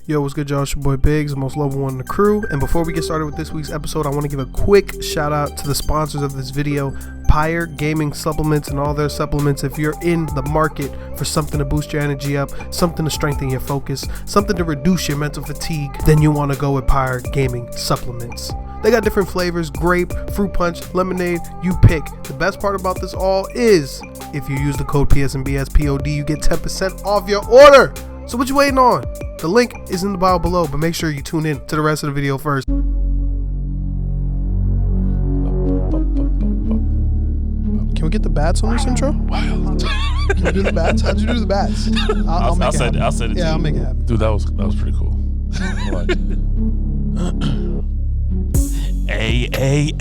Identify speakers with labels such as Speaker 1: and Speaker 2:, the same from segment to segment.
Speaker 1: Yo, what's good, y'all? It's your boy Biggs, the most lovable one in the crew. And before we get started with this week's episode, I want to give a quick shout out to the sponsors of this video, f.e.a.r Gaming Supplements and all their supplements. If you're in the market for something to boost your energy up, something to strengthen your focus, something to reduce your mental fatigue, then you want to go with f.e.a.r Gaming Supplements. They got different flavors: grape, fruit punch, lemonade, you pick. The best part about this all is if you use the code psandbspod, you get 10% off your order. So what you waiting on? The link is in the bio below, but make sure you tune in to the rest of the video first. Can we get the bats on this intro?
Speaker 2: Wild.
Speaker 1: Can we do the bats? How'd you do the bats? I'll make it happen.
Speaker 2: I'll set it.
Speaker 1: Yeah, I'll make it happen.
Speaker 2: Dude, that was pretty cool.
Speaker 3: Hey.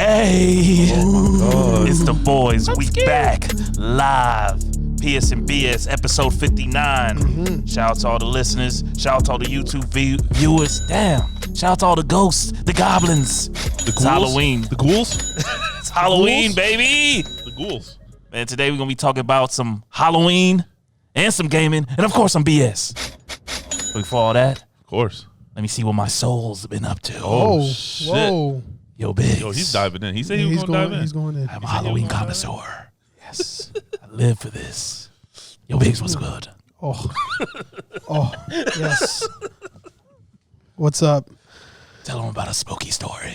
Speaker 2: Oh my God.
Speaker 3: It's the boys. We back live. psandbs episode 59.
Speaker 1: Mm-hmm.
Speaker 3: Shout out to all the listeners. Shout out to all the YouTube viewers. Damn. Shout out to all the ghosts, the goblins. It's Halloween.
Speaker 2: The ghouls?
Speaker 3: It's Halloween,
Speaker 2: ghouls?
Speaker 3: baby.
Speaker 2: The ghouls.
Speaker 3: And today we're going to be talking about some Halloween and some gaming and, of course, some BS. But before all that,
Speaker 2: Of course.
Speaker 3: let me see what my soul's been up to.
Speaker 2: Oh,
Speaker 1: Whoa,
Speaker 2: shit.
Speaker 1: whoa.
Speaker 3: Yo, Biggs.
Speaker 2: Yo, he's diving in. He said
Speaker 1: Yeah,
Speaker 2: he was going to dive in.
Speaker 1: He's going in.
Speaker 3: I'm a Halloween connoisseur. Yes. I live for this. Yo, Biggs, what's good?
Speaker 1: Oh, yes. What's up?
Speaker 3: Tell them about a spooky story.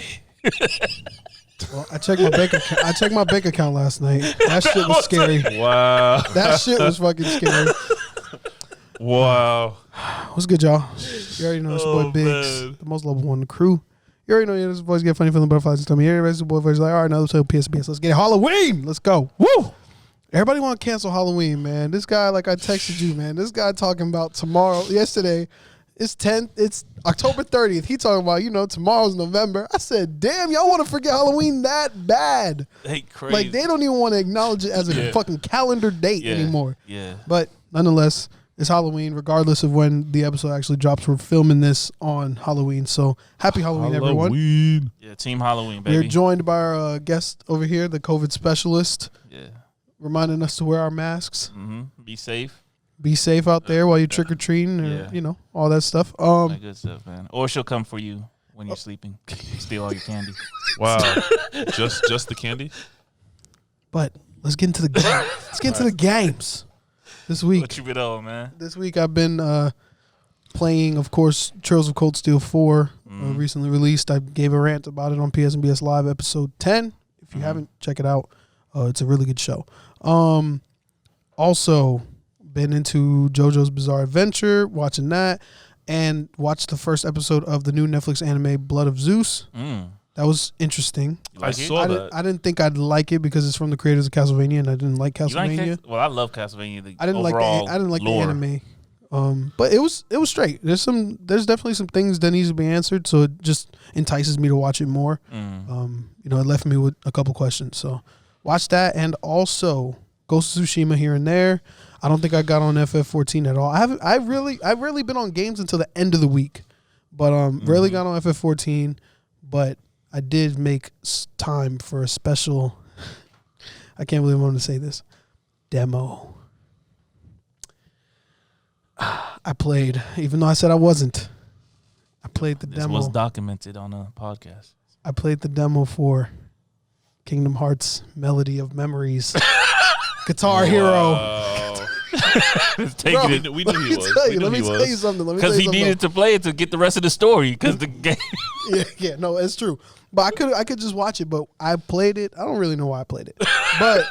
Speaker 1: Well, I checked my bank account. I checked my bank account last night. That shit was scary.
Speaker 2: Wow.
Speaker 1: That shit was fucking scary.
Speaker 2: Wow.
Speaker 1: What's good, y'all? You already know it's your boy
Speaker 2: Oh,
Speaker 1: Biggs,
Speaker 2: man.
Speaker 1: the most lovable one in the crew. You already know this boys get funny feeling butterflies in the tummy. Everybody's boy voice like, all right, now let's play PSBS. Let's get it. Halloween. Let's go. Woo! Everybody want to cancel Halloween, man. This guy, like I texted you, man. This guy talking about yesterday. It's October 30th. He talking about, tomorrow's November. I said, damn, y'all want to forget Halloween that bad.
Speaker 3: They crazy.
Speaker 1: Like, they don't even want to acknowledge it as a fucking calendar date anymore.
Speaker 3: Yeah.
Speaker 1: But nonetheless, it's Halloween, regardless of when the episode actually drops. We're filming this on Halloween. So happy Halloween, everyone.
Speaker 2: Halloween.
Speaker 3: Yeah, Team Halloween, baby.
Speaker 1: We're joined by our guest over here, the COVID specialist,
Speaker 3: Yeah.
Speaker 1: reminding us to wear our masks.
Speaker 3: Mm-hmm. Be safe.
Speaker 1: Be safe out there while you're trick-or-treating or,
Speaker 3: Yeah.
Speaker 1: all that stuff.
Speaker 3: That good stuff, man. Or she'll come for you when you're sleeping. Steal all your candy.
Speaker 2: Wow. just the candy?
Speaker 1: But let's get into the game. Let's get into the games this week.
Speaker 3: What you been on, man?
Speaker 1: This week I've been playing, of course, Trails of Cold Steel 4, recently released. I gave a rant about it on PSNBS Live episode 10. If you haven't, check it out. It's a really good show. Also, been into JoJo's Bizarre Adventure, watching that, and watched the first episode of the new Netflix anime Blood of Zeus. That was interesting.
Speaker 3: You like
Speaker 2: I
Speaker 3: it?
Speaker 2: saw that.
Speaker 1: I didn't think I'd like it because it's from the creators of Castlevania, and I didn't like
Speaker 3: You like
Speaker 1: Castlevania.
Speaker 3: well, I love Castlevania.
Speaker 1: I didn't like the
Speaker 3: lore.
Speaker 1: anime. But it was straight. There's definitely some things that needs to be answered, so it just entices me to watch it more. It left me with a couple questions. So watch that, and also Ghost of Tsushima here and there. I don't think I got on FF14 at all. I've really been on games until the end of the week, but rarely got on FF14. But I did make time for a special. I can't believe I'm going to say this demo. I played, even though I said I wasn't. I played the
Speaker 3: This
Speaker 1: demo.
Speaker 3: was documented on a podcast.
Speaker 1: I played the demo for Kingdom Hearts Melody of Memories. Guitar Hero.
Speaker 3: Taking it
Speaker 2: We knew he was.
Speaker 1: Let me tell you something.
Speaker 3: because he needed to play it to get the rest of the story. Because the game.
Speaker 1: Yeah, no, it's true. But I could just watch it. But I played it. I don't really know why I played it. But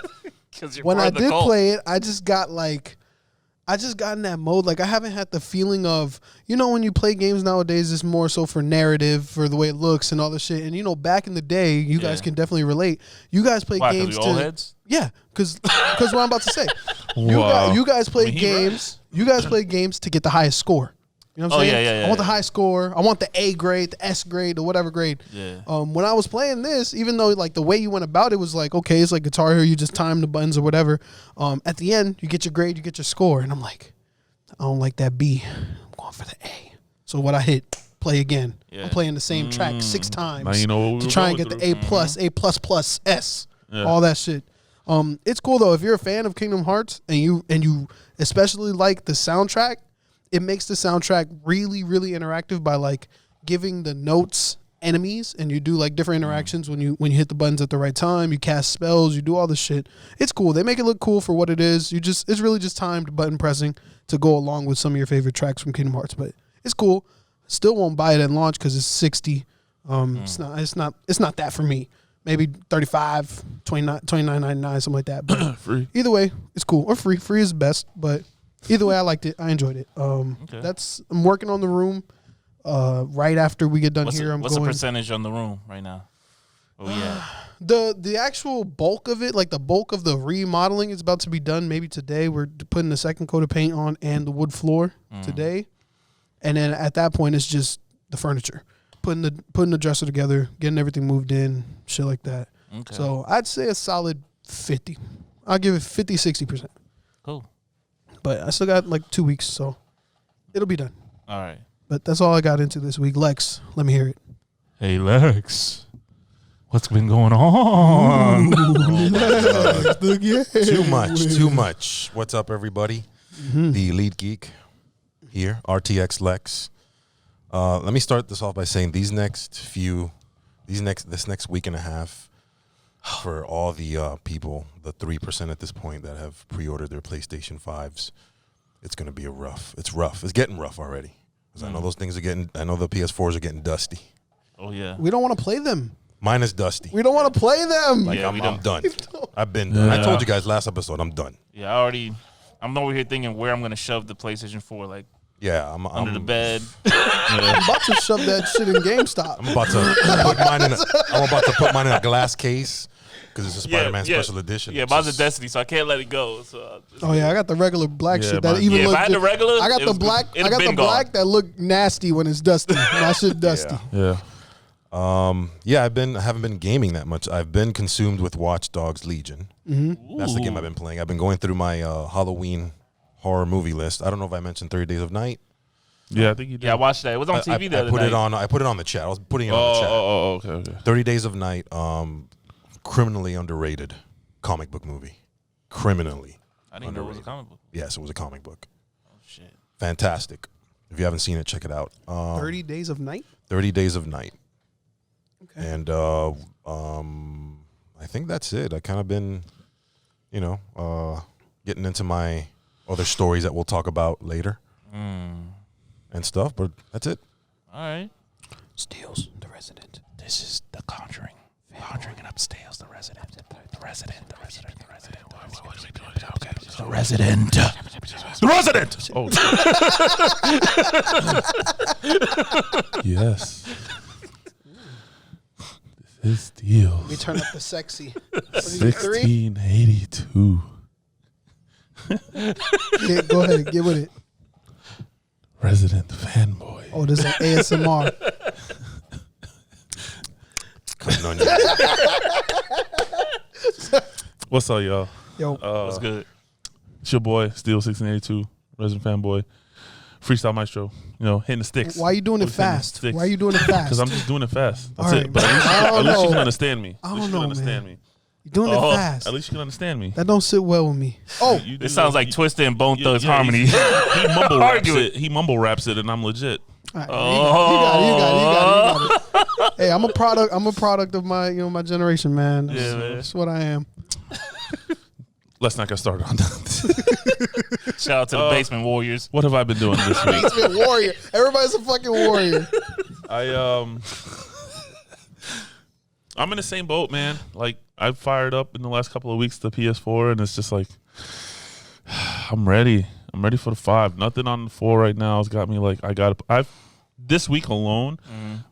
Speaker 1: when I did play it, I just got in that mode. Like, I haven't had the feeling of, when you play games nowadays, it's more so for narrative, for the way it looks and all this shit. And, back in the day, you guys can definitely relate. You guys play games
Speaker 3: to... old heads?
Speaker 1: Yeah, because what I'm about to say.
Speaker 2: Wow.
Speaker 1: You guys play
Speaker 2: games.
Speaker 1: You guys play games to get the highest score. You know what I'm saying?
Speaker 3: Yeah.
Speaker 1: I want the high score. I want the A grade, the S grade, or whatever grade.
Speaker 3: Yeah.
Speaker 1: When I was playing this, even though like the way you went about it was like, okay, it's like Guitar Hero, you just time the buttons or whatever. At the end, you get your grade, you get your score, and I'm like, I don't like that B. I'm going for the A. So what I hit, play again.
Speaker 3: Yeah.
Speaker 1: I'm playing the same track 6 times
Speaker 2: Now you know what we
Speaker 1: to
Speaker 2: were
Speaker 1: try and
Speaker 2: going
Speaker 1: get
Speaker 2: through.
Speaker 1: the A plus, S,
Speaker 2: Yeah.
Speaker 1: all that shit. It's cool though if you're a fan of Kingdom Hearts and you especially like the soundtrack. it makes the soundtrack really, really interactive by like giving the notes enemies, and you do like different interactions when you hit the buttons at the right time. You cast spells, you do all this shit. It's cool. They make it look cool for what it is. It's really just timed button pressing to go along with some of your favorite tracks from Kingdom Hearts, but it's cool. Still won't buy it at launch because it's $60. It's not that for me. Maybe $35, $29.99, something like that. But
Speaker 2: Free.
Speaker 1: Either way, it's cool. Or free. Free is best, but either way, I liked it. I enjoyed it.
Speaker 3: Okay.
Speaker 1: I'm working on the room. Right after we get done
Speaker 3: What's
Speaker 1: here,
Speaker 3: the percentage on the room right now? Oh yeah.
Speaker 1: The actual bulk of it, like the bulk of the remodeling, is about to be done. Maybe today. We're putting the second coat of paint on and the wood floor today, and then at that point, it's just the furniture, putting the dresser together, getting everything moved in, shit like that.
Speaker 3: Okay.
Speaker 1: So I'd say a solid 50. I'll give it 50-60%.
Speaker 3: Cool.
Speaker 1: But I still got like 2 weeks, so it'll be done.
Speaker 3: All right.
Speaker 1: But that's all I got into this week. Lexx, let me hear it.
Speaker 3: Hey Lexx, what's been going on?
Speaker 4: Too much. What's up, everybody? The Elite Geek here, RTX Lexx. Let me start this off by saying this next week and a half, for all the people, the 3% at this point that have pre-ordered their PlayStation 5s, it's going to be It's rough. It's getting rough already. I know those things I know the PS4s are getting dusty.
Speaker 3: Oh yeah.
Speaker 1: We don't want to play them.
Speaker 4: Mine is dusty.
Speaker 1: We don't want to play them.
Speaker 4: Like
Speaker 3: Yeah,
Speaker 4: I'm done. I've been done. I told you guys last episode I'm done.
Speaker 3: Yeah, I'm over here thinking where I'm gonna shove the PlayStation 4, like
Speaker 4: I'm
Speaker 3: under the bed.
Speaker 1: I'm about to shove that shit in GameStop.
Speaker 4: I'm about to put mine in a glass case because it's a Spider-Man special edition.
Speaker 3: Yeah, mine's a Destiny, so I can't let it go. So
Speaker 1: I got the regular black shit that
Speaker 2: mine-
Speaker 1: even
Speaker 3: if
Speaker 1: look.
Speaker 3: I had the regular,
Speaker 1: I got the black. I got the black that look nasty when it's dusty. My shit dusty.
Speaker 2: Yeah.
Speaker 4: I haven't been gaming that much. I've been consumed with Watch Dogs Legion. That's the game I've been playing. I've been going through my Halloween horror movie list. I don't know if I mentioned 30 Days of Night.
Speaker 2: Yeah, I think you did.
Speaker 3: Yeah, I watched that. It was on TV the other night.
Speaker 4: I put it on the chat. I was putting it on the chat.
Speaker 2: Okay.
Speaker 4: 30 Days of Night, criminally underrated comic book movie. Criminally.
Speaker 3: I didn't know it was a comic book.
Speaker 4: Yes, it was a comic book.
Speaker 3: Oh shit.
Speaker 4: Fantastic. If you haven't seen it, check it out.
Speaker 1: 30 Days of Night.
Speaker 4: 30 Days of Night.
Speaker 1: Okay.
Speaker 4: And I think that's it. I kind of been, getting into my other stories that we'll talk about later and stuff, but that's it.
Speaker 3: All right.
Speaker 1: Steals the Resident.
Speaker 3: This is The Conjuring. Conjuring and upstairs, The Resident. The Resident. The Resident. The Resident. What are we doing? Okay. The Resident. The Resident!
Speaker 2: Oh. Yes. This is Steals.
Speaker 1: Let me turn up the sexy. What is it, 3?
Speaker 2: 1682.
Speaker 1: Yeah, go ahead. Get with it.
Speaker 2: Resident fanboy.
Speaker 1: Oh, this is like ASMR.
Speaker 4: Coming on you.
Speaker 2: What's up, y'all?
Speaker 1: Yo,
Speaker 3: What's good?
Speaker 2: It's your boy, Steel1682, Resident fanboy, freestyle maestro. Hitting the sticks.
Speaker 1: why are you doing it
Speaker 2: Always hitting the
Speaker 1: fast?
Speaker 2: sticks.
Speaker 1: Why are you doing it fast?
Speaker 2: Because I'm just doing it fast. That's
Speaker 1: All right,
Speaker 2: it. But
Speaker 1: man. I
Speaker 2: at
Speaker 1: don't
Speaker 2: least you
Speaker 1: know.
Speaker 2: can understand me.
Speaker 1: I
Speaker 2: At
Speaker 1: don't
Speaker 2: least you
Speaker 1: know,
Speaker 2: can understand
Speaker 1: man.
Speaker 2: me.
Speaker 1: You're doing it fast.
Speaker 2: At least you can understand me.
Speaker 1: That don't sit well with me. Oh,
Speaker 2: You do
Speaker 3: This sounds like Twista and Bone Thugs
Speaker 2: yeah,
Speaker 3: Harmony.
Speaker 2: He mumble raps
Speaker 3: Argue
Speaker 2: it. He mumble raps it, and I'm legit.
Speaker 1: all right, you got it. Hey, I'm a product. I'm a product of my, my generation, man.
Speaker 3: Yeah, man.
Speaker 1: That's what I am.
Speaker 2: Let's not get started on that.
Speaker 3: Shout out to the Basement Warriors.
Speaker 2: What have I been doing this week?
Speaker 1: Basement warrior. Everybody's a fucking warrior.
Speaker 2: I'm in the same boat, man. Like, I've fired up in the last couple of weeks the PS4, and it's just like, I'm ready. I'm ready for the 5. Nothing on the 4 right now has got me like, this week alone,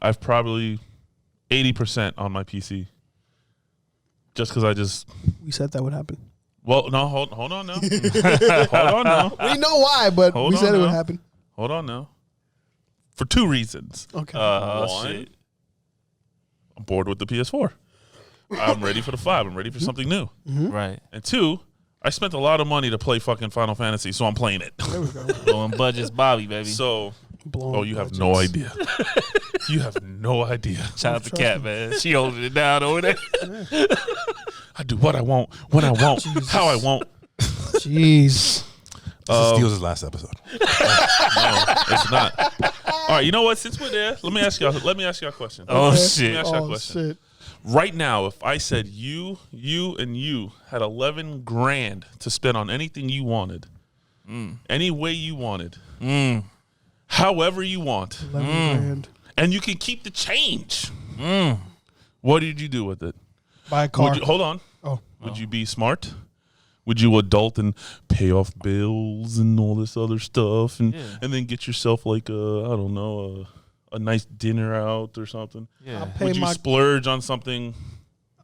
Speaker 2: I've probably 80% on my PC. Just because
Speaker 1: We said that would happen.
Speaker 2: well, no, hold on now. Hold on now.
Speaker 1: We know why, but
Speaker 2: Hold
Speaker 1: we
Speaker 2: on
Speaker 1: said it would
Speaker 2: now.
Speaker 1: happen.
Speaker 2: Hold on now. For 2 reasons.
Speaker 1: Okay.
Speaker 2: One,
Speaker 3: Shit.
Speaker 2: I'm bored with the PS4. I'm ready for the 5. I'm ready for something new.
Speaker 3: Right.
Speaker 2: And 2, I spent a lot of money to play fucking Final Fantasy, so I'm playing it.
Speaker 1: There we go.
Speaker 3: Blowing budgets, Bobby, baby.
Speaker 2: So,
Speaker 1: Blowing
Speaker 2: you have
Speaker 1: budgets.
Speaker 2: no idea. You have no idea.
Speaker 3: Shout out to Kat, man. She holding it down over there.
Speaker 2: I do what I want, when I want, how I want.
Speaker 1: Jeez.
Speaker 4: This is Steel's last episode.
Speaker 2: No, it's not. All right, you know what? Since we're there, let me ask y'all a question.
Speaker 3: Oh,
Speaker 1: Okay.
Speaker 3: shit.
Speaker 2: Let me ask y'all a
Speaker 1: Oh,
Speaker 2: question.
Speaker 1: shit.
Speaker 2: Right now, if I said you, and you had 11 grand to spend on anything you wanted, any way you wanted, however you want,
Speaker 1: 11 grand.
Speaker 2: and you can keep the change, what did you do with it?
Speaker 1: Buy a car.
Speaker 2: Hold on.
Speaker 1: Oh.
Speaker 2: Would you be smart? Would you adult and pay off bills and all this other stuff, and then get yourself like a nice dinner out or something?
Speaker 3: Yeah.
Speaker 2: Would you splurge on something?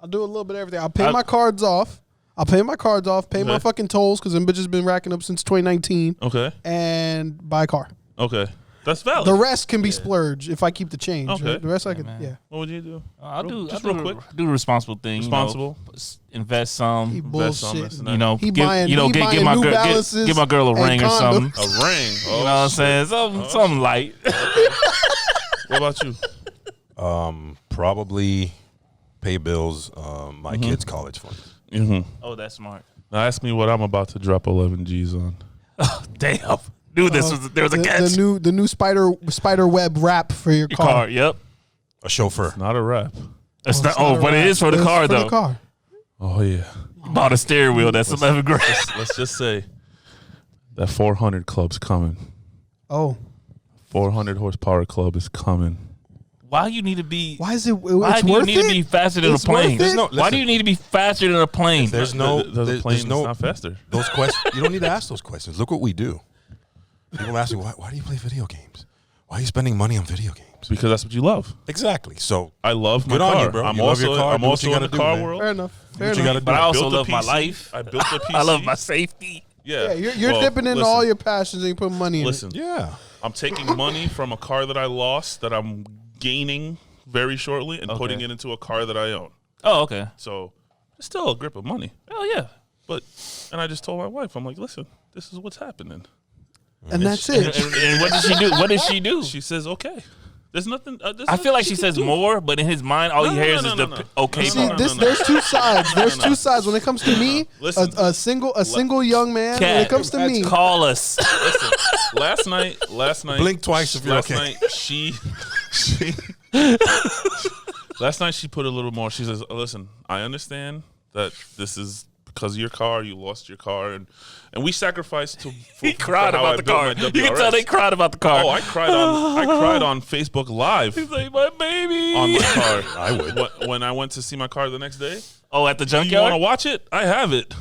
Speaker 1: I'll do a little bit of everything. I'll pay my cards off. Pay my
Speaker 2: Okay.
Speaker 1: fucking tolls because them bitches been racking up since 2019.
Speaker 2: Okay.
Speaker 1: And buy a car.
Speaker 2: Okay. That's valid.
Speaker 1: The rest can be splurge if I keep the change.
Speaker 2: Okay.
Speaker 1: Right? The rest I could,
Speaker 3: man.
Speaker 1: yeah.
Speaker 2: What would you do?
Speaker 3: I'll do
Speaker 2: real quick.
Speaker 3: Do the responsible thing.
Speaker 2: Responsible.
Speaker 3: Invest some.
Speaker 1: He
Speaker 2: Invest on
Speaker 1: bullshit.
Speaker 2: this and that.
Speaker 3: You know,
Speaker 1: He
Speaker 3: give,
Speaker 1: buying-
Speaker 3: you know,
Speaker 1: he
Speaker 3: get
Speaker 1: buying
Speaker 3: my
Speaker 1: New
Speaker 3: girl,
Speaker 1: Balances
Speaker 3: get my girl a
Speaker 1: and
Speaker 3: ring or something.
Speaker 1: condoms.
Speaker 2: A ring.
Speaker 3: You know what I'm saying? Something light.
Speaker 2: What about you?
Speaker 4: Probably pay bills, my kids' college funds.
Speaker 3: Oh, that's smart.
Speaker 2: Now ask me what I'm about to drop 11 G's on.
Speaker 3: Damn. Knew there was a catch.
Speaker 1: The new spider web wrap for your
Speaker 3: Your
Speaker 1: car.
Speaker 3: car. Yep.
Speaker 4: A chauffeur.
Speaker 2: Not a wrap.
Speaker 3: It's
Speaker 1: Oh,
Speaker 3: not,
Speaker 1: it's not a
Speaker 3: but it
Speaker 1: wrap.
Speaker 3: is for the
Speaker 1: It's
Speaker 3: car
Speaker 1: for
Speaker 3: though.
Speaker 1: The car.
Speaker 2: Oh yeah.
Speaker 3: You bought a steering wheel. That's 11 grand.
Speaker 2: Let's just say that 400 club's coming.
Speaker 1: Oh,
Speaker 2: 400 horsepower club is coming.
Speaker 3: Why you need to be?
Speaker 1: why is it?
Speaker 3: Why
Speaker 1: It's
Speaker 3: do you
Speaker 1: worth
Speaker 3: need to be
Speaker 1: it.
Speaker 3: faster than
Speaker 1: It's
Speaker 3: a plane?
Speaker 1: worth it.
Speaker 4: No,
Speaker 3: Why do you need to be faster than a plane?
Speaker 4: There's no,
Speaker 2: There's a
Speaker 4: there's
Speaker 2: plane
Speaker 4: no,
Speaker 2: that's not faster.
Speaker 4: those questions. You don't need to ask those questions. Look what we do. People ask me, why do you play video games? Why are you spending money on video games?
Speaker 2: Because that's what you love.
Speaker 4: Exactly. So
Speaker 2: I love my
Speaker 4: Good on
Speaker 2: car.
Speaker 4: you, bro.
Speaker 2: I'm
Speaker 4: You love
Speaker 2: also
Speaker 4: your car.
Speaker 2: I'm
Speaker 4: Do what
Speaker 2: also
Speaker 4: you
Speaker 2: in the
Speaker 4: gotta do,
Speaker 2: car
Speaker 4: man.
Speaker 2: world.
Speaker 1: Fair enough. Fair
Speaker 4: what you
Speaker 1: enough.
Speaker 4: gotta do.
Speaker 3: But I also
Speaker 2: built a
Speaker 3: love my
Speaker 2: PC.
Speaker 3: life.
Speaker 2: I built a PC.
Speaker 3: I love my safety.
Speaker 2: Yeah.
Speaker 1: Yeah, you're
Speaker 2: Well,
Speaker 1: dipping into
Speaker 2: listen,
Speaker 1: all your passions and you put money in
Speaker 2: Listen,
Speaker 4: yeah.
Speaker 2: I'm taking money from a car that I lost that I'm gaining very shortly and putting it into a car that I own.
Speaker 3: Oh, okay.
Speaker 2: So it's still a grip of money.
Speaker 3: Oh yeah.
Speaker 2: And I just told my wife, I'm like, listen, this is what's happening.
Speaker 1: it. And that's it.
Speaker 3: And what did she do? What did she do?
Speaker 2: She says, okay. There's nothing.
Speaker 3: I feel like she says more, but in his mind, all he hears is the okay
Speaker 1: See,
Speaker 3: part.
Speaker 1: there's two sides. There's two sides. When it comes to me,
Speaker 2: Listen.
Speaker 1: a single young man. When it comes to me,
Speaker 3: Call us.
Speaker 2: Listen, last night.
Speaker 4: Blink twice if you're
Speaker 2: last
Speaker 4: okay.
Speaker 2: night she last night she put a little more. She says, listen, I understand that this is because of your car. You lost your car, and we sacrificed to.
Speaker 3: He cried about the car. You can tell they cried about the car.
Speaker 2: Oh, I cried on Facebook Live
Speaker 3: He's like, my baby.
Speaker 2: on my car.
Speaker 4: I would.
Speaker 2: When I went to see my car the next day.
Speaker 3: Oh, at the
Speaker 2: You want to
Speaker 3: junkyard?
Speaker 2: watch it? I have it.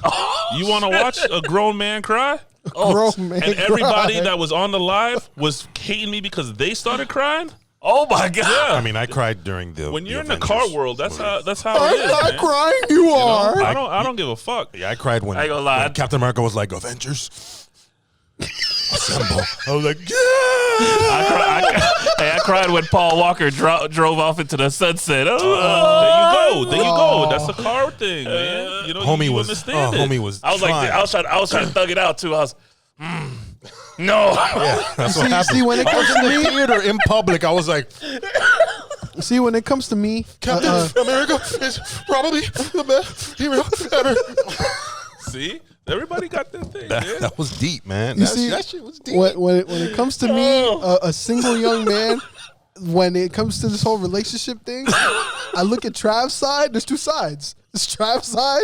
Speaker 2: You want to watch a grown man cry?
Speaker 1: grown man.
Speaker 2: And everybody
Speaker 1: cry.
Speaker 2: that was on the live was hating me because they started crying.
Speaker 3: Oh my God.
Speaker 4: I mean, I cried during the
Speaker 2: When you're in
Speaker 4: Avengers
Speaker 2: the car world, that's
Speaker 4: movies.
Speaker 2: how it
Speaker 1: I'm
Speaker 2: is.
Speaker 1: not
Speaker 2: Man.
Speaker 1: crying. You are.
Speaker 2: I don't give a fuck.
Speaker 4: Yeah, I cried when,
Speaker 3: I ain't gonna lie.
Speaker 4: when Captain America was like, Avengers. Assemble. I was like, yeah.
Speaker 3: I cried when Paul Walker drove off into the sunset.
Speaker 2: There you go. That's a car thing, man. You know,
Speaker 4: Homie
Speaker 2: you
Speaker 4: was,
Speaker 2: understand it.
Speaker 4: homie was.
Speaker 3: I was like,
Speaker 4: trying.
Speaker 3: I was trying to thug it out too. I was, no.
Speaker 4: Yeah, that's what happened.
Speaker 1: See, when it comes to
Speaker 4: in the
Speaker 1: me,
Speaker 4: theater in public, I was like,
Speaker 1: see, when it comes to me,
Speaker 4: Captain America is probably the best hero ever.
Speaker 2: See, everybody got their thing, man.
Speaker 4: That was deep, man.
Speaker 1: You see,
Speaker 4: that shit was deep.
Speaker 1: when it comes to me, a single young man, when it comes to this whole relationship thing, I look at Trav's side. There's two sides. There's Trav's side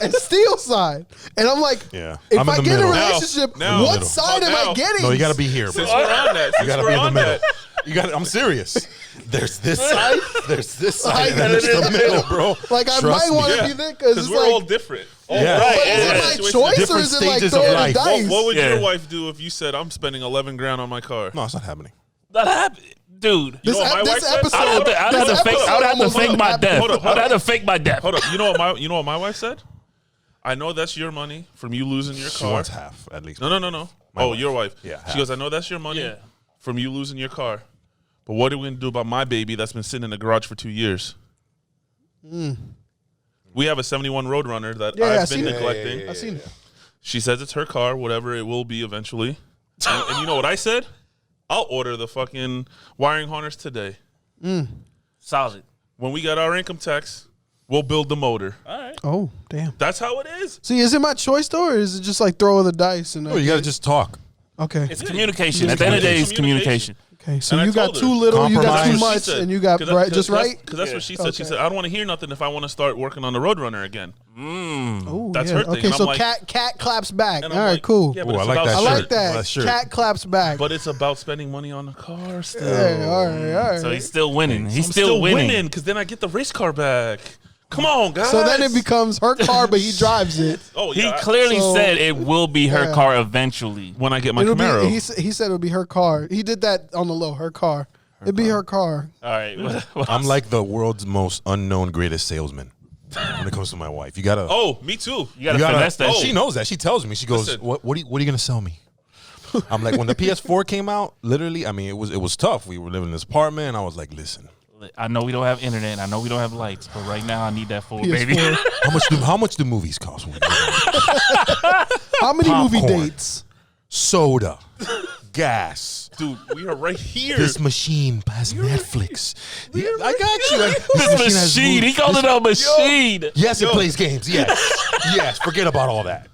Speaker 1: and Steele's side. And I'm like,
Speaker 4: Yeah.
Speaker 1: if
Speaker 4: I'm in
Speaker 1: I
Speaker 4: the
Speaker 1: get in a
Speaker 4: middle.
Speaker 1: relationship,
Speaker 2: Now.
Speaker 1: what
Speaker 4: Middle.
Speaker 1: side am
Speaker 2: Now.
Speaker 1: I getting?
Speaker 4: No, you got to be here, bro.
Speaker 2: Since we're on that,
Speaker 4: You got to be in the middle. You got. I'm serious. There's this side. There's this side. And there's the middle, bro.
Speaker 1: Like, I
Speaker 4: Trust
Speaker 1: might
Speaker 4: me.
Speaker 1: want to
Speaker 2: Yeah.
Speaker 1: be there because
Speaker 2: because
Speaker 1: it's
Speaker 2: we're all
Speaker 1: like,
Speaker 2: different.
Speaker 4: Yeah.
Speaker 3: Right.
Speaker 1: but is
Speaker 3: Yeah.
Speaker 1: it like choice or
Speaker 4: Different
Speaker 1: is it like
Speaker 4: stages of
Speaker 1: throwing the
Speaker 4: life.
Speaker 1: dice?
Speaker 2: What would
Speaker 3: Yeah.
Speaker 2: your wife do if you said, I'm spending 11 grand on my car?
Speaker 4: No, it's not happening.
Speaker 3: That happened. Dude.
Speaker 2: You know what my wife said?
Speaker 1: episode-
Speaker 3: I'd have to
Speaker 1: this
Speaker 3: fake
Speaker 1: episode
Speaker 3: my
Speaker 1: almost
Speaker 3: death.
Speaker 2: Hold up.
Speaker 3: I'd have to fake my death.
Speaker 2: Hold up. You know what my wife said? I know that's your money from you losing your
Speaker 4: She
Speaker 2: car.
Speaker 4: wants half, at least.
Speaker 2: No.
Speaker 4: My
Speaker 2: Oh,
Speaker 4: wife.
Speaker 2: your wife.
Speaker 4: Yeah,
Speaker 2: She
Speaker 4: half.
Speaker 2: goes, I know that's your money
Speaker 3: Yeah.
Speaker 2: from you losing your car. But what are we going to do about my baby that's been sitting in the garage for 2 years? We have a 71 Roadrunner that
Speaker 1: Yeah, I
Speaker 2: I've been
Speaker 1: seen it.
Speaker 2: neglecting.
Speaker 1: I've seen it.
Speaker 2: She says it's her car, whatever it will be eventually. And you know what I said? I'll order the fucking wiring harness today.
Speaker 3: Solid.
Speaker 2: When we got our income tax, we'll build the motor.
Speaker 3: All right.
Speaker 1: Oh, damn.
Speaker 2: That's how it is.
Speaker 1: See, is it my choice though, or is it just like throw the dice and
Speaker 4: No, you got to just talk.
Speaker 1: Okay.
Speaker 3: It's communication. At the end of the day, it's communication.
Speaker 1: Okay, so
Speaker 2: And I
Speaker 1: you got
Speaker 2: told her.
Speaker 1: too little, you got too
Speaker 4: Compromise.
Speaker 1: much, and you got just right.
Speaker 2: Because that's what she said.
Speaker 1: Okay.
Speaker 2: She said, I don't want to hear nothing if I want to start working on the Roadrunner again.
Speaker 1: Oh,
Speaker 2: That's
Speaker 1: yeah.
Speaker 2: her thing.
Speaker 1: Okay,
Speaker 2: And
Speaker 1: so
Speaker 2: I'm like-
Speaker 1: cat claps back.
Speaker 2: And
Speaker 1: All
Speaker 2: I'm
Speaker 1: right,
Speaker 2: like,
Speaker 1: cool.
Speaker 2: Yeah, but
Speaker 4: Ooh,
Speaker 2: it's
Speaker 4: I like
Speaker 2: about
Speaker 4: that
Speaker 1: I
Speaker 4: shirt.
Speaker 1: like that.
Speaker 4: That shirt.
Speaker 1: Cat claps back.
Speaker 2: But it's about spending money on the car still.
Speaker 1: Yeah, all right.
Speaker 3: So he's still winning. He's
Speaker 2: I'm
Speaker 3: still winning.
Speaker 2: because then I get the race car back. Come on, guys.
Speaker 1: So then it becomes her car, but he drives it.
Speaker 2: Oh,
Speaker 3: He
Speaker 2: yeah.
Speaker 3: clearly
Speaker 1: So-
Speaker 3: said it will be her
Speaker 1: Yeah.
Speaker 3: car eventually.
Speaker 2: When I get my
Speaker 1: It'll be,
Speaker 2: Camaro.
Speaker 1: he said it would be her car. He did that on the low. Her car. It'd be her car.
Speaker 3: All right.
Speaker 4: I'm like the world's most unknown greatest salesman when it comes to my wife. You gotta.
Speaker 2: Oh, me too.
Speaker 3: You gotta finesse that.
Speaker 4: She
Speaker 3: shit.
Speaker 4: knows that. She tells me. She goes,
Speaker 2: Listen.
Speaker 4: "What are you gonna sell me?" I'm like, when the PS4 came out, literally. I mean, it was tough. We were living in this apartment. And I was like, listen,
Speaker 3: I know we don't have internet. I know we don't have lights, but right now I need that full baby.
Speaker 1: PS4.
Speaker 4: how much do movies cost?
Speaker 1: How many movie
Speaker 4: Popcorn.
Speaker 1: dates?
Speaker 4: Soda, gas.
Speaker 2: Dude, we are right here.
Speaker 4: This machine has Netflix. Yeah, I got you.
Speaker 3: This machine. He called it a machine.
Speaker 4: Yes, it plays games. Yes, yes. Forget about all that.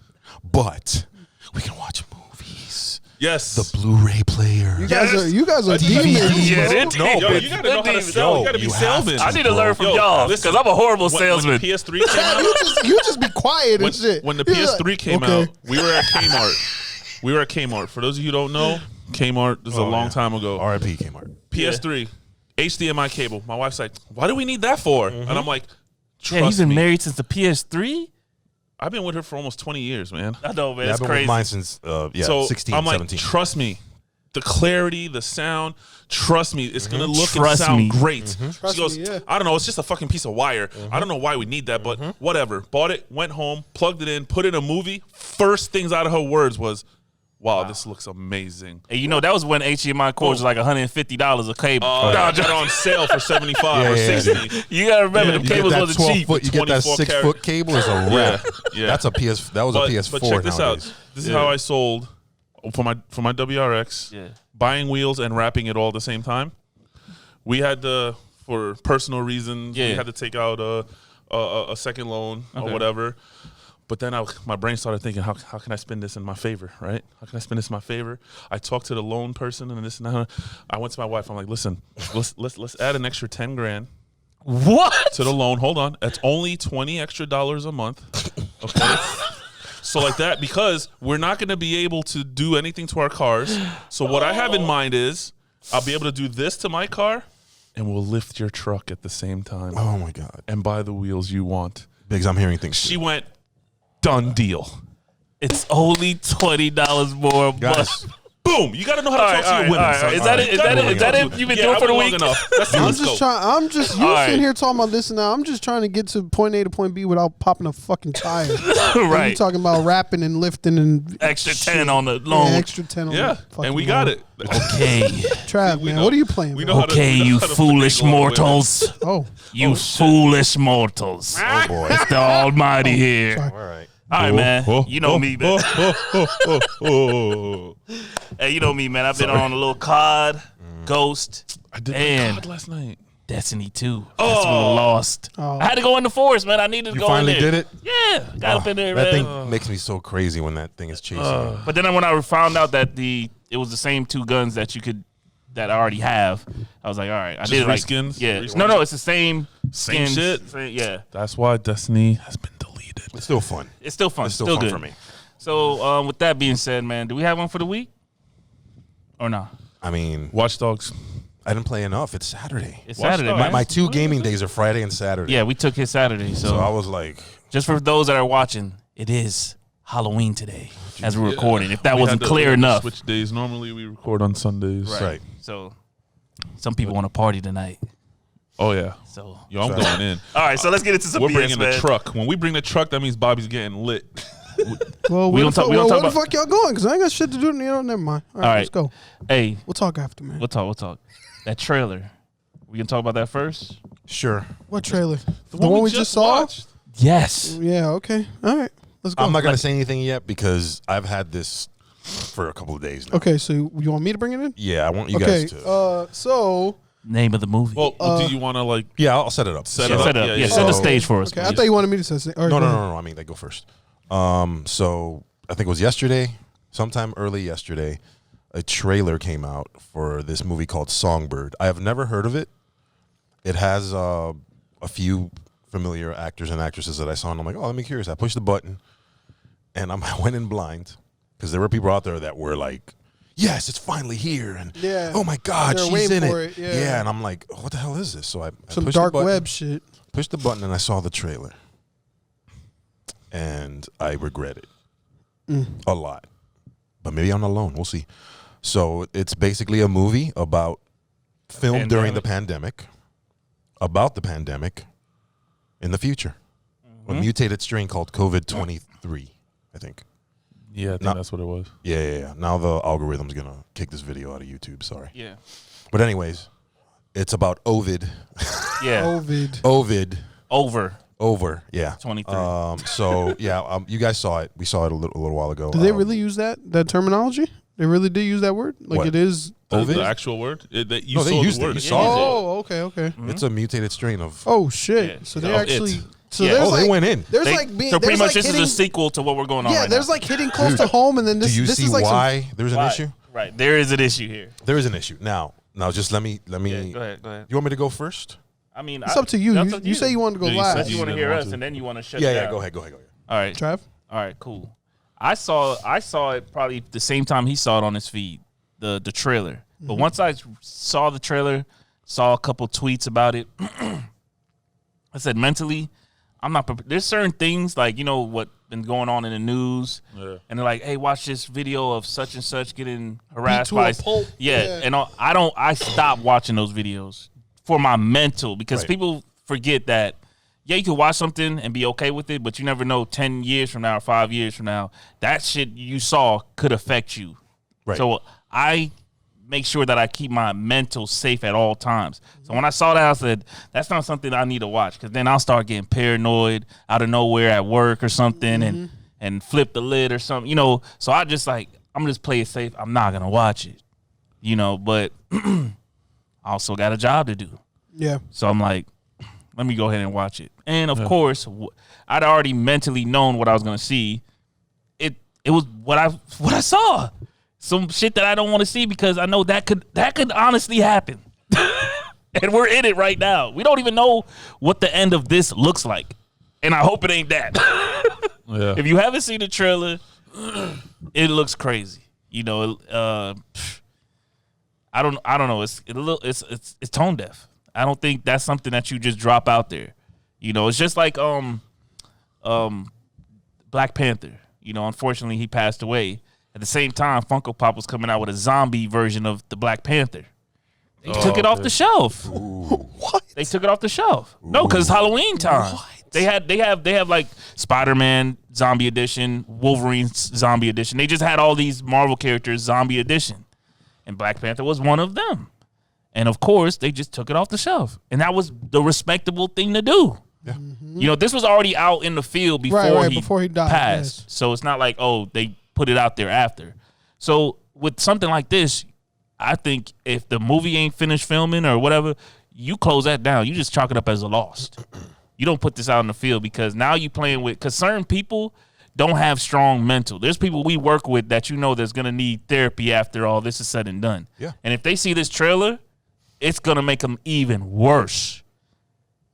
Speaker 4: But we can watch movies.
Speaker 2: Yes.
Speaker 4: The Blu-ray player.
Speaker 1: You guys are demons.
Speaker 3: Yeah,
Speaker 1: bro.
Speaker 3: that-
Speaker 2: Yo,
Speaker 3: Yo,
Speaker 2: you gotta know how to sell. You gotta be
Speaker 4: you have
Speaker 2: salesman.
Speaker 3: I need to learn from
Speaker 2: Yo,
Speaker 3: y'all
Speaker 2: listen,
Speaker 3: because I'm a horrible
Speaker 2: When
Speaker 3: salesman.
Speaker 2: the PS3 came out,
Speaker 1: You just be quiet and shit.
Speaker 2: when the
Speaker 1: You're like,
Speaker 2: PS3 came
Speaker 1: okay.
Speaker 2: out, we were at Kmart. For those of you who don't know, Kmart is a long time ago.
Speaker 4: R.I.P. Kmart.
Speaker 2: PS3, HDMI cable. My wife's like, "Why do we need that for?" And I'm like, "Trust
Speaker 3: Yeah, he's been
Speaker 2: me.
Speaker 3: married since the PS3.
Speaker 2: I've been with her for almost 20 years, man."
Speaker 3: I know, man.
Speaker 4: Yeah,
Speaker 3: It's
Speaker 4: I've been with
Speaker 3: crazy.
Speaker 4: mine since
Speaker 2: So
Speaker 4: 16,
Speaker 2: I'm like,
Speaker 4: 17.
Speaker 2: "Trust me." The clarity, the sound, trust me, it's gonna look
Speaker 3: Trust
Speaker 2: and sound
Speaker 3: me.
Speaker 2: great.
Speaker 1: Trust
Speaker 2: She goes,
Speaker 1: me, yeah.
Speaker 2: I don't know, it's just a fucking piece of wire. I don't know why we need that, but whatever. Bought it, went home, plugged it in, put in a movie. First things out of her words was, wow, this looks amazing.
Speaker 3: And you know, that was when HDMI cords was like $150 a cable.
Speaker 2: I got it on sale for 75 or
Speaker 4: Yeah,
Speaker 2: 60.
Speaker 3: You gotta remember, the
Speaker 4: You get
Speaker 3: cables
Speaker 4: that
Speaker 3: wasn't
Speaker 4: 12
Speaker 3: cheap.
Speaker 4: foot, you get that
Speaker 2: 24
Speaker 4: 6 foot cable is a wrap.
Speaker 2: Yeah.
Speaker 4: That's a PS. That was a PS4
Speaker 2: But check this
Speaker 4: nowadays.
Speaker 2: out. This is how I sold for my WRX.
Speaker 3: Yeah.
Speaker 2: Buying wheels and wrapping it all at the same time. We had to, for personal reasons, we
Speaker 3: Yeah.
Speaker 2: had to take out a second loan or whatever. But then my brain started thinking, how can I spend this in my favor, right? How can I spend this in my favor? I talked to the loan person and this and that. I went to my wife. I'm like, listen, let's add an extra 10 grand
Speaker 3: What?
Speaker 2: to the loan. Hold on, that's only $20 extra a month. Okay. So like that, because we're not going to be able to do anything to our cars. So what I have in mind is I'll be able to do this to my car and we'll lift your truck at the same time
Speaker 4: Oh my God,
Speaker 2: and buy the wheels you want.
Speaker 4: Biggs, I'm hearing things.
Speaker 2: She went, done deal.
Speaker 3: It's only $20 more a month.
Speaker 4: Guys,
Speaker 2: Boom. You got to know how to talk to your women. son.
Speaker 3: Is that it? Is that it? Is that it? You've been doing
Speaker 2: I
Speaker 3: for the
Speaker 2: went
Speaker 3: week?
Speaker 2: long enough. That's it.
Speaker 1: I'm
Speaker 2: Let's
Speaker 1: just
Speaker 2: go.
Speaker 1: trying. You
Speaker 3: All right.
Speaker 1: sitting here talking about this and now. I'm just trying to get to point A to point B without popping a fucking tire. You
Speaker 3: Right.
Speaker 1: talking about rapping and lifting and
Speaker 3: Extra 10 on the
Speaker 1: yeah,
Speaker 3: loan.
Speaker 1: extra 10 on
Speaker 2: Yeah,
Speaker 1: the fucking
Speaker 2: and we got
Speaker 1: loan.
Speaker 2: it.
Speaker 3: Okay.
Speaker 1: Trav,
Speaker 2: We
Speaker 1: man,
Speaker 2: know.
Speaker 1: what are you playing?
Speaker 2: We
Speaker 1: bro?
Speaker 2: know how to-
Speaker 3: Okay,
Speaker 2: we know
Speaker 3: you
Speaker 2: how to
Speaker 3: foolish
Speaker 2: finagle our women.
Speaker 3: mortals.
Speaker 1: Oh,
Speaker 3: You foolish mortals.
Speaker 4: oh boy.
Speaker 3: It's the Almighty here.
Speaker 1: sorry.
Speaker 4: All right.
Speaker 3: All right, man. You know me, man.
Speaker 2: Oh.
Speaker 3: Hey, you know me, man. I've been on a little COD, Ghost,
Speaker 2: I did
Speaker 3: and
Speaker 2: God last night.
Speaker 3: Destiny 2. That's what I lost.
Speaker 1: Oh.
Speaker 3: I had to go in the forest, man. I needed to
Speaker 4: You
Speaker 3: go
Speaker 4: finally
Speaker 3: in there.
Speaker 4: did it?
Speaker 3: Yeah, got up in there,
Speaker 4: That
Speaker 3: man.
Speaker 4: thing makes me so crazy when that thing is chasing you.
Speaker 3: But then when I found out that it was the same 2 guns that I already have, I was like, all right. I did it like
Speaker 2: reskins?
Speaker 3: Yeah.
Speaker 2: Reskins?
Speaker 3: No, it's the same
Speaker 2: Same
Speaker 3: skins.
Speaker 2: shit?
Speaker 3: Yeah.
Speaker 2: That's why Destiny has been deleted.
Speaker 4: It's still fun.
Speaker 3: It's still fun.
Speaker 4: It's still
Speaker 3: still
Speaker 4: fun
Speaker 3: good
Speaker 4: for me.
Speaker 3: So with that being said, man, do we have one for the week? Or no?
Speaker 4: I mean,
Speaker 2: Watch Dogs.
Speaker 4: I didn't play enough. It's Saturday.
Speaker 3: It's
Speaker 2: Watch
Speaker 3: Saturday,
Speaker 2: Dogs.
Speaker 3: man.
Speaker 4: My 2 gaming days are Friday and Saturday.
Speaker 3: Yeah, we took his Saturday.
Speaker 4: So I was like,
Speaker 3: Just for those that are watching, it is Halloween today as we're recording. If that
Speaker 2: We
Speaker 3: wasn't
Speaker 2: had to-
Speaker 3: clear
Speaker 2: we had to
Speaker 3: enough.
Speaker 2: Switch days. Normally we record on Sundays.
Speaker 4: right.
Speaker 3: So some people want to party tonight.
Speaker 2: Oh yeah.
Speaker 3: So
Speaker 2: Yo, I'm going in.
Speaker 3: all right, so let's get into some
Speaker 2: We're
Speaker 3: BS,
Speaker 2: bringing
Speaker 3: man.
Speaker 2: the truck. When we bring the truck, that means Bobby's getting lit.
Speaker 1: Well,
Speaker 3: We
Speaker 1: where
Speaker 3: don't talk- we
Speaker 1: where
Speaker 3: don't talk
Speaker 1: the
Speaker 3: about-
Speaker 1: fuck y'all going? Because I ain't got shit to do. You know, never mind. All right,
Speaker 3: All right.
Speaker 1: let's go.
Speaker 3: Hey,
Speaker 1: We'll talk after, man.
Speaker 3: we'll talk. That trailer. We can talk about that first?
Speaker 4: Sure.
Speaker 1: What trailer? The one we just saw?
Speaker 2: watched.
Speaker 3: Yes.
Speaker 1: Yeah, okay. All right. Let's go.
Speaker 4: I'm not going to say anything yet because I've had this for a couple of days now.
Speaker 1: Okay, so you want me to bring it in?
Speaker 4: Yeah, I want you
Speaker 1: Okay.
Speaker 4: guys to.
Speaker 1: So
Speaker 3: Name of the movie.
Speaker 2: Well, do you want to like
Speaker 4: Yeah, I'll set it up.
Speaker 2: set
Speaker 3: yeah,
Speaker 2: it up?
Speaker 3: set up. Yeah,
Speaker 2: So-
Speaker 3: set the stage for us.
Speaker 1: okay, I
Speaker 3: please.
Speaker 1: thought you wanted me to say. All right,
Speaker 4: No,
Speaker 1: go
Speaker 4: no,
Speaker 1: ahead.
Speaker 4: no, no. I mean, they go first. So I think it was yesterday. sometime early yesterday, a trailer came out for this movie called Songbird. I have never heard of it. It has a few familiar actors and actresses that I saw, and I'm like, oh, let me curious. I pushed the button, and I went in blind because there were people out there that were like, yes, it's finally here, and oh my God,
Speaker 1: They're
Speaker 4: she's in
Speaker 1: waiting
Speaker 4: it.
Speaker 1: for it, yeah.
Speaker 4: And I'm like, what the hell is this? So I
Speaker 1: Some
Speaker 4: pushed
Speaker 1: dark
Speaker 4: the button,
Speaker 1: web shit.
Speaker 4: pushed the button, and I saw the trailer, and I regret it a lot. But maybe I'm not alone. We'll see. So it's basically a movie about filmed during the pandemic, about the pandemic in the future. A mutated strain called COVID-23, I think.
Speaker 2: Yeah, I think that's what it was.
Speaker 4: Yeah. Now the algorithm's going to kick this video out of YouTube. Sorry.
Speaker 3: Yeah.
Speaker 4: But anyways, it's about Ovid.
Speaker 3: Yeah.
Speaker 1: Ovid.
Speaker 3: Over.
Speaker 4: Yeah.
Speaker 3: 23.
Speaker 4: So, yeah, you guys saw it. We saw it a little while ago.
Speaker 1: Did they really use that terminology? They really did use that word? Like
Speaker 4: What?
Speaker 1: It is.
Speaker 4: Ovid?
Speaker 2: The actual word? You
Speaker 4: they
Speaker 2: saw
Speaker 4: used
Speaker 2: the
Speaker 4: it.
Speaker 2: word.
Speaker 4: You saw it.
Speaker 1: Oh, okay.
Speaker 4: It's a mutated strain of.
Speaker 1: Oh shit!
Speaker 3: Yeah.
Speaker 1: So they
Speaker 3: Oh,
Speaker 1: actually.
Speaker 3: it's-
Speaker 1: So
Speaker 3: yeah.
Speaker 1: there's
Speaker 4: Oh, they
Speaker 1: like,
Speaker 4: went in.
Speaker 1: There's
Speaker 3: They-
Speaker 1: like being.
Speaker 3: so pretty
Speaker 1: there's
Speaker 3: much
Speaker 1: like
Speaker 3: this
Speaker 1: hitting,
Speaker 3: is a sequel to what we're going on
Speaker 1: Yeah,
Speaker 3: right
Speaker 1: there's
Speaker 3: now.
Speaker 1: like hitting close to home, and then this.
Speaker 4: Do you
Speaker 1: this
Speaker 4: see
Speaker 1: is like
Speaker 4: why there's an
Speaker 3: Right.
Speaker 4: issue?
Speaker 3: Right. There is an issue here.
Speaker 4: There is an issue. Now just let me.
Speaker 3: Yeah, go ahead.
Speaker 4: You want me to go first?
Speaker 3: I mean,
Speaker 1: It's up to you.
Speaker 3: that's up to
Speaker 1: You say you wanted to go
Speaker 2: Yeah, you
Speaker 1: last.
Speaker 2: said
Speaker 3: You want to
Speaker 2: didn't
Speaker 3: hear
Speaker 2: want
Speaker 3: us,
Speaker 2: to.
Speaker 3: and then you want to shut it
Speaker 4: Yeah.
Speaker 3: down.
Speaker 4: Go ahead.
Speaker 3: All right.
Speaker 1: Trav.
Speaker 3: All right, cool. I saw it probably the same time he saw it on his feed, the trailer. But once I saw the trailer, saw a couple tweets about it, I said mentally, I'm not prepared. There's certain things like, you know, what been going on in the news, and they're like, hey, watch this video of such and such getting harassed
Speaker 1: to
Speaker 3: by
Speaker 1: a pulp.
Speaker 3: yeah. And I stopped watching those videos for my mental, because
Speaker 4: Right.
Speaker 3: people forget that. Yeah, you can watch something and be okay with it, but you never know 10 years from now or 5 years from now, that shit you saw could affect you.
Speaker 4: Right.
Speaker 3: So I make sure that I keep my mental safe at all times. So when I saw that, I said, that's not something I need to watch, because then I'll start getting paranoid out of nowhere at work or something and flip the lid or something, you know. So I just like, I'm just play it safe. I'm not going to watch it, you know, but I also got a job to do.
Speaker 1: Yeah.
Speaker 3: So I'm like, let me go ahead and watch it. And of course, I'd already mentally known what I was gonna see. It was what I saw. Some shit that I don't want to see, because I know that could honestly happen. And we're in it right now. We don't even know what the end of this looks like. And I hope it ain't that.
Speaker 2: Yeah.
Speaker 3: If you haven't seen the trailer, it looks crazy. You know, I don't know. It's tone deaf. I don't think that's something that you just drop out there. You know, it's just like Black Panther. You know, unfortunately he passed away. At the same time, Funko Pop was coming out with a zombie version of the Black Panther. They took it off the shelf.
Speaker 1: What?
Speaker 3: They took it off the shelf. No, because it's Halloween time.
Speaker 1: What?
Speaker 3: They have like Spider-Man Zombie Edition, Wolverine Zombie Edition. They just had all these Marvel characters Zombie Edition, and Black Panther was one of them. And of course, they just took it off the shelf, and that was the respectable thing to do.
Speaker 4: Yeah.
Speaker 3: You know, this was already out in the field before he
Speaker 1: died,
Speaker 3: passed.
Speaker 1: yes.
Speaker 3: So it's not like, oh, they put it out there after. So with something like this, I think if the movie ain't finished filming or whatever, you close that down. You just chalk it up as a lost. You don't put this out in the field, because now you playing with, because certain people don't have strong mental. There's people we work with that you know that's going to need therapy after all this is said and done.
Speaker 4: Yeah.
Speaker 3: And if they see this trailer, it's going to make them even worse.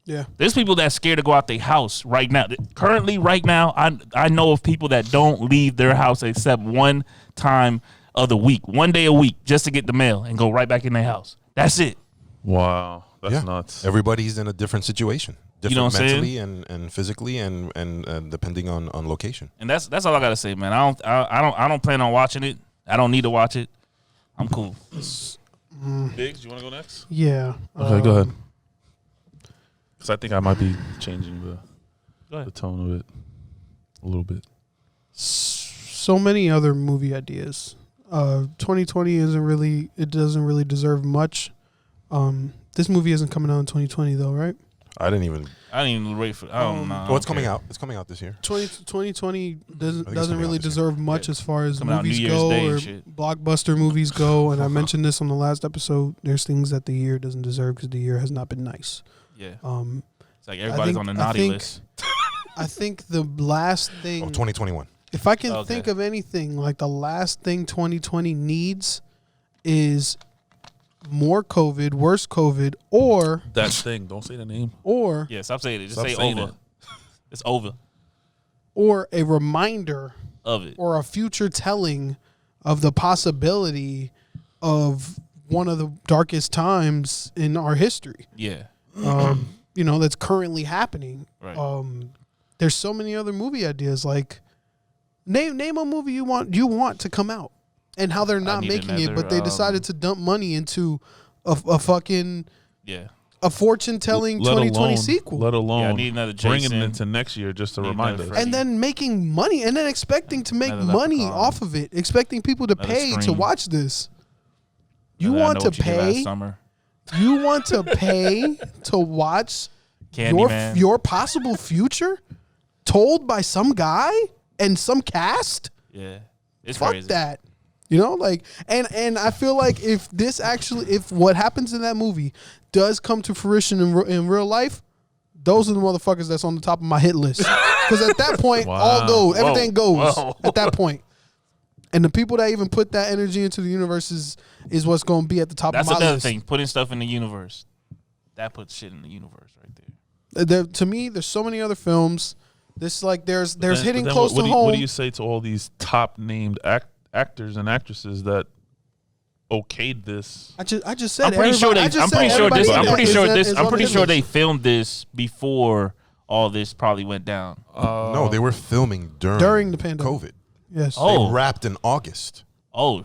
Speaker 1: Yeah.
Speaker 3: There's people that's scared to go out their house right now. Currently, right now, I know of people that don't leave their house except one time of the week, one day a week, just to get the mail and go right back in their house. That's it.
Speaker 2: Wow. That's
Speaker 4: Yeah.
Speaker 2: nuts.
Speaker 4: Everybody's in a different situation, different
Speaker 3: You know what I'm
Speaker 4: mentally and physically and depending on location.
Speaker 3: And that's all I gotta say, man. I don't plan on watching it. I don't need to watch it. I'm cool.
Speaker 2: Biggs, you want to go next?
Speaker 1: Yeah.
Speaker 2: Okay, go ahead. Because I think I might be changing
Speaker 3: Go
Speaker 2: the
Speaker 3: ahead.
Speaker 2: tone of it a little bit.
Speaker 1: So many other movie ideas. 2020 doesn't really deserve much. This movie isn't coming out in 2020 though, right?
Speaker 4: I didn't even.
Speaker 3: I didn't even wait for. I don't know.
Speaker 4: Oh, it's coming out. It's coming out this year.
Speaker 1: 2020 doesn't
Speaker 4: coming
Speaker 1: really
Speaker 4: out this
Speaker 1: deserve much
Speaker 3: Yeah.
Speaker 1: as far as
Speaker 3: Coming out
Speaker 1: movies
Speaker 3: New Year's
Speaker 1: go
Speaker 3: Day and
Speaker 1: or
Speaker 3: shit.
Speaker 1: blockbuster movies go. And I mentioned this on the last episode. There's things that the year doesn't deserve because the year has not been nice.
Speaker 3: Yeah.
Speaker 1: Um,
Speaker 3: It's like everybody's
Speaker 1: think-
Speaker 3: on the
Speaker 1: I
Speaker 3: naughty
Speaker 1: think-
Speaker 3: list.
Speaker 1: I think the last thing.
Speaker 4: Oh, 2021.
Speaker 1: If I can
Speaker 3: Okay.
Speaker 1: think of anything, like the last thing 2020 needs is more COVID, worse COVID, or
Speaker 2: That thing. Don't say the name.
Speaker 3: Yeah, stop saying it. Just
Speaker 2: Stop
Speaker 3: say
Speaker 2: saying
Speaker 3: over.
Speaker 2: it.
Speaker 3: It's over
Speaker 1: a reminder
Speaker 3: of it.
Speaker 1: or a future telling of the possibility of one of the darkest times in our history.
Speaker 3: Yeah.
Speaker 1: That's currently happening.
Speaker 3: Right.
Speaker 1: There's so many other movie ideas. Like, name a movie you want to come out, and how they're not
Speaker 3: need
Speaker 1: making it,
Speaker 3: another,
Speaker 1: but they decided to dump money into a fucking
Speaker 3: Yeah.
Speaker 1: a fortune-telling
Speaker 2: Let
Speaker 1: 2020
Speaker 2: alone-
Speaker 1: sequel,
Speaker 2: Let alone
Speaker 3: Yeah, I need another
Speaker 2: bringing
Speaker 3: Jason.
Speaker 2: it into next year just to
Speaker 3: Need
Speaker 2: remind
Speaker 3: another
Speaker 2: us.
Speaker 3: Freddy.
Speaker 1: and then making money, and then expecting to make
Speaker 3: Another
Speaker 1: money
Speaker 3: Leprechaun.
Speaker 1: off of it, expecting people to
Speaker 3: Another
Speaker 1: pay to
Speaker 3: Scream.
Speaker 1: watch this. You
Speaker 3: And then I
Speaker 1: want
Speaker 3: Know
Speaker 1: to
Speaker 3: What You Did Last
Speaker 1: pay?
Speaker 3: Summer.
Speaker 1: You want to pay to watch
Speaker 3: Candyman.
Speaker 1: your possible future told by some guy and some cast?
Speaker 3: Yeah. It's
Speaker 1: Fuck
Speaker 3: crazy.
Speaker 1: that. And I feel like if what happens in that movie does come to fruition in real life, those are the motherfuckers that's on the top of my hit list. Because at that point, all
Speaker 2: Wow.
Speaker 1: goes, everything goes
Speaker 3: Whoa.
Speaker 1: at that point. And the people that even put that energy into the universe is what's going to be at the top
Speaker 3: That's
Speaker 1: of my
Speaker 3: another
Speaker 1: list.
Speaker 3: thing. Putting stuff in the universe. That puts shit in the universe right there.
Speaker 1: To me, there's so many other films. There's
Speaker 2: Then-
Speaker 1: hitting
Speaker 2: then
Speaker 1: close
Speaker 2: what
Speaker 1: to
Speaker 2: do
Speaker 1: home.
Speaker 2: What do you say to all these top named actors and actresses that okayed this?
Speaker 1: I just said
Speaker 3: I'm pretty sure
Speaker 1: everybody-
Speaker 3: they.
Speaker 1: I just
Speaker 3: I'm
Speaker 1: said
Speaker 3: pretty sure
Speaker 1: everybody
Speaker 3: this.
Speaker 1: in
Speaker 3: I'm
Speaker 1: that
Speaker 3: pretty
Speaker 1: is
Speaker 3: sure
Speaker 1: on-
Speaker 3: this.
Speaker 1: is
Speaker 3: I'm
Speaker 1: on
Speaker 3: pretty
Speaker 1: the
Speaker 3: sure
Speaker 1: hit
Speaker 3: they
Speaker 1: list.
Speaker 3: filmed this before all this probably went down.
Speaker 4: No, they were filming
Speaker 1: During the pandemic.
Speaker 4: COVID.
Speaker 1: Yes.
Speaker 3: Oh.
Speaker 4: They wrapped in August,
Speaker 3: Oh.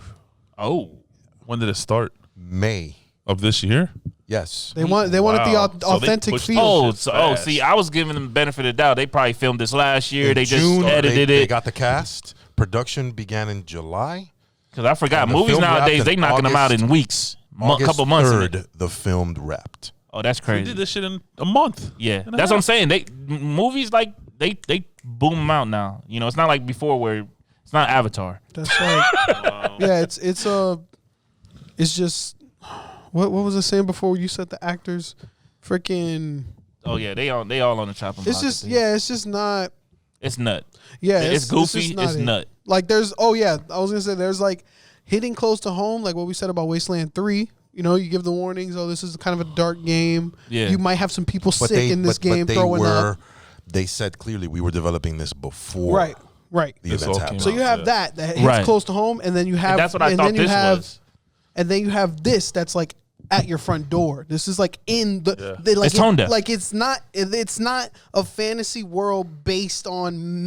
Speaker 2: When did it start?
Speaker 4: May.
Speaker 2: Of this year?
Speaker 4: Yes.
Speaker 1: They wanted the
Speaker 2: Wow. So they
Speaker 1: authentic
Speaker 2: pushed
Speaker 1: feel.
Speaker 3: Oh,
Speaker 2: shit
Speaker 3: so,
Speaker 2: fast.
Speaker 3: see, I was giving them the benefit of the doubt. They probably filmed this last year.
Speaker 4: In
Speaker 3: They just
Speaker 4: June,
Speaker 3: edited
Speaker 4: they
Speaker 3: it.
Speaker 4: got the cast. Production began in July.
Speaker 3: Because I forgot,
Speaker 4: And the
Speaker 3: movies
Speaker 4: film wrapped
Speaker 3: nowadays,
Speaker 4: in
Speaker 3: they knocking them out
Speaker 4: August-
Speaker 3: in weeks.
Speaker 4: August
Speaker 3: Couple months. in
Speaker 4: 3rd,
Speaker 3: it.
Speaker 4: the film wrapped.
Speaker 3: Oh, that's
Speaker 2: They
Speaker 3: crazy.
Speaker 2: did this shit in a month.
Speaker 3: Yeah,
Speaker 2: and a
Speaker 3: that's what I'm
Speaker 2: half.
Speaker 3: saying. Movies like they boom them out now. It's not like before where it's not Avatar.
Speaker 1: That's like, yeah, it's just what was I saying before you said the actors, freaking.
Speaker 3: Oh yeah, they all on the chopping block.
Speaker 1: It's just it's just not.
Speaker 3: It's nut.
Speaker 1: Yeah,
Speaker 3: It's goofy,
Speaker 1: just not
Speaker 3: it's
Speaker 1: it.
Speaker 3: nut.
Speaker 1: Like I was gonna say there's like hitting close to home, like what we said about Wasteland 3. You give the warnings. Oh, this is kind of a dark game.
Speaker 3: Yeah.
Speaker 1: You might have some people
Speaker 4: But
Speaker 1: sick in this game throwing up.
Speaker 4: They said clearly we were developing this before
Speaker 1: Right.
Speaker 4: the
Speaker 2: This
Speaker 4: events
Speaker 2: all
Speaker 4: happened.
Speaker 2: came
Speaker 1: So you have
Speaker 2: Yeah.
Speaker 1: that hits
Speaker 3: Right.
Speaker 1: close to home, and then you have
Speaker 3: And that's what I
Speaker 1: and
Speaker 3: thought
Speaker 1: then you
Speaker 3: this
Speaker 1: have,
Speaker 3: was.
Speaker 1: and then you have this that's like at your front door. This is like in like
Speaker 3: It's tone deaf.
Speaker 1: like it's not a fantasy world based on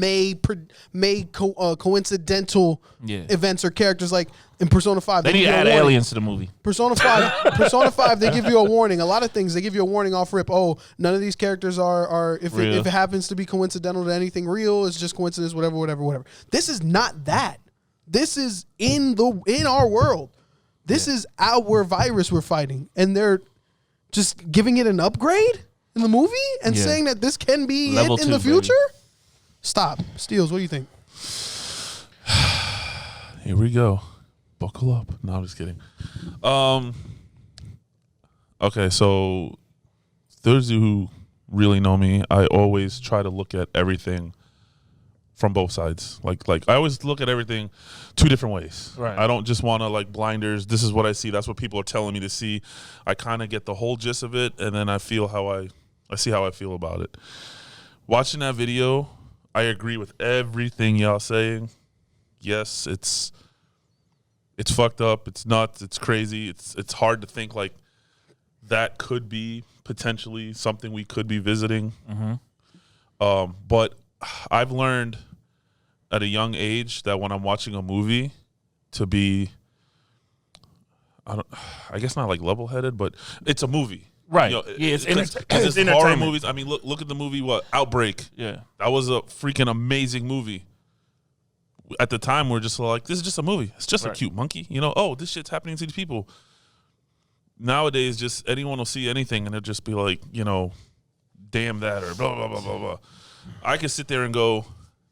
Speaker 1: coincidental
Speaker 3: Yeah.
Speaker 1: events or characters like in Persona 5.
Speaker 3: They need
Speaker 1: give
Speaker 3: to
Speaker 1: you a
Speaker 3: add
Speaker 1: warning.
Speaker 3: aliens to the movie.
Speaker 1: Persona 5, they give you a warning. A lot of things, they give you a warning off rip. Oh, none of these characters are if
Speaker 3: Real.
Speaker 1: it happens to be coincidental to anything real, it's just coincidence, whatever. This is not that. This is in our world. This is our virus we're fighting. And they're just giving it an upgrade in the movie and
Speaker 3: Yeah.
Speaker 1: saying that this can be
Speaker 3: Level
Speaker 1: it in the
Speaker 3: 2, baby.
Speaker 1: future? Stop. Steels, what do you think?
Speaker 2: Here we go. Buckle up. No, I'm just kidding. Okay, so those who really know me, I always try to look at everything from both sides. Like I always look at everything two different ways.
Speaker 3: Right.
Speaker 2: I don't just want to like blinders. This is what I see. That's what people are telling me to see. I kind of get the whole gist of it, and then I feel I see how I feel about it. Watching that video, I agree with everything y'all saying. Yes, it's fucked up. It's nuts. It's crazy. It's hard to think like that could be potentially something we could be visiting. But I've learned at a young age that when I'm watching a movie to be, I guess not like level-headed, but it's a movie.
Speaker 3: Right.
Speaker 2: You know,
Speaker 3: Yeah, it's
Speaker 2: because
Speaker 3: it's
Speaker 2: horror
Speaker 3: entertainment.
Speaker 2: movies. I mean, look at the movie, Outbreak.
Speaker 3: Yeah.
Speaker 2: That was a freaking amazing movie. At the time, we're just like, this is just a movie. It's just a
Speaker 3: Right.
Speaker 2: cute monkey. Oh, this shit's happening to these people. Nowadays, just anyone will see anything and they'll just be like, damn that or blah, blah, blah, blah, blah. I can sit there and go,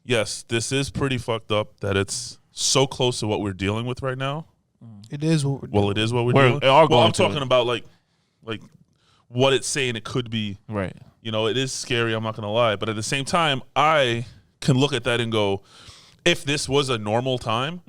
Speaker 2: yes, this is pretty fucked up that it's so close to what we're dealing with right now.
Speaker 1: It is what we're doing.
Speaker 2: Well, it is what we're
Speaker 3: We're
Speaker 2: doing.
Speaker 3: all
Speaker 2: Well,
Speaker 3: going
Speaker 2: I'm
Speaker 3: to
Speaker 2: talking
Speaker 3: it.
Speaker 2: about like what it's saying it could be.
Speaker 3: Right.
Speaker 2: It is scary, I'm not going to lie. But at the same time, I can look at that and go, if this was a normal time,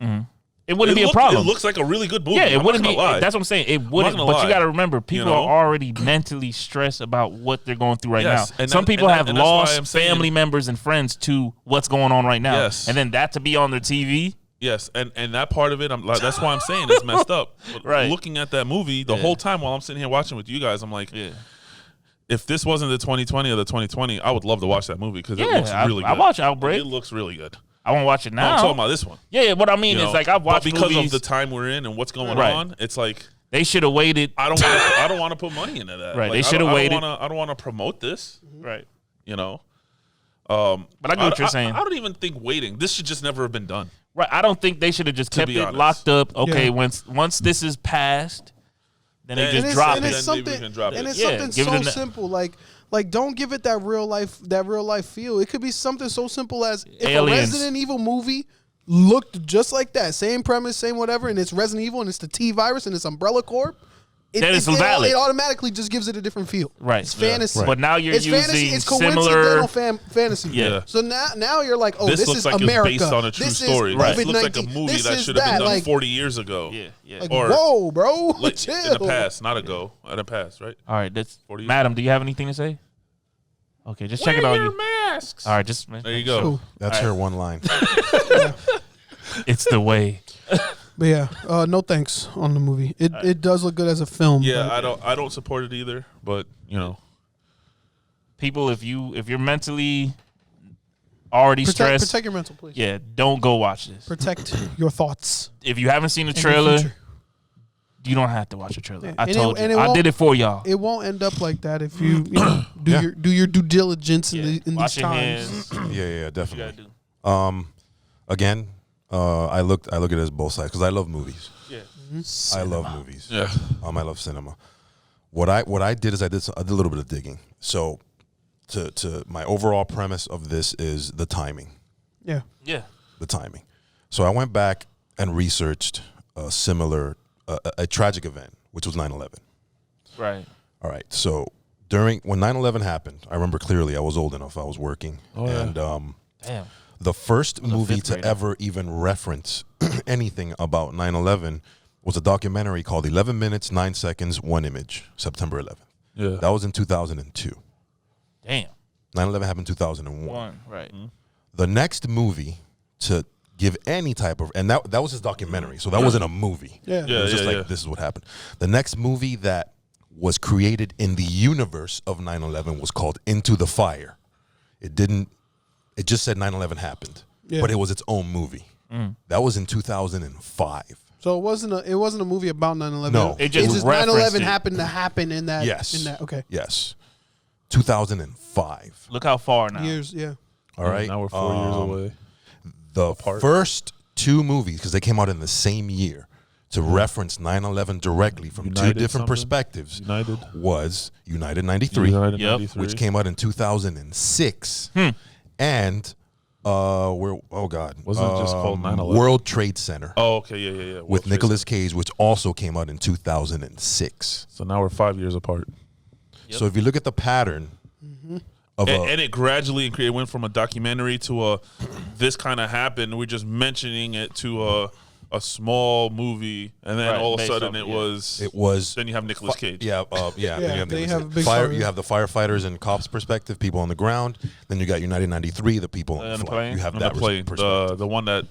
Speaker 3: it wouldn't be a problem.
Speaker 2: It looks like a really good movie.
Speaker 3: Yeah, it wouldn't be.
Speaker 2: Lie.
Speaker 3: That's what I'm saying. It wouldn't. But
Speaker 2: lie.
Speaker 3: you got to remember, people are already mentally stressed about what they're going through right now.
Speaker 2: And
Speaker 3: some people have
Speaker 2: and
Speaker 3: lost family members and friends to what's going on right now.
Speaker 2: Yes.
Speaker 3: And then that to be on their TV.
Speaker 2: Yes, and that part of it, that's why I'm saying it's messed up.
Speaker 3: Right.
Speaker 2: Looking at that movie the whole time while I'm sitting here watching with you guys, I'm like, if this wasn't the 2020 or the 2020, I would love to watch that movie because it looks really good.
Speaker 3: I watch Outbreak.
Speaker 2: It looks really good.
Speaker 3: I want to watch it now.
Speaker 2: No, I'm talking about this one.
Speaker 3: Yeah, what I mean is like I've watched
Speaker 2: but because
Speaker 3: movies,
Speaker 2: of the time we're in and what's going on, it's like
Speaker 3: they should have waited.
Speaker 2: I don't want to put money into that.
Speaker 3: Right,
Speaker 2: like,
Speaker 3: they should have waited.
Speaker 2: I don't want to promote this.
Speaker 3: Right.
Speaker 2: But
Speaker 3: I get what you're saying.
Speaker 2: I don't even think waiting. This should just never have been done.
Speaker 3: Right. I don't think they should have just kept it locked up. Okay, once this is passed, then they just drop it.
Speaker 1: And it's something so simple. Like don't give it that real life feel. It could be something so simple as if
Speaker 3: Aliens.
Speaker 1: a Resident Evil movie looked just like that, same premise, same whatever, and it's Resident Evil and it's the T virus and it's Umbrella Corp. It automatically just gives it a different feel.
Speaker 3: Right.
Speaker 1: It's fantasy.
Speaker 3: Right. But now you're using
Speaker 1: fantasy. It's
Speaker 3: similar
Speaker 1: fantasy.
Speaker 2: Yeah.
Speaker 1: So now you're like, oh, this
Speaker 2: looks
Speaker 1: is
Speaker 2: like
Speaker 1: America.
Speaker 2: It's based on a true story.
Speaker 1: This
Speaker 2: This looks like a movie that should have been done 40 years ago.
Speaker 3: Yeah.
Speaker 1: Like,
Speaker 2: or
Speaker 1: whoa, bro.
Speaker 2: like
Speaker 1: chill.
Speaker 2: in the past, not ago. In the past, right?
Speaker 3: All right, that's
Speaker 2: 40 years.
Speaker 3: Madam, do you have anything to say? Okay, just check it on you.
Speaker 2: Masks.
Speaker 3: All right, just
Speaker 2: There you go.
Speaker 1: Cool.
Speaker 4: That's her one line.
Speaker 3: It's the way.
Speaker 1: But yeah, no thanks on the movie. It does look good as a film.
Speaker 2: Yeah,
Speaker 1: but
Speaker 2: I don't support it either, but
Speaker 3: People, if you're mentally already stressed,
Speaker 1: protect your mental, please.
Speaker 3: yeah, don't go watch this.
Speaker 1: Protect your thoughts.
Speaker 3: If you haven't seen the
Speaker 1: and your
Speaker 3: trailer,
Speaker 1: future.
Speaker 3: you don't have to watch the trailer.
Speaker 1: Yeah.
Speaker 3: I
Speaker 1: And
Speaker 3: told
Speaker 1: it
Speaker 3: you. I did it for y'all.
Speaker 1: It won't end up like that if you do your due diligence in these
Speaker 3: Wash your
Speaker 1: times.
Speaker 3: hands.
Speaker 4: Yeah,
Speaker 3: You
Speaker 4: definitely.
Speaker 3: gotta do.
Speaker 4: Again, I look at it as both sides because I love movies.
Speaker 3: Yeah.
Speaker 4: I love movies.
Speaker 2: yeah.
Speaker 4: I love cinema. What I did is I did a little bit of digging. So, to my overall premise of this is the timing.
Speaker 1: Yeah.
Speaker 3: Yeah.
Speaker 4: The timing. So I went back and researched a similar, a tragic event, which was 9/11.
Speaker 3: Right.
Speaker 4: All right. So when 9/11 happened, I remember clearly. I was old enough. I was working, and
Speaker 3: Damn.
Speaker 4: the first movie
Speaker 3: fifth
Speaker 4: to
Speaker 3: grader.
Speaker 4: ever even reference anything about 9/11 was a documentary called 11 Minutes, 9 Seconds, 1 Image, September 11th.
Speaker 2: Yeah.
Speaker 4: That was in 2002.
Speaker 3: Damn.
Speaker 4: 9/11 happened in 2001.
Speaker 3: One. Right.
Speaker 4: The next movie to give any type of, and that was his documentary, so that wasn't a movie.
Speaker 1: Yeah.
Speaker 4: It was just like, this is what happened. The next movie that was created in the universe of 9/11 was called Into the Fire. It just said 9/11 happened, but it was its own movie. That was in 2005.
Speaker 1: So it wasn't a movie about 9/11.
Speaker 4: No.
Speaker 3: It just
Speaker 1: 9/11
Speaker 3: it.
Speaker 1: happened to happen in that.
Speaker 4: Yes.
Speaker 1: In that. Okay.
Speaker 4: Yes. 2005.
Speaker 3: Look how far now.
Speaker 1: Years. Yeah.
Speaker 4: All right.
Speaker 2: Now we're 4 years away.
Speaker 4: The first two movies, because they came out in the same year, to reference 9/11 directly from two
Speaker 2: United
Speaker 4: different
Speaker 2: something?
Speaker 4: perspectives,
Speaker 2: United.
Speaker 4: was United 93,
Speaker 2: United
Speaker 3: Yep.
Speaker 2: 93.
Speaker 4: which came out in 2006, and Wasn't
Speaker 2: it just called 9/11?
Speaker 4: World Trade Center
Speaker 2: Oh, okay, yeah. World
Speaker 4: with
Speaker 2: Trade
Speaker 4: Nicolas Cage, which also came out in 2006.
Speaker 2: Center. So now we're 5 years apart.
Speaker 4: So if you look at the pattern of
Speaker 2: And it gradually went from a documentary to this kind of happened. We're just mentioning it to a small movie, and then
Speaker 3: Right,
Speaker 2: all of a
Speaker 3: based
Speaker 2: sudden
Speaker 3: off,
Speaker 2: it
Speaker 4: it was
Speaker 2: Then you have Nicolas Cage.
Speaker 4: Yeah. Then you have
Speaker 1: they
Speaker 4: Nicolas
Speaker 1: have
Speaker 4: Cage.
Speaker 1: a big
Speaker 4: Fire.
Speaker 1: part,
Speaker 4: You
Speaker 1: yeah.
Speaker 4: have the firefighters and cops perspective, people on the ground. Then you got United 93, the people on the flight.
Speaker 3: plane?
Speaker 4: You have
Speaker 2: On
Speaker 4: that
Speaker 2: the plane,
Speaker 4: perspective.
Speaker 2: the one that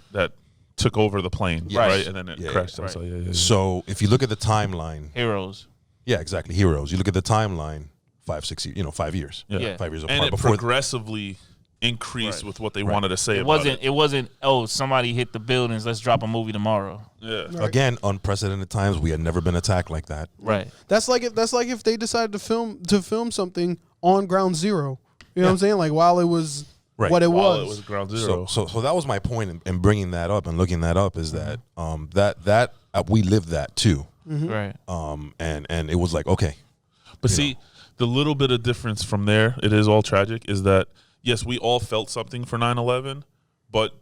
Speaker 2: took over the plane, right? And then it crashed.
Speaker 3: right.
Speaker 2: So, yeah.
Speaker 4: So if you look at the timeline,
Speaker 3: Heroes.
Speaker 4: yeah, exactly, heroes. You look at the timeline, 5 years.
Speaker 3: Yeah.
Speaker 4: 5 years apart.
Speaker 2: And it
Speaker 4: Before
Speaker 2: progressively increased with what they wanted to say
Speaker 3: It
Speaker 2: about
Speaker 3: wasn't. It wasn't. Oh, somebody hit the buildings. Let's drop a movie tomorrow.
Speaker 2: Yeah.
Speaker 4: again, unprecedented times. We had never been attacked like that.
Speaker 3: Right.
Speaker 1: That's like if they decided to film something on Ground Zero. You know what I'm saying? Like while it was
Speaker 4: Right.
Speaker 1: what it
Speaker 2: While
Speaker 1: was.
Speaker 2: it was ground zero.
Speaker 4: So that was my point in bringing that up and looking that up is that that we lived that too.
Speaker 3: Right.
Speaker 4: And it was like, okay,
Speaker 2: But see, the little bit of difference from there, it is all tragic, is that, yes, we all felt something for 9/11, but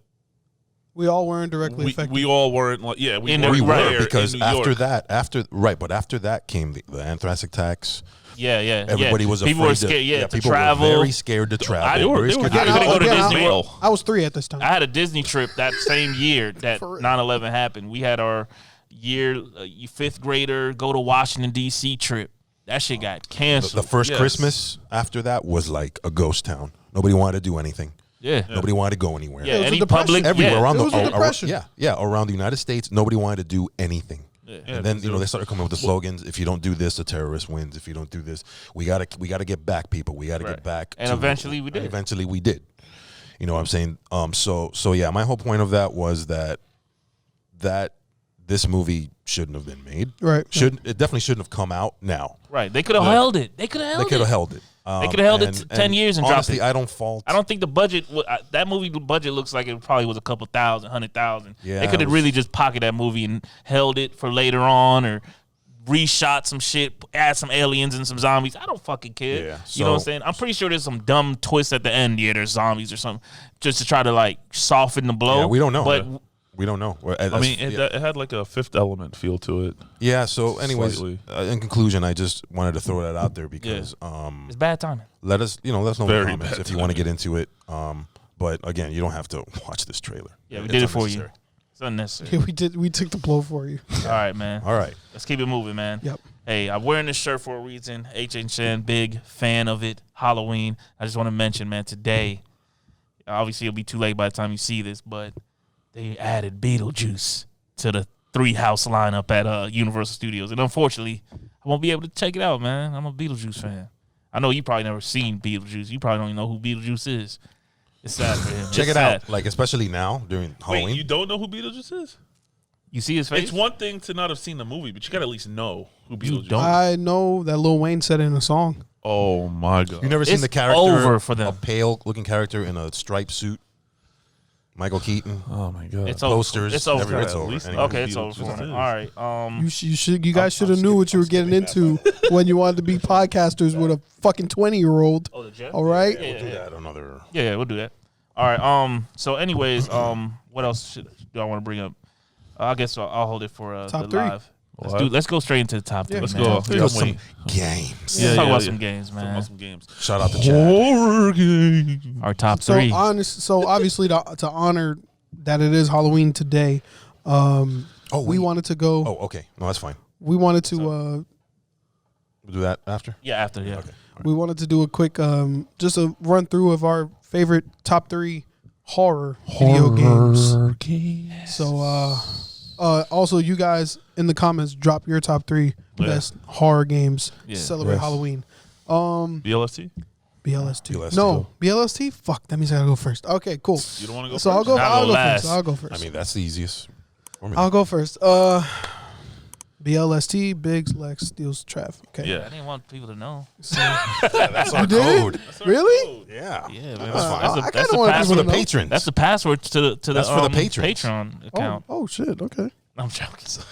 Speaker 1: We all weren't directly affected.
Speaker 2: We all weren't. Like, yeah, we
Speaker 3: In
Speaker 2: were
Speaker 3: the-
Speaker 4: We
Speaker 3: right,
Speaker 4: were, because
Speaker 2: in New
Speaker 4: after
Speaker 2: York.
Speaker 4: that, but after that came the anthrax attacks.
Speaker 3: Yeah.
Speaker 4: Everybody was
Speaker 3: People
Speaker 4: afraid
Speaker 3: were scared. To
Speaker 4: people
Speaker 3: travel.
Speaker 4: were very scared to travel.
Speaker 2: They were
Speaker 4: Very scared to
Speaker 3: I couldn't
Speaker 4: travel.
Speaker 3: go to Disney
Speaker 2: Mail.
Speaker 3: World.
Speaker 1: I was 3 at this time.
Speaker 3: I had a Disney trip that same year that
Speaker 1: For real.
Speaker 3: 9/11 happened. We had our year 5th grader go to Washington D.C. trip. That shit got canceled.
Speaker 4: The first
Speaker 2: Yes.
Speaker 4: Christmas after that was like a ghost town. Nobody wanted to do anything.
Speaker 3: yeah.
Speaker 4: Nobody wanted to go anywhere.
Speaker 3: Yeah,
Speaker 1: was a
Speaker 3: any
Speaker 1: depression.
Speaker 3: public
Speaker 4: Everywhere
Speaker 3: yeah.
Speaker 4: around
Speaker 1: It was a
Speaker 4: the
Speaker 1: depression.
Speaker 4: around the United States, nobody wanted to do anything.
Speaker 3: Yeah.
Speaker 4: And then they started coming up with the slogans: "If you don't do this, the terrorist wins. If you don't do this, we gotta get back, people. We gotta
Speaker 3: Right.
Speaker 4: get back."
Speaker 3: And eventually we did.
Speaker 4: Eventually we did. You know what I'm saying? So yeah, my whole point of that was that this movie shouldn't have been made.
Speaker 1: Right.
Speaker 4: It definitely shouldn't have come out now.
Speaker 3: Right. They could have held it. They could have
Speaker 4: They
Speaker 3: held
Speaker 4: could have
Speaker 3: it.
Speaker 4: held it.
Speaker 3: They could have held it 10 years and dropped
Speaker 4: honestly,
Speaker 3: it.
Speaker 4: I don't fault.
Speaker 3: I don't think the budget, that movie budget looks like it probably was a couple thousand, 100,000.
Speaker 4: Yeah,
Speaker 3: they could
Speaker 4: it
Speaker 3: have
Speaker 4: was-
Speaker 3: really just pocketed that movie and held it for later on or reshot some shit, add some aliens and some zombies. I don't fucking care.
Speaker 4: Yeah,
Speaker 3: You know what I'm
Speaker 4: so-
Speaker 3: saying? I'm pretty sure there's some dumb twist at the end. Yeah, there's zombies or something just to try to like soften the blow.
Speaker 4: Yeah, we don't know.
Speaker 3: But
Speaker 4: We don't know.
Speaker 2: I mean, it had like a Fifth Element feel to it.
Speaker 4: Yeah. So, anyways,
Speaker 2: Slightly.
Speaker 4: in conclusion, I just wanted to throw that out there because
Speaker 3: it's bad timing.
Speaker 4: let us know in the
Speaker 2: Very
Speaker 4: comments
Speaker 2: bad
Speaker 4: if you want to get into it. But again, you don't have to watch this trailer.
Speaker 3: Yeah, we
Speaker 4: It's
Speaker 3: did it for you.
Speaker 4: unnecessary.
Speaker 3: It's unnecessary.
Speaker 1: Yeah, we did. We took the blow for you.
Speaker 3: All right, man.
Speaker 4: All right.
Speaker 3: Let's keep it moving, man.
Speaker 1: Yep.
Speaker 3: Hey, I'm wearing this shirt for a reason. HHN, big fan of it. Halloween. I just want to mention, man, today, obviously it'll be too late by the time you see this, but they added Beetlejuice to the 3-house lineup at Universal Studios. And unfortunately, I won't be able to check it out, man. I'm a Beetlejuice fan. I know you probably never seen Beetlejuice. You probably don't even know who Beetlejuice is. It's sad for him.
Speaker 4: Check
Speaker 3: It's
Speaker 4: it out.
Speaker 3: sad.
Speaker 4: Like, especially now during Halloween.
Speaker 2: Wait, you don't know who Beetlejuice is?
Speaker 3: You see his face?
Speaker 2: It's one thing to not have seen the movie, but you gotta at least know who Beetlejuice
Speaker 3: don't.
Speaker 2: is.
Speaker 1: I know that Lil Wayne said it in a song.
Speaker 2: Oh my god!
Speaker 4: You never seen
Speaker 3: It's
Speaker 4: the character,
Speaker 3: over for them.
Speaker 4: a pale-looking character in a striped suit, Michael Keaton.
Speaker 2: Oh my god!
Speaker 3: It's over.
Speaker 4: Posters,
Speaker 3: It's over.
Speaker 4: everywhere. It's
Speaker 2: At
Speaker 4: over.
Speaker 2: least
Speaker 4: Anyway.
Speaker 3: Okay, it's over for
Speaker 2: Beetlejuice
Speaker 3: him.
Speaker 2: is.
Speaker 3: All right.
Speaker 1: You guys should have knew what you were getting into when you wanted to be podcasters with a fucking 20-year-old.
Speaker 3: Oh, the Jeff?
Speaker 1: All right.
Speaker 3: Yeah,
Speaker 4: We'll do that another.
Speaker 3: Yeah, we'll do that. All right. So, anyways, what else do I want to bring up? I guess I'll hold it for
Speaker 1: Top
Speaker 3: the
Speaker 1: three.
Speaker 3: live.
Speaker 2: What?
Speaker 3: Let's go straight into the top three.
Speaker 1: Yeah.
Speaker 2: Let's
Speaker 3: man.
Speaker 2: go.
Speaker 1: Top three.
Speaker 2: Yeah, I'm
Speaker 4: Some
Speaker 2: waiting.
Speaker 4: games.
Speaker 3: Let's talk about some games,
Speaker 2: Talk
Speaker 3: man.
Speaker 2: about some games.
Speaker 4: Shout out to Chad.
Speaker 2: Horror game.
Speaker 3: Our top
Speaker 1: So
Speaker 3: three.
Speaker 1: so obviously to honor that it is Halloween today, we
Speaker 4: wait.
Speaker 1: wanted to go.
Speaker 4: Oh, okay. No, that's fine.
Speaker 1: We wanted to
Speaker 4: We'll do that after.
Speaker 3: Yeah, after yeah.
Speaker 4: Okay.
Speaker 1: we wanted to do a quick just a run through of our favorite top 3 horror video games. So also you guys in the comments drop your top 3
Speaker 2: Yeah.
Speaker 1: best horror games
Speaker 3: Yeah.
Speaker 1: to celebrate
Speaker 4: Yes.
Speaker 1: Halloween.
Speaker 2: BLST.
Speaker 1: BLST.
Speaker 4: BLST.
Speaker 1: No, BLST? Fuck, that means I gotta go first. Okay, cool.
Speaker 2: You don't want to go
Speaker 1: So
Speaker 2: first?
Speaker 1: I'll go
Speaker 3: I'll go last.
Speaker 1: first. I'll go first.
Speaker 4: I mean, that's the easiest.
Speaker 1: I'll go first. BLST, Biggs, Lexx, Steals, Trav. Okay.
Speaker 2: Yeah.
Speaker 3: I didn't want people to know.
Speaker 1: So,
Speaker 4: That's our
Speaker 1: did?
Speaker 4: code.
Speaker 1: really?
Speaker 4: Yeah.
Speaker 3: Yeah, man.
Speaker 4: That's fine.
Speaker 1: I
Speaker 3: That's
Speaker 1: kinda
Speaker 3: the
Speaker 1: wanted
Speaker 4: That's
Speaker 1: people
Speaker 4: for
Speaker 1: to
Speaker 4: the
Speaker 1: know.
Speaker 4: patrons.
Speaker 3: That's the password to the
Speaker 4: That's for the patrons.
Speaker 3: Patreon account.
Speaker 1: Oh shit. Okay.
Speaker 3: I'm joking.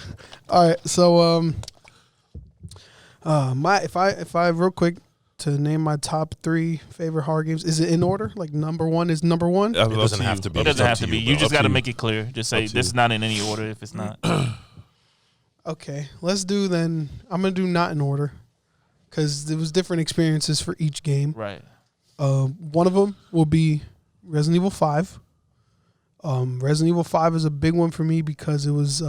Speaker 1: All right. So if I real quick to name my top 3 favorite horror games, is it in order? Like number 1 is number 1?
Speaker 2: It
Speaker 4: doesn't have to be.
Speaker 3: It
Speaker 4: It's
Speaker 3: doesn't
Speaker 4: up
Speaker 3: have
Speaker 4: to
Speaker 3: to be.
Speaker 4: you,
Speaker 3: You
Speaker 4: bro.
Speaker 3: just
Speaker 2: Up
Speaker 3: got to
Speaker 2: to
Speaker 3: make it clear. Just say
Speaker 2: Up to
Speaker 3: this
Speaker 2: you.
Speaker 3: is not in any order if it's not.
Speaker 1: Okay. Let's do then. I'm gonna do not in order, because there was different experiences for each game.
Speaker 3: Right.
Speaker 1: One of them will be Resident Evil 5. Resident Evil 5 is a big one for me because it was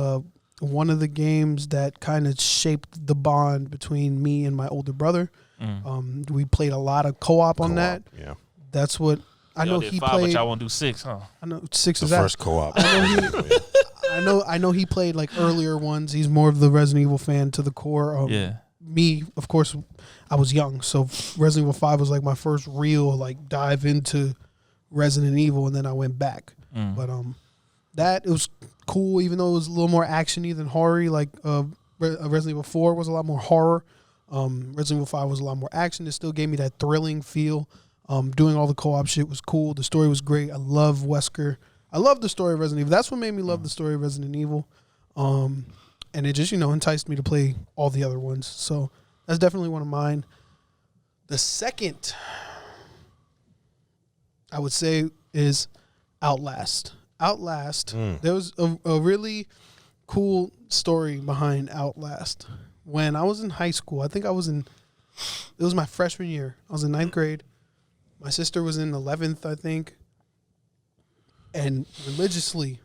Speaker 1: one of the games that kind of shaped the bond between me and my older brother. We played a lot of co-op on that.
Speaker 4: Yeah.
Speaker 1: That's what I know.
Speaker 3: Y'all did
Speaker 1: He
Speaker 3: 5,
Speaker 1: played.
Speaker 3: but y'all won't do 6, huh?
Speaker 1: I know 6
Speaker 4: The
Speaker 1: is that.
Speaker 4: first co-op.
Speaker 1: I know he played like earlier ones. He's more of the Resident Evil fan to the core.
Speaker 3: Yeah.
Speaker 1: Me, of course, I was young, so Resident Evil 5 was like my first real like dive into Resident Evil, and then I went back. But that it was cool, even though it was a little more actiony than horror. Like Resident Evil 4 was a lot more horror. Resident Evil 5 was a lot more action. It still gave me that thrilling feel. Doing all the co-op shit was cool. The story was great. I love Wesker. I love the story of Resident Evil. That's what made me love the story of Resident Evil. And it just, enticed me to play all the other ones. So that's definitely one of mine. The second, I would say, is Outlast. Outlast. There was a really cool story behind Outlast. When I was in high school, I think it was my freshman year. I was in 9th grade. My sister was in 11th, I think. And religiously,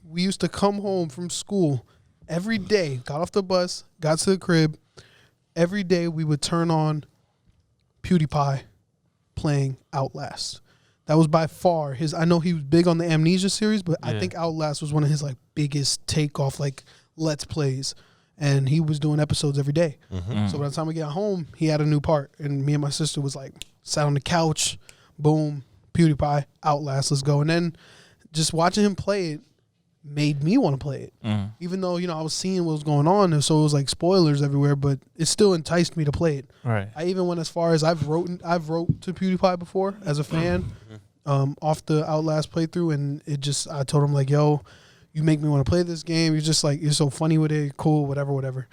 Speaker 1: we used to come home from school every day, got off the bus, got to the crib. Every day we would turn on PewDiePie playing Outlast. That was by far his. I know he was big on the Amnesia series, but I think Outlast was one of his like biggest takeoff like Let's Plays, and he was doing episodes every day. So by the time we got home, he had a new part, and me and my sister was like sat on the couch, boom, PewDiePie, Outlast, let's go. And then just watching him play it made me want to play it, even though I was seeing what was going on, and so it was like spoilers everywhere, but it still enticed me to play it.
Speaker 3: Right.
Speaker 1: I even went as far as I've wrote to PewDiePie before as a fan, off the Outlast playthrough, and I told him like, yo, you make me want to play this game. You're just like, you're so funny with it, cool, whatever.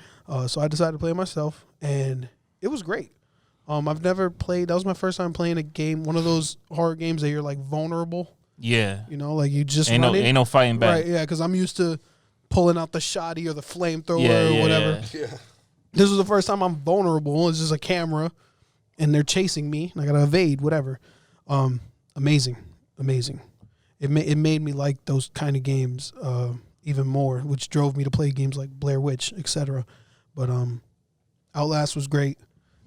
Speaker 1: So I decided to play it myself, and it was great. I've never played. That was my first time playing a game, one of those horror games that you're like vulnerable.
Speaker 3: Yeah.
Speaker 1: Like you just
Speaker 3: ain't no fighting back.
Speaker 1: Right, yeah, because I'm used to pulling out the shotty or the flamethrower or whatever. Yeah. This was the first time I'm vulnerable. It's just a camera, and they're chasing me, and I got to evade, whatever. Amazing. It made me like those kind of games even more, which drove me to play games like Blair Witch, etc. But Outlast was great.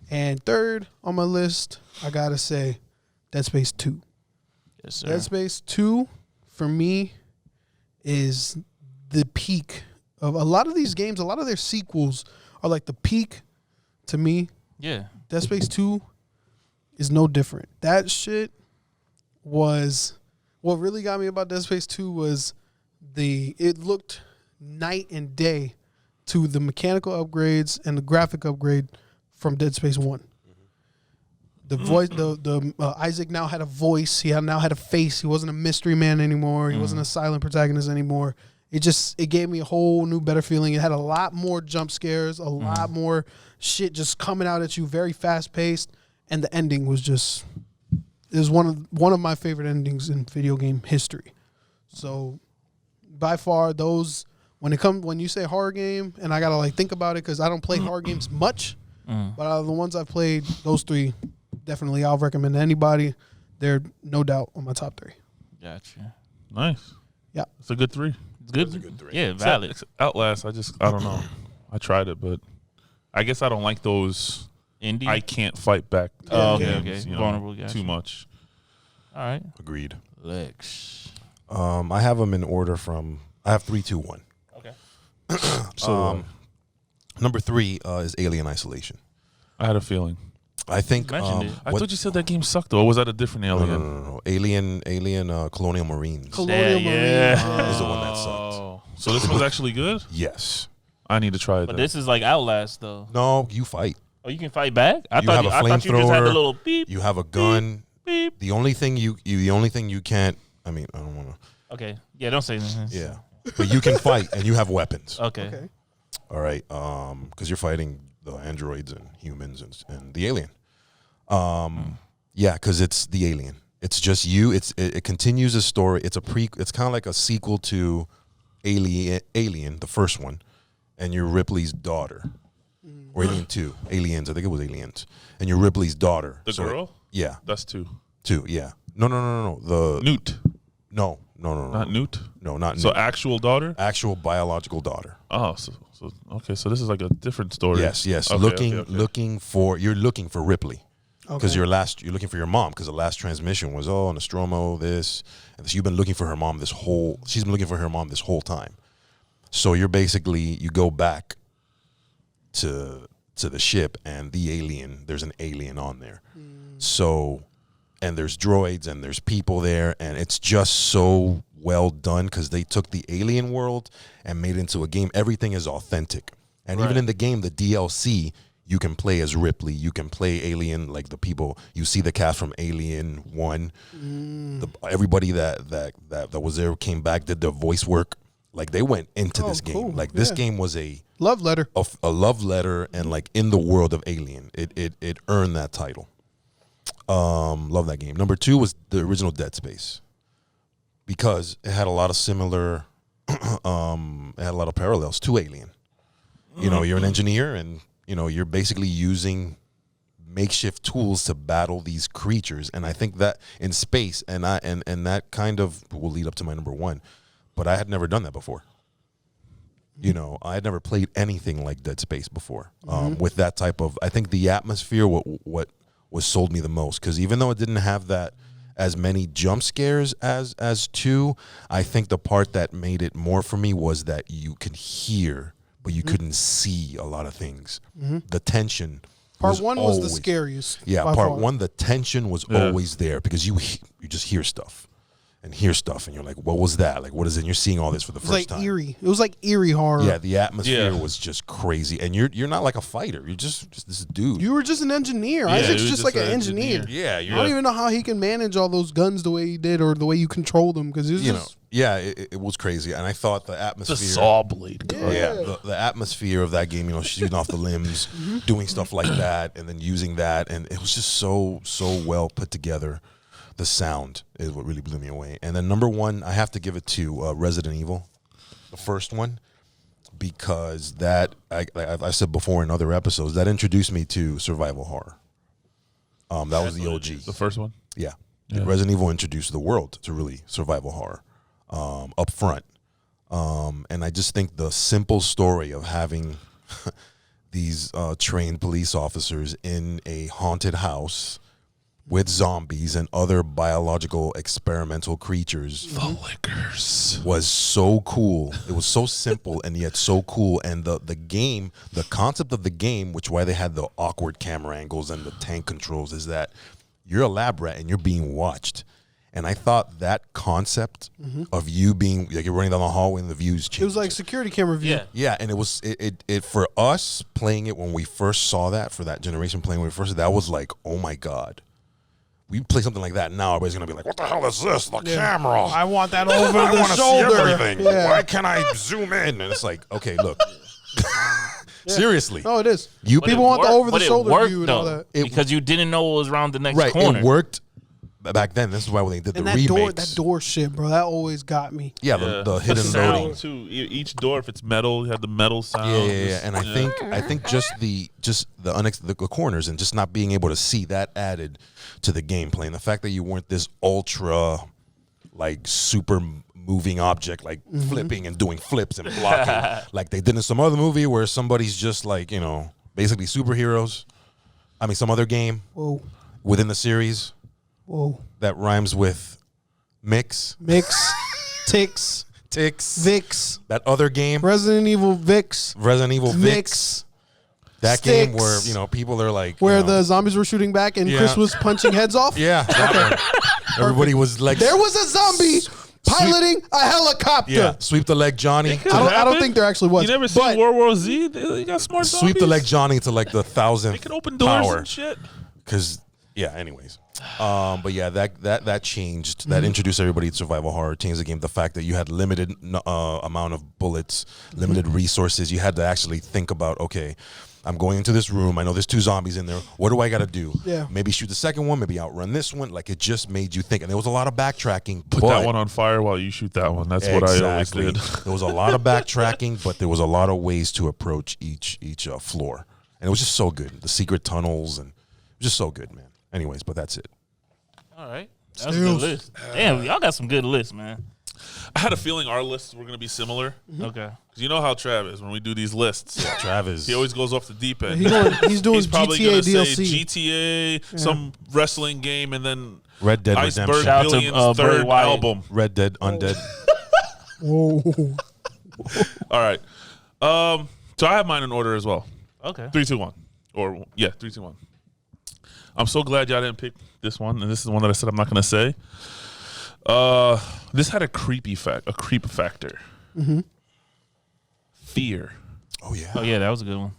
Speaker 1: And third on my list, I got to say Dead Space 2.
Speaker 3: Yes, sir.
Speaker 1: Dead Space 2, for me, is the peak of a lot of these games. A lot of their sequels are like the peak to me.
Speaker 3: Yeah.
Speaker 1: Dead Space 2 is no different. That shit was what really got me about Dead Space 2 was it looked night and day to the mechanical upgrades and the graphic upgrade from Dead Space 1. The voice, Isaac now had a voice. He now had a face. He wasn't a mystery man anymore. He wasn't a silent protagonist anymore. It gave me a whole new, better feeling. It had a lot more jump scares, a lot more shit just coming out at you, very fast paced. And the ending was just, it was one of my favorite endings in video game history. So, by far, those when you say horror game, and I gotta like think about it because I don't play horror games much, but out of the ones I've played, those three. Definitely, I'll recommend to anybody. They're no doubt on my top 3.
Speaker 3: Gotcha.
Speaker 2: Nice.
Speaker 1: Yeah.
Speaker 2: It's a good 3.
Speaker 3: It's good.
Speaker 4: That's a good 3.
Speaker 3: Yeah, valid.
Speaker 2: Outlast, I don't know. I tried it, but I guess I don't like those
Speaker 3: Indie?
Speaker 2: I can't fight back games,
Speaker 3: Vulnerable, gotcha.
Speaker 2: too much.
Speaker 3: All right.
Speaker 4: Agreed.
Speaker 3: Lexx.
Speaker 4: I have them in order I have 3, 2, 1.
Speaker 3: Okay.
Speaker 2: So
Speaker 4: Number 3 is Alien Isolation.
Speaker 2: I had a feeling.
Speaker 4: I think
Speaker 3: mentioned it.
Speaker 2: I thought you said that game sucked, though. Or was that a different Alien?
Speaker 4: No. Alien Colonial Marines
Speaker 1: Colonial Marines.
Speaker 4: is the one that sucked.
Speaker 2: Oh. So this one's actually good?
Speaker 4: Yes.
Speaker 2: I need to try it.
Speaker 3: But this is like Outlast, though.
Speaker 4: No, you fight.
Speaker 3: Oh, you can fight back? I
Speaker 4: You
Speaker 3: thought
Speaker 4: have a
Speaker 3: I thought you just had the
Speaker 4: flamethrower.
Speaker 3: little beep.
Speaker 4: You have a gun.
Speaker 3: Beep.
Speaker 4: The only thing you can't. I mean, I don't want to.
Speaker 3: Okay. Yeah, don't say anything.
Speaker 4: Yeah, but you can fight and you have weapons.
Speaker 3: Okay.
Speaker 4: All right, because you're fighting the androids and humans and the alien. Yeah, because it's the alien. It's just you. It continues a story. It's kind of like a sequel to Alien, the first one, and you're Ripley's daughter, or Alien 2, Aliens. I think it was Aliens, and you're Ripley's daughter.
Speaker 2: The girl?
Speaker 4: Yeah,
Speaker 2: That's 2.
Speaker 4: yeah. No. The
Speaker 2: Newt.
Speaker 4: No.
Speaker 2: Not Newt?
Speaker 4: No, not
Speaker 2: So
Speaker 4: Newt.
Speaker 2: actual daughter?
Speaker 4: Actual biological daughter.
Speaker 2: Oh, so okay. So this is like a different story.
Speaker 4: Yes.
Speaker 2: Okay,
Speaker 4: Looking for Ripley. Because
Speaker 1: Okay.
Speaker 4: you're looking for your mom because the last transmission was Nostromo this, and so you've been looking for her mom she's been looking for her mom this whole time. So you go back to the ship and there's an alien on there. So, and there's droids and there's people there, and it's just so well done because they took the alien world and made it into a game. Everything is authentic, and even in the game, the DLC. You can play as Ripley. You can play Alien, like the people. You see the cast from Alien 1. Everybody that was there came back, did their voice work. Like they went into this game.
Speaker 1: Cool.
Speaker 4: Like this
Speaker 1: Yeah.
Speaker 4: game was a
Speaker 1: Love letter.
Speaker 4: love letter, and like in the world of Alien, it earned that title. Love that game. Number 2 was the original Dead Space. because it had a lot of similar, it had a lot of parallels to Alien. You know, you're an engineer, and you know you're basically using makeshift tools to battle these creatures, and I think that in space, and that kind of will lead up to my number one. But I had never done that before. You know, I had never played anything like Dead Space before. With that type of, I think the atmosphere, what sold me the most, because even though it didn't have that as many jump scares as 2, I think the part that made it more for me was that you could hear, but you couldn't see a lot of things. The tension.
Speaker 1: Part 1 was the
Speaker 4: always-
Speaker 1: scariest.
Speaker 4: Yeah,
Speaker 1: by
Speaker 4: part
Speaker 1: far.
Speaker 4: 1, the tension was always there because you just hear stuff, and you're like, what was that? Like, what is it? And you're seeing all this for the
Speaker 1: It was
Speaker 4: first
Speaker 1: like
Speaker 4: time.
Speaker 1: eerie. It was like eerie horror.
Speaker 4: Yeah, the atmosphere
Speaker 2: Yeah.
Speaker 4: was just crazy, and you're not like a fighter. You're just this dude.
Speaker 1: You were just an engineer.
Speaker 2: Yeah,
Speaker 1: Isaac's
Speaker 2: he was
Speaker 1: just like
Speaker 2: just
Speaker 1: an
Speaker 2: an
Speaker 1: engineer.
Speaker 2: engineer.
Speaker 4: yeah,
Speaker 1: I
Speaker 4: you're
Speaker 1: don't even know how he can manage all those guns the way he did, or the way you controlled them, because it was
Speaker 4: you know,
Speaker 1: just
Speaker 4: yeah, it was crazy, and I thought the
Speaker 2: The
Speaker 4: atmosphere.
Speaker 2: saw blade gun.
Speaker 4: Yeah, the atmosphere of that game, you know, shooting off the limbs, doing stuff like that, and then using that, and it was just so well put together. The sound is what really blew me away. And then number 1, I have to give it to Resident Evil, the first one, because that I said before in other episodes that introduced me to survival horror. That was the OG.
Speaker 2: The first one.
Speaker 4: Yeah. Resident Evil introduced the world to really survival horror up front. And I just think the simple story of having these trained police officers in a haunted house with zombies and other biological experimental creatures
Speaker 2: The Lickers.
Speaker 4: was so cool. It was so simple and yet so cool. And the game, the concept of the game, which why they had the awkward camera angles and the tank controls, is that you're a lab rat and you're being watched. And I thought that concept of you being like you're running down the hallway and the views change.
Speaker 1: it was like security camera view.
Speaker 3: Yeah.
Speaker 4: Yeah, and it was it for us playing it when we first saw that, for that generation playing when we first, that was like, oh my God. We play something like that now, everybody's gonna be like, "What the hell is this? The camera!
Speaker 1: I want that over
Speaker 4: I
Speaker 1: the
Speaker 4: want to see
Speaker 1: shoulder.
Speaker 4: everything.
Speaker 1: Yeah.
Speaker 4: Why can't I zoom in?" And it's like, okay, look, seriously,
Speaker 1: Oh, it is.
Speaker 4: you
Speaker 3: But
Speaker 4: people
Speaker 1: People want the
Speaker 3: worked-
Speaker 1: over the
Speaker 3: but it
Speaker 1: shoulder
Speaker 3: worked,
Speaker 1: view and all
Speaker 3: though,
Speaker 1: that.
Speaker 3: because you didn't know what was around the next
Speaker 4: right?
Speaker 3: corner.
Speaker 4: It worked back then. This is why when they did
Speaker 1: And
Speaker 4: the
Speaker 1: that
Speaker 4: remakes,
Speaker 1: door shit, bro, that always got me.
Speaker 4: yeah, the hidden
Speaker 2: sound
Speaker 4: loading.
Speaker 2: too. Each door, if it's metal, you had the metal sound.
Speaker 4: Yeah. And I think just the corners and just not being able to see that added to the gameplay, and the fact that you weren't this ultra like super moving object like flipping and doing flips and blocking like they did in some other movie where somebody's just like, you know, basically superheroes. I mean, some other game
Speaker 1: Whoa,
Speaker 4: within the series
Speaker 1: whoa.
Speaker 4: that rhymes with mix,
Speaker 1: Ticks, Vix,
Speaker 4: that other game,
Speaker 1: Resident Evil Vix,
Speaker 4: Resident Evil Vix.
Speaker 1: Vix,
Speaker 4: That game
Speaker 1: Sticks.
Speaker 4: where, you know, people are like,
Speaker 1: where
Speaker 4: you know,
Speaker 1: the zombies were shooting back and
Speaker 4: Yeah.
Speaker 1: Chris was punching heads off.
Speaker 4: yeah, that one. Everybody was like,
Speaker 1: There was a zombie piloting a helicopter.
Speaker 4: yeah, sweep the leg Johnny.
Speaker 1: I don't think there actually was.
Speaker 2: You never
Speaker 1: but
Speaker 2: seen World War Z? They got smart zombies.
Speaker 4: Sweep the leg Johnny to like the 1,000th
Speaker 2: They can open doors
Speaker 4: power.
Speaker 2: and shit.
Speaker 4: Because yeah, anyways, but yeah, that changed. That introduced everybody to survival horror. Changed the game. The fact that you had limited amount of bullets, limited resources. You had to actually think about, okay, I'm going into this room. I know there's 2 zombies in there. What do I got to do?
Speaker 1: Yeah.
Speaker 4: Maybe shoot the second one. Maybe outrun this one. Like, it just made you think. And there was a lot of backtracking.
Speaker 2: Put that one on fire while you shoot that one. That's what I always did.
Speaker 4: There was a lot of backtracking, but there was a lot of ways to approach each floor, and it was just so good. The secret tunnels, and it was just so good, man. Anyways, but that's it.
Speaker 3: All right. That was a good list. Damn, y'all got some good lists, man.
Speaker 2: I had a feeling our lists were going to be similar.
Speaker 3: Okay.
Speaker 2: Because you know how Trav is when we do these lists.
Speaker 4: Travis,
Speaker 2: He always goes off the deep end.
Speaker 1: he's doing
Speaker 2: He's probably
Speaker 1: GTA
Speaker 2: gonna say
Speaker 1: DLC.
Speaker 2: GTA, some wrestling game, and then
Speaker 4: Red Dead
Speaker 2: Iceberg
Speaker 4: Redemption,
Speaker 3: Shout out to,
Speaker 2: Billions'
Speaker 3: Barry
Speaker 2: third
Speaker 3: White.
Speaker 2: album.
Speaker 4: Red Dead Undead.
Speaker 1: Whoa.
Speaker 2: All right. So I have mine in order as well.
Speaker 3: Okay.
Speaker 2: 3, 2, 1. Or, yeah, 3, 2, 1. I'm so glad y'all didn't pick this one, and this is the one that I said I'm not going to say. This had a creep factor. Fear.
Speaker 4: Oh yeah,
Speaker 3: Oh, yeah, that was a good one.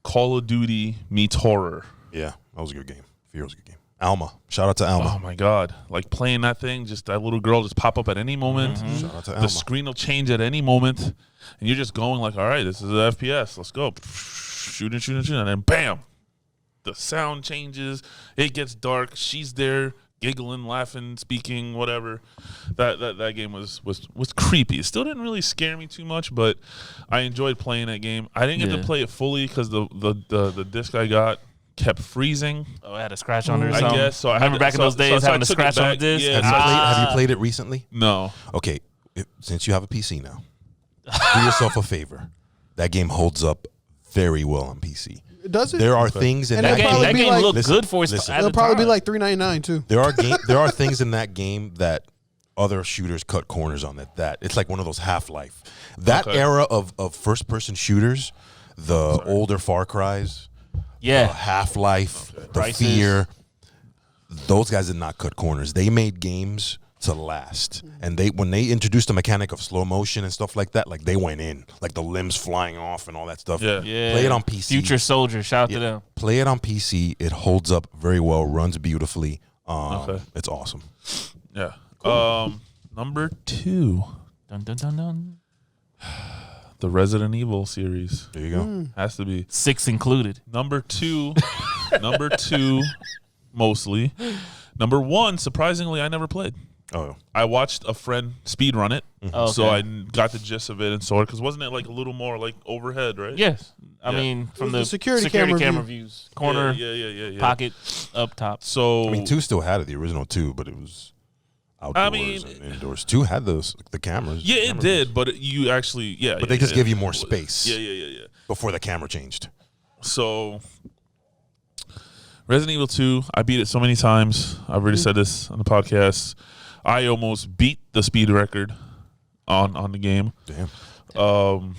Speaker 2: Call of Duty meets horror.
Speaker 4: yeah, that was a good game. Fear was a good game. Alma, shout out to Alma.
Speaker 2: Oh my God. Like playing that thing, just that little girl just pop up at any moment.
Speaker 4: Shout out to
Speaker 2: The
Speaker 4: Alma.
Speaker 2: screen will change at any moment. And you're just going like, all right, this is an FPS. Let's go. Shoot and shoot and shoot. And then bam, the sound changes. It gets dark. She's there giggling, laughing, speaking, whatever. That game was creepy. It still didn't really scare me too much, but I enjoyed playing that game. I didn't get to play it fully because the disc I got kept freezing.
Speaker 3: Oh, I had a scratch on it or something?
Speaker 2: I guess. So I
Speaker 3: remember back in those days having a scratch on the disc?
Speaker 2: Yeah,
Speaker 4: Have you played it recently?
Speaker 2: No.
Speaker 4: Okay, since you have a PC now, do yourself a favor. That game holds up very well on PC.
Speaker 1: Does it?
Speaker 4: There are things in
Speaker 1: And
Speaker 4: that
Speaker 1: it'll probably
Speaker 3: That
Speaker 1: be
Speaker 3: game
Speaker 1: like-
Speaker 3: looked
Speaker 4: Listen,
Speaker 3: good for its
Speaker 4: listen.
Speaker 3: at
Speaker 1: It'll
Speaker 3: the
Speaker 1: probably be
Speaker 3: time.
Speaker 1: like $3.99 too.
Speaker 4: There are things in that game that other shooters cut corners on. That it's like one of those Half-Life. That era of first-person shooters, the older Far Cries, Half-Life, the
Speaker 3: Crisis.
Speaker 4: F.e.a.r. Those guys did not cut corners. They made games to last. And when they introduced the mechanic of slow motion and stuff like that, like they went in, like the limbs flying off and all that stuff.
Speaker 2: Yeah.
Speaker 4: Play it on PC.
Speaker 3: Future Soldier, shout out to them.
Speaker 4: Play it on PC. It holds up very well, runs beautifully. It's awesome.
Speaker 2: Yeah. Number 2.
Speaker 3: Dun, dun, dun, dun.
Speaker 2: The Resident Evil series.
Speaker 4: There you go.
Speaker 2: Has to be.
Speaker 3: 6 included.
Speaker 2: Number 2. Number 2, mostly. Number 1, surprisingly, I never played.
Speaker 4: Oh,
Speaker 2: I watched a friend speed run it,
Speaker 3: Oh,
Speaker 2: so
Speaker 3: okay.
Speaker 2: I got the gist of it and saw it. Because wasn't it like a little more like overhead, right?
Speaker 3: Yes. I
Speaker 2: Yeah.
Speaker 3: mean, from
Speaker 1: was
Speaker 3: the
Speaker 1: the security camera
Speaker 3: views. Corner,
Speaker 2: Yeah.
Speaker 3: pocket, up top.
Speaker 2: So
Speaker 4: I mean, 2 still had it, the original 2, but it was outdoors and indoors. 2 had the cameras.
Speaker 2: yeah, it
Speaker 4: camera
Speaker 2: did,
Speaker 4: views.
Speaker 2: but you actually
Speaker 4: But they just give you more space.
Speaker 2: Yeah.
Speaker 4: Before the camera changed.
Speaker 2: So Resident Evil 2, I beat it so many times. I've already said this on the podcast. I almost beat the speed record on the game.
Speaker 4: Damn.
Speaker 2: The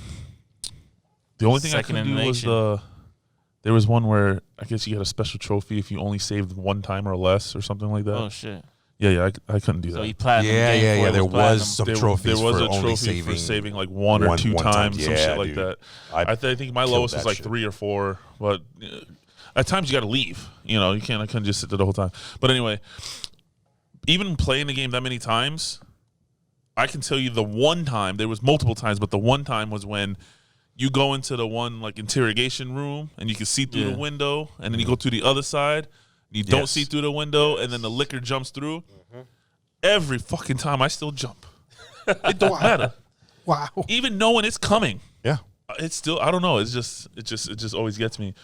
Speaker 2: only thing
Speaker 3: Second
Speaker 2: I
Speaker 3: in
Speaker 2: couldn't
Speaker 3: the
Speaker 2: do was
Speaker 3: nation.
Speaker 2: there was one where I guess you get a special trophy if you only saved one time or less or something like that.
Speaker 3: Oh, shit.
Speaker 2: Yeah, I couldn't do
Speaker 3: So
Speaker 2: that.
Speaker 3: he platinum.
Speaker 4: Yeah. There was
Speaker 3: platinum.
Speaker 4: some
Speaker 2: There
Speaker 4: trophies
Speaker 2: was
Speaker 4: for
Speaker 2: a
Speaker 4: only
Speaker 2: trophy for
Speaker 4: saving
Speaker 2: saving like one or two
Speaker 4: one time.
Speaker 2: times, some
Speaker 4: Yeah,
Speaker 2: shit like
Speaker 4: dude.
Speaker 2: that.
Speaker 4: I
Speaker 2: I think my
Speaker 4: killed
Speaker 2: lowest was
Speaker 4: that
Speaker 2: like
Speaker 4: shit.
Speaker 2: 3 or 4, but at times you got to leave. You know, I couldn't just sit there the whole time. But anyway, even playing the game that many times, I can tell you the one time, there was multiple times, but the one time was when you go into the one like interrogation room and you can see through the window, and then you go to the other side, and you don't
Speaker 4: Yes.
Speaker 2: see through the window, and then the liquor jumps through. Every fucking time I still jump. It don't matter.
Speaker 1: Wow.
Speaker 2: Even knowing it's coming.
Speaker 4: Yeah.
Speaker 2: It's still, I don't know. It just always gets me.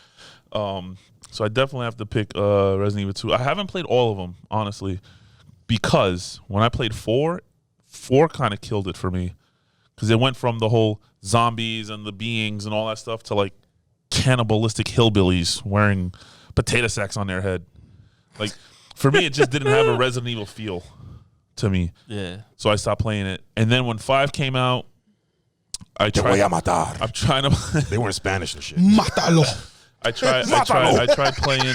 Speaker 2: So I definitely have to pick Resident Evil 2. I haven't played all of them, honestly, because when I played 4 kind of killed it for me, because it went from the whole zombies and the beings and all that stuff to like cannibalistic hillbillies wearing potato sacks on their head. Like for me, it just didn't have a Resident Evil feel to me.
Speaker 3: Yeah.
Speaker 2: So I stopped playing it. And then when 5 came out, I'm trying to.
Speaker 4: They were in Spanish and shit.
Speaker 1: Matalo.
Speaker 2: I tried playing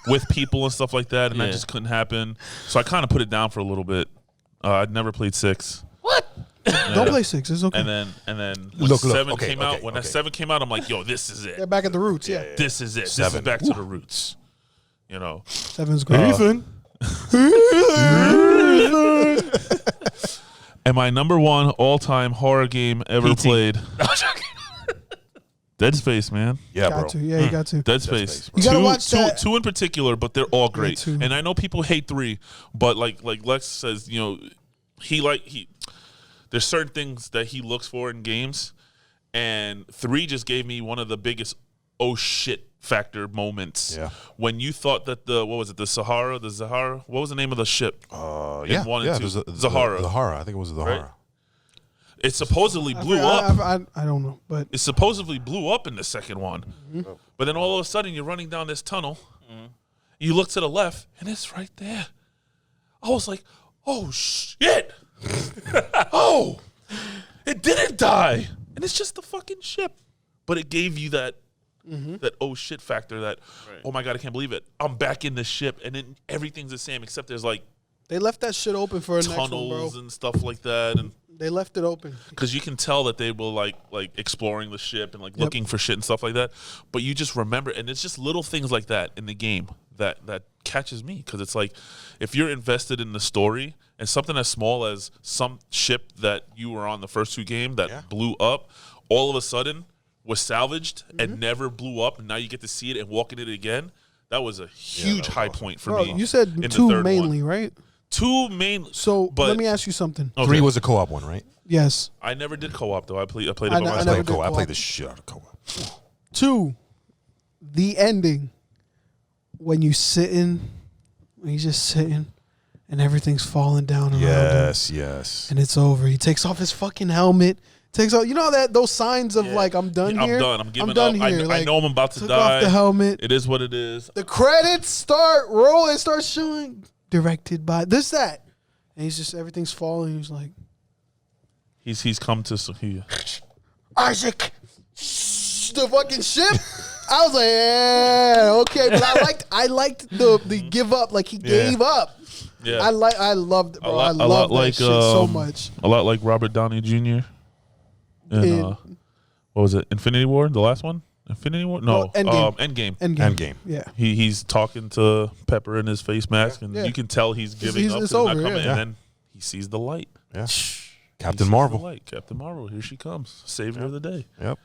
Speaker 2: with people and stuff like that, and that just couldn't happen. So I kind of put it down for a little bit. I'd never played 6.
Speaker 1: Don't play 6. It's okay.
Speaker 2: And then when
Speaker 4: Look,
Speaker 2: 7
Speaker 4: okay,
Speaker 2: came out,
Speaker 4: okay,
Speaker 2: when that
Speaker 4: okay.
Speaker 2: 7 came out, I'm like, yo, this is it.
Speaker 1: They're back at the roots. Yeah.
Speaker 2: This is it. This is
Speaker 4: 7.
Speaker 2: back to the roots. You know.
Speaker 1: 7's great.
Speaker 2: And my number 1 all-time horror game ever
Speaker 3: PT.
Speaker 2: played. Dead Space, man.
Speaker 4: Yeah,
Speaker 1: Got
Speaker 4: bro.
Speaker 1: to. Yeah, you got to.
Speaker 2: Dead Space.
Speaker 4: Space,
Speaker 1: You gotta watch that.
Speaker 2: 2 in particular, but they're all great.
Speaker 1: 2.
Speaker 2: And I know people hate 3, but like Lexx says, you know, there's certain things that he looks for in games, and 3 just gave me one of the biggest oh shit factor moments.
Speaker 4: Yeah.
Speaker 2: When you thought that the Zahara, what was the name of the ship?
Speaker 4: Yeah.
Speaker 2: 1 and 2.
Speaker 4: there's
Speaker 2: Zahara.
Speaker 4: Zahara. I think it was Zahara.
Speaker 2: Right? It supposedly blew up.
Speaker 1: I don't know, but
Speaker 2: It supposedly blew up in the second one. But then all of a sudden, you're running down this tunnel. You look to the left, and it's right there. I was like, oh, shit. Oh, it didn't die. And it's just the fucking ship. But it gave you that oh, shit factor that, oh, my God, I can't believe it. I'm back in the ship, and then everything's the same, except there's, like,
Speaker 1: they left that shit open for a next one, bro.
Speaker 2: tunnels and stuff like that. And
Speaker 1: They left it open.
Speaker 2: because you can tell that they were like exploring the ship and like looking for shit and stuff like that. But you just remember, and it's just little things like that in the game that catches me, because it's like if you're invested in the story and something as small as some ship that you were on the first 2 games that blew up, all of a sudden was salvaged and never blew up, and now you get to see it and walk in it again. That was a huge high point for me.
Speaker 1: You said
Speaker 2: in
Speaker 1: 2
Speaker 2: the third
Speaker 1: mainly,
Speaker 2: one.
Speaker 1: right?
Speaker 2: 2 mainly.
Speaker 1: So
Speaker 2: but,
Speaker 1: let me ask you something.
Speaker 2: Okay.
Speaker 4: 3 was a co-op one, right?
Speaker 1: Yes.
Speaker 2: I never did co-op though. I played it by
Speaker 1: I
Speaker 2: myself.
Speaker 1: never did
Speaker 4: I
Speaker 1: co-op.
Speaker 4: played the shit out of co-op.
Speaker 1: 2, the ending, when he's just sitting, and everything's falling down around him.
Speaker 4: Yes.
Speaker 1: And it's over. He takes off his fucking helmet. Takes off. You know those signs of like I'm done here.
Speaker 2: I'm done. I'm giving
Speaker 1: done
Speaker 2: up.
Speaker 1: here.
Speaker 2: I know I'm about to
Speaker 1: took
Speaker 2: die.
Speaker 1: Off the helmet.
Speaker 2: It is what it is.
Speaker 1: The credits start rolling. Start showing. Directed by that. And he's just everything's falling. He's like,
Speaker 2: he's come to
Speaker 1: Isaac, the fucking ship. I was like, yeah, okay, but I liked the give up. Like he gave up.
Speaker 2: Yeah,
Speaker 1: I loved it, bro. I
Speaker 2: lot
Speaker 1: loved that
Speaker 2: like,
Speaker 1: shit so much.
Speaker 2: A lot like Robert Downey Jr. And what was it? Infinity War, the last one. Infinity War? No,
Speaker 1: Endgame.
Speaker 2: Endgame.
Speaker 1: Yeah.
Speaker 2: He's talking to Pepper in his face mask, and you can tell he's giving up.
Speaker 1: It's
Speaker 2: Not
Speaker 1: over,
Speaker 2: coming,
Speaker 1: yeah.
Speaker 2: And then he sees the light.
Speaker 4: Yeah.
Speaker 2: He
Speaker 4: Captain
Speaker 2: sees
Speaker 4: Marvel.
Speaker 2: the light. Captain Marvel. Here she comes. Savior of the day.
Speaker 4: Yep.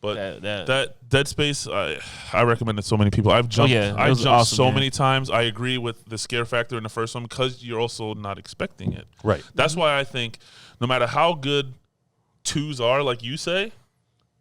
Speaker 2: But that Dead Space, I recommend it to so many people. I've jumped. I jumped
Speaker 3: awesome,
Speaker 2: so
Speaker 3: man.
Speaker 2: many times. I agree with the scare factor in the first one because you're also not expecting it.
Speaker 4: Right.
Speaker 2: That's why I think no matter how good 2s are, like you say,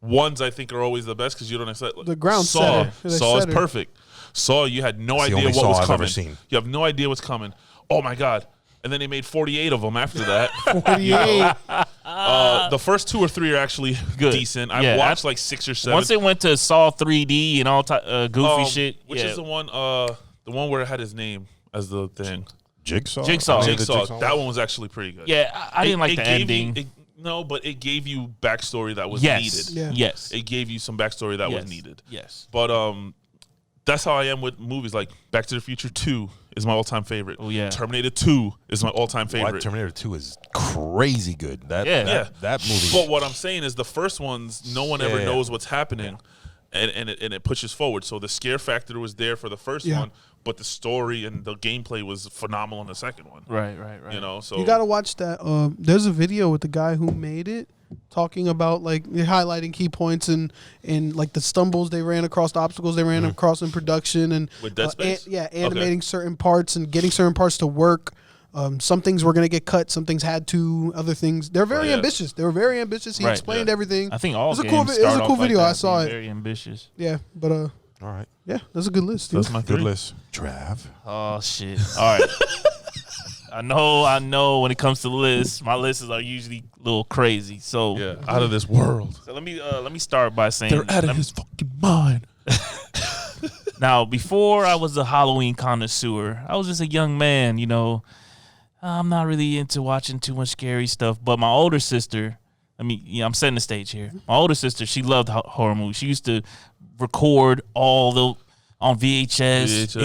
Speaker 2: 1s I think are always the best because you don't expect.
Speaker 1: The ground
Speaker 2: Saw
Speaker 1: setter.
Speaker 2: is perfect. Saw, you had no
Speaker 4: It's the
Speaker 2: idea
Speaker 4: only
Speaker 2: what
Speaker 4: Saw
Speaker 2: was
Speaker 4: I've
Speaker 2: coming.
Speaker 4: ever seen.
Speaker 2: You have no idea what's coming. Oh my god! And then they made 48 of them after that.
Speaker 1: 48.
Speaker 2: The first 2 or 3 are actually
Speaker 3: Good.
Speaker 2: decent. I've watched like 6 or 7.
Speaker 3: Once it went to Saw 3D and all goofy shit,
Speaker 2: which is the one where it had his name as the thing.
Speaker 4: Jigsaw.
Speaker 2: That one was actually pretty good.
Speaker 3: Yeah, I didn't like the ending.
Speaker 2: No, but it gave you backstory that was
Speaker 3: Yes.
Speaker 2: needed.
Speaker 1: Yeah.
Speaker 3: Yes.
Speaker 2: It gave you some backstory that was needed.
Speaker 3: Yes.
Speaker 2: But that's how I am with movies. Like Back to the Future 2 is my all-time favorite.
Speaker 3: Oh, yeah.
Speaker 2: Terminator 2 is my all-time favorite.
Speaker 4: Terminator 2 is crazy good. That movie.
Speaker 2: But what I'm saying is the first ones, no one ever knows what's happening, and it pushes forward. So the scare factor was there for the first one, but the story and the gameplay was phenomenal in the second one.
Speaker 3: Right.
Speaker 2: You know, so
Speaker 1: You gotta watch that. There's a video with the guy who made it, talking about like highlighting key points and like the stumbles they ran across, the obstacles they ran across in production, and
Speaker 2: with Dead Space.
Speaker 1: animating certain parts and getting certain parts to work. Some things were gonna get cut, some things had to. Other things, they're very ambitious. They were very ambitious. He explained everything.
Speaker 3: I think all
Speaker 1: it was
Speaker 3: games
Speaker 1: it was a cool video. I saw it.
Speaker 3: Very ambitious.
Speaker 1: Yeah, but
Speaker 4: all right.
Speaker 1: yeah, that's a good list. Dude.
Speaker 2: That's my
Speaker 4: Good
Speaker 2: 3.
Speaker 4: list. Trav.
Speaker 3: Oh shit! All right. I know. When it comes to lists, my lists are usually a little crazy. So
Speaker 2: Yeah, out of this world.
Speaker 3: So let me start by saying
Speaker 2: They're out of his fucking mind.
Speaker 3: Now, before I was a Halloween connoisseur, I was just a young man. You know, I'm not really into watching too much scary stuff. But my older sister, I'm setting the stage here. My older sister, she loved horror movies. She used to record on VHS.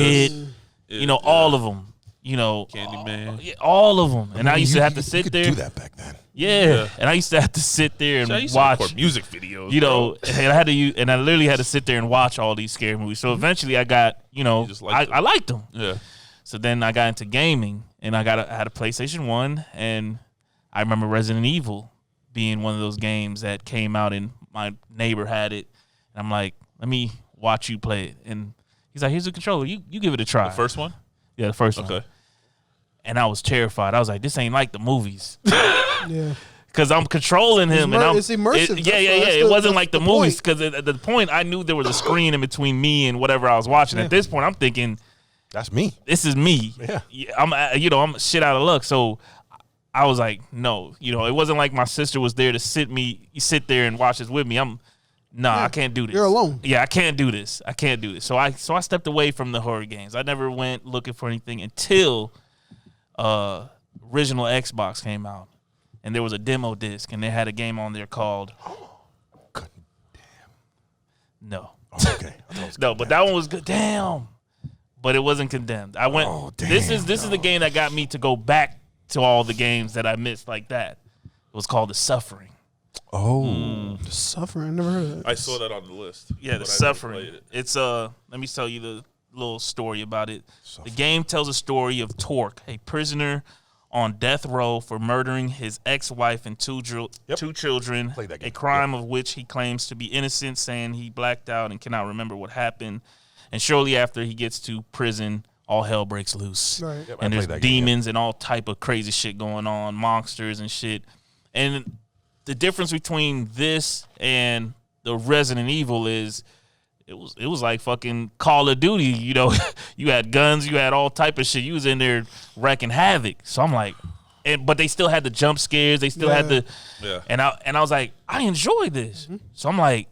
Speaker 3: All of them. You know,
Speaker 2: Candyman.
Speaker 3: all of them. And I used to have to
Speaker 4: You
Speaker 3: sit
Speaker 4: could
Speaker 3: there.
Speaker 4: do that back then.
Speaker 3: Yeah, and I used to have to sit there and
Speaker 2: I used to
Speaker 3: watch
Speaker 2: record music videos.
Speaker 3: You know, and I literally had to sit there and watch all these scary movies. So eventually, I got I liked them.
Speaker 2: Yeah.
Speaker 3: So then I got into gaming, and I had a PlayStation 1, and I remember Resident Evil being one of those games that came out, and my neighbor had it, and I'm like, let me watch you play it, and he's like, here's the controller, you give it a try.
Speaker 2: The first one?
Speaker 3: Yeah, the first one.
Speaker 2: Okay.
Speaker 3: And I was terrified. I was like, this ain't like the movies.
Speaker 1: Yeah.
Speaker 3: Because I'm controlling him, and
Speaker 1: it's immersive.
Speaker 3: It wasn't like the movies. Because at the point, I knew there was a screen in between me and whatever I was watching. At this point, I'm thinking,
Speaker 4: That's me.
Speaker 3: this is me.
Speaker 4: Yeah.
Speaker 3: I'm shit out of luck. So I was like, no, it wasn't like my sister was there to sit there and watch this with me. I can't do this.
Speaker 1: You're alone.
Speaker 3: Yeah, I can't do this. So I stepped away from the horror games. I never went looking for anything until original Xbox came out, and there was a demo disc, and they had a game on there called. No.
Speaker 4: Oh, okay.
Speaker 3: No, but that one was good. Damn. But it wasn't Condemned. I went.
Speaker 4: Oh, damn,
Speaker 3: this is the game that got me to go back to all the games that I missed like that. It was called The Suffering.
Speaker 4: Oh.
Speaker 1: The Suffering. I never heard of that.
Speaker 2: I saw that on the list.
Speaker 3: Yeah, The
Speaker 2: but I never
Speaker 3: Suffering.
Speaker 2: played it.
Speaker 3: It's let me tell you the little story about it. The game tells a story of Torque, a prisoner on death row for murdering his ex-wife and two children,
Speaker 4: Played that game.
Speaker 3: a crime of which he claims to be innocent, saying he blacked out and cannot remember what happened. And shortly after he gets to prison, all hell breaks loose.
Speaker 1: Right.
Speaker 4: Yep, I
Speaker 3: And there's
Speaker 4: played that game,
Speaker 3: demons and all type of crazy shit going on, monsters and shit. And the difference between this and the Resident Evil is it was like fucking Call of Duty, you know. You had guns, you had all type of shit. You was in there wrecking havoc. So I'm like, but they still had the jump scares. They still had the, and I was like, I enjoy this. So I'm like,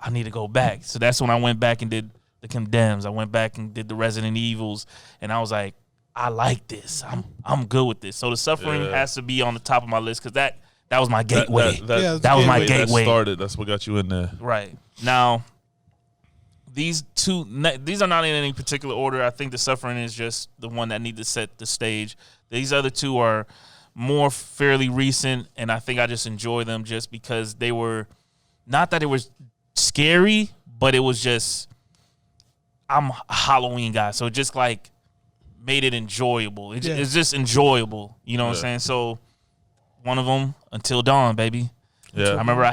Speaker 3: I need to go back. So that's when I went back and did the Condemns. I went back and did the Resident Evils, and I was like, I like this. I'm good with this. So the Suffering has to be on the top of my list because that was my gateway. That was my gateway.
Speaker 2: That's what got you in there.
Speaker 3: Right. Now, these are not in any particular order. I think the Suffering is just the one that needs to set the stage. These other two are more fairly recent, and I think I just enjoy them just because they were, not that it was scary, but it was just, I'm a Halloween guy, so it just like made it enjoyable. It's just enjoyable, you know what I'm saying? So one of them, Until Dawn, baby.
Speaker 2: Yeah.
Speaker 3: I remember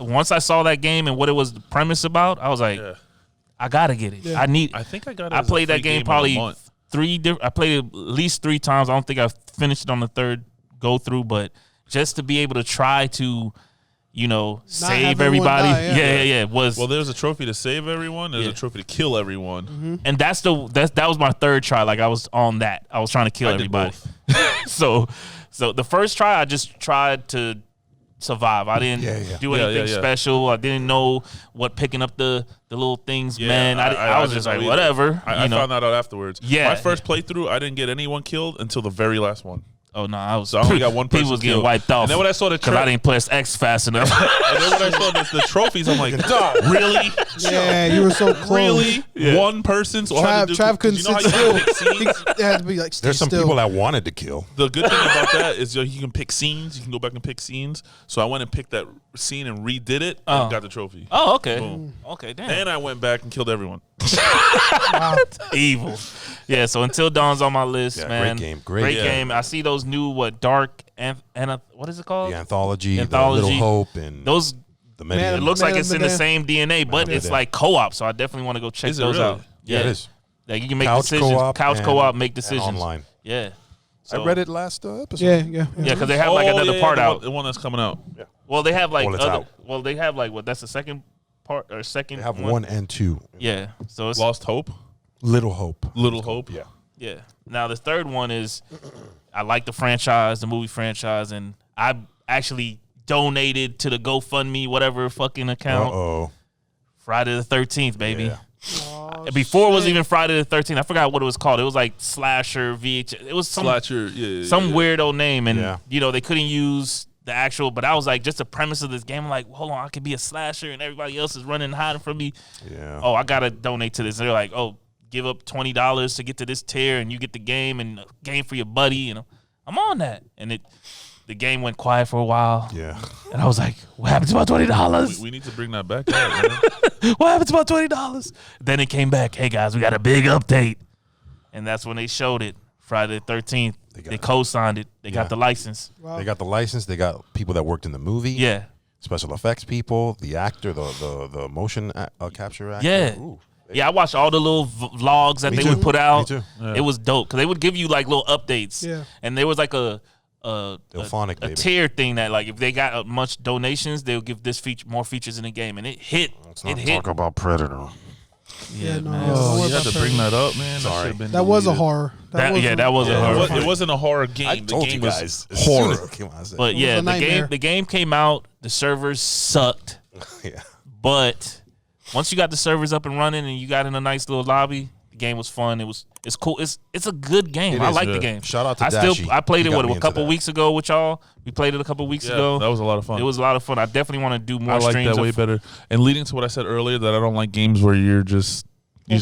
Speaker 3: once I saw that game and what it was the premise about, I was like, I gotta get it.
Speaker 1: Yeah.
Speaker 3: I
Speaker 2: think I got it.
Speaker 3: I played that game probably I played it at least 3 times. I don't think I finished it on the third go through, but just to be able to try to, you know, save everybody. Yeah. Was
Speaker 2: well, there's a trophy to save everyone. There's a trophy to kill everyone.
Speaker 3: and that was my third try. Like I was on that. I was trying to kill everybody. so the first try I just tried to survive. I didn't do anything special. I didn't know what picking up the little things meant. I was just like, whatever.
Speaker 2: I found that out afterwards.
Speaker 3: Yeah.
Speaker 2: My first playthrough, I didn't get anyone killed until the very last one.
Speaker 3: Oh no, I
Speaker 2: only got one person
Speaker 3: people was getting
Speaker 2: killed.
Speaker 3: wiped off.
Speaker 2: And then when I saw the
Speaker 3: because I didn't press X fast enough.
Speaker 2: And then when I saw the trophies, I'm like, really?
Speaker 1: Yeah, you were so close.
Speaker 2: Really? Yeah. One person? So
Speaker 1: Trav couldn't sit still. He had to be like,
Speaker 4: There's some
Speaker 1: still.
Speaker 4: people that wanted to kill.
Speaker 2: The good thing about that is you can pick scenes. You can go back and pick scenes. So I went and picked that scene and redid it and got the trophy.
Speaker 3: Oh, okay.
Speaker 2: Boom.
Speaker 3: Okay, damn.
Speaker 2: And I went back and killed everyone.
Speaker 3: Evil. Yeah, so Until Dawn's on my list, man.
Speaker 4: Great game. Great
Speaker 3: game. I see those new Dark and what is it called?
Speaker 4: The Anthology, The
Speaker 3: Anthology.
Speaker 4: Little Hope, and
Speaker 3: Those.
Speaker 4: the
Speaker 3: It
Speaker 4: Medium.
Speaker 3: looks like
Speaker 1: Man
Speaker 3: it's
Speaker 1: of
Speaker 3: in the
Speaker 1: Medan.
Speaker 3: same DNA, but it's
Speaker 4: Medan.
Speaker 3: like co-op. So I definitely want to go check
Speaker 2: Is it
Speaker 3: those
Speaker 2: really?
Speaker 3: out.
Speaker 4: Yeah, it is.
Speaker 3: Like you can make
Speaker 4: Couch
Speaker 3: decisions.
Speaker 4: co-op
Speaker 3: Couch
Speaker 4: and-
Speaker 3: co-op, make
Speaker 4: and
Speaker 3: decisions.
Speaker 4: online.
Speaker 3: Yeah.
Speaker 4: I read it last episode.
Speaker 1: Yeah.
Speaker 3: Yeah, because they have like another part out.
Speaker 2: The one that's coming out.
Speaker 3: Well, they have like
Speaker 4: Well, it's
Speaker 3: other.
Speaker 4: out.
Speaker 3: Well, they have like what? That's the second part or second.
Speaker 4: They have 1 and 2.
Speaker 3: Yeah. So it's
Speaker 2: Lost Hope.
Speaker 4: Little Hope.
Speaker 2: Little Hope.
Speaker 4: Yeah.
Speaker 3: yeah. Now the third one is, I like the franchise, the movie franchise, and I actually donated to the GoFundMe whatever fucking account.
Speaker 4: Uh-oh.
Speaker 3: Friday the 13th, baby.
Speaker 4: Yeah.
Speaker 3: Before it was even Friday the 13th. I forgot what it was called. It was like Slasher VH. It was some weirdo name, and you know they couldn't use the actual. But I was like, just the premise of this game. I'm like, hold on, I could be a slasher, and everybody else is running and hiding from me.
Speaker 4: Yeah.
Speaker 3: Oh, I gotta donate to this. And they're like, oh, give up $20 to get to this tier, and you get the game and a game for your buddy. You know, I'm on that, and the game went quiet for a while.
Speaker 4: Yeah.
Speaker 3: And I was like, what happened to my $20?
Speaker 2: We need to bring that back out, man.
Speaker 3: What happened to my $20? Then it came back. Hey guys, we got a big update, and that's when they showed it. Friday the 13th. They co-signed it. They got the license.
Speaker 1: Wow.
Speaker 4: They got the license. They got people that worked in the movie.
Speaker 3: Yeah.
Speaker 4: Special effects people, the actor, the motion capture actor.
Speaker 3: Yeah.
Speaker 4: Ooh.
Speaker 3: Yeah, I watched all the little vlogs that
Speaker 4: Me
Speaker 3: they
Speaker 4: too.
Speaker 3: would put out.
Speaker 4: Me too.
Speaker 2: Yeah.
Speaker 3: It was dope because they would give you like little updates.
Speaker 1: Yeah.
Speaker 3: And there was like a
Speaker 4: Delphonic, baby.
Speaker 3: tier thing that like if they got much donations, they'll give this feature more features in the game, and it hit.
Speaker 4: Let's not
Speaker 3: It hit.
Speaker 4: talk about Predator.
Speaker 1: Yeah, no.
Speaker 3: man.
Speaker 1: Don't
Speaker 2: Oh,
Speaker 1: worry
Speaker 2: you had
Speaker 1: about
Speaker 2: to bring
Speaker 1: that.
Speaker 2: that up, man.
Speaker 4: Sorry.
Speaker 2: That, should've been
Speaker 1: That was a
Speaker 2: deleted.
Speaker 1: horror.
Speaker 3: That was a horror.
Speaker 2: It wasn't a horror game.
Speaker 4: I
Speaker 2: the
Speaker 4: told
Speaker 2: game
Speaker 4: you
Speaker 2: was
Speaker 4: guys. As soon
Speaker 2: horror.
Speaker 4: as it came out, I said,
Speaker 3: But yeah,
Speaker 1: a nightmare.
Speaker 3: the game came out. The servers sucked,
Speaker 4: yeah.
Speaker 3: but once you got the servers up and running and you got in a nice little lobby, the game was fun. It's cool. It's a good game.
Speaker 4: It
Speaker 3: I
Speaker 4: is,
Speaker 3: like
Speaker 2: yeah.
Speaker 3: the game.
Speaker 4: Shout out to
Speaker 3: I
Speaker 4: Dashi.
Speaker 3: played
Speaker 4: He
Speaker 3: it
Speaker 4: got me
Speaker 3: a
Speaker 4: into
Speaker 3: couple
Speaker 4: that.
Speaker 3: weeks ago with y'all. We played it a couple weeks
Speaker 2: Yeah,
Speaker 3: ago.
Speaker 2: that was a lot of fun.
Speaker 3: It was a lot of fun. I definitely want to do more
Speaker 2: I like
Speaker 3: streams.
Speaker 2: that way better. And leading to what I said earlier, that I don't like games where you just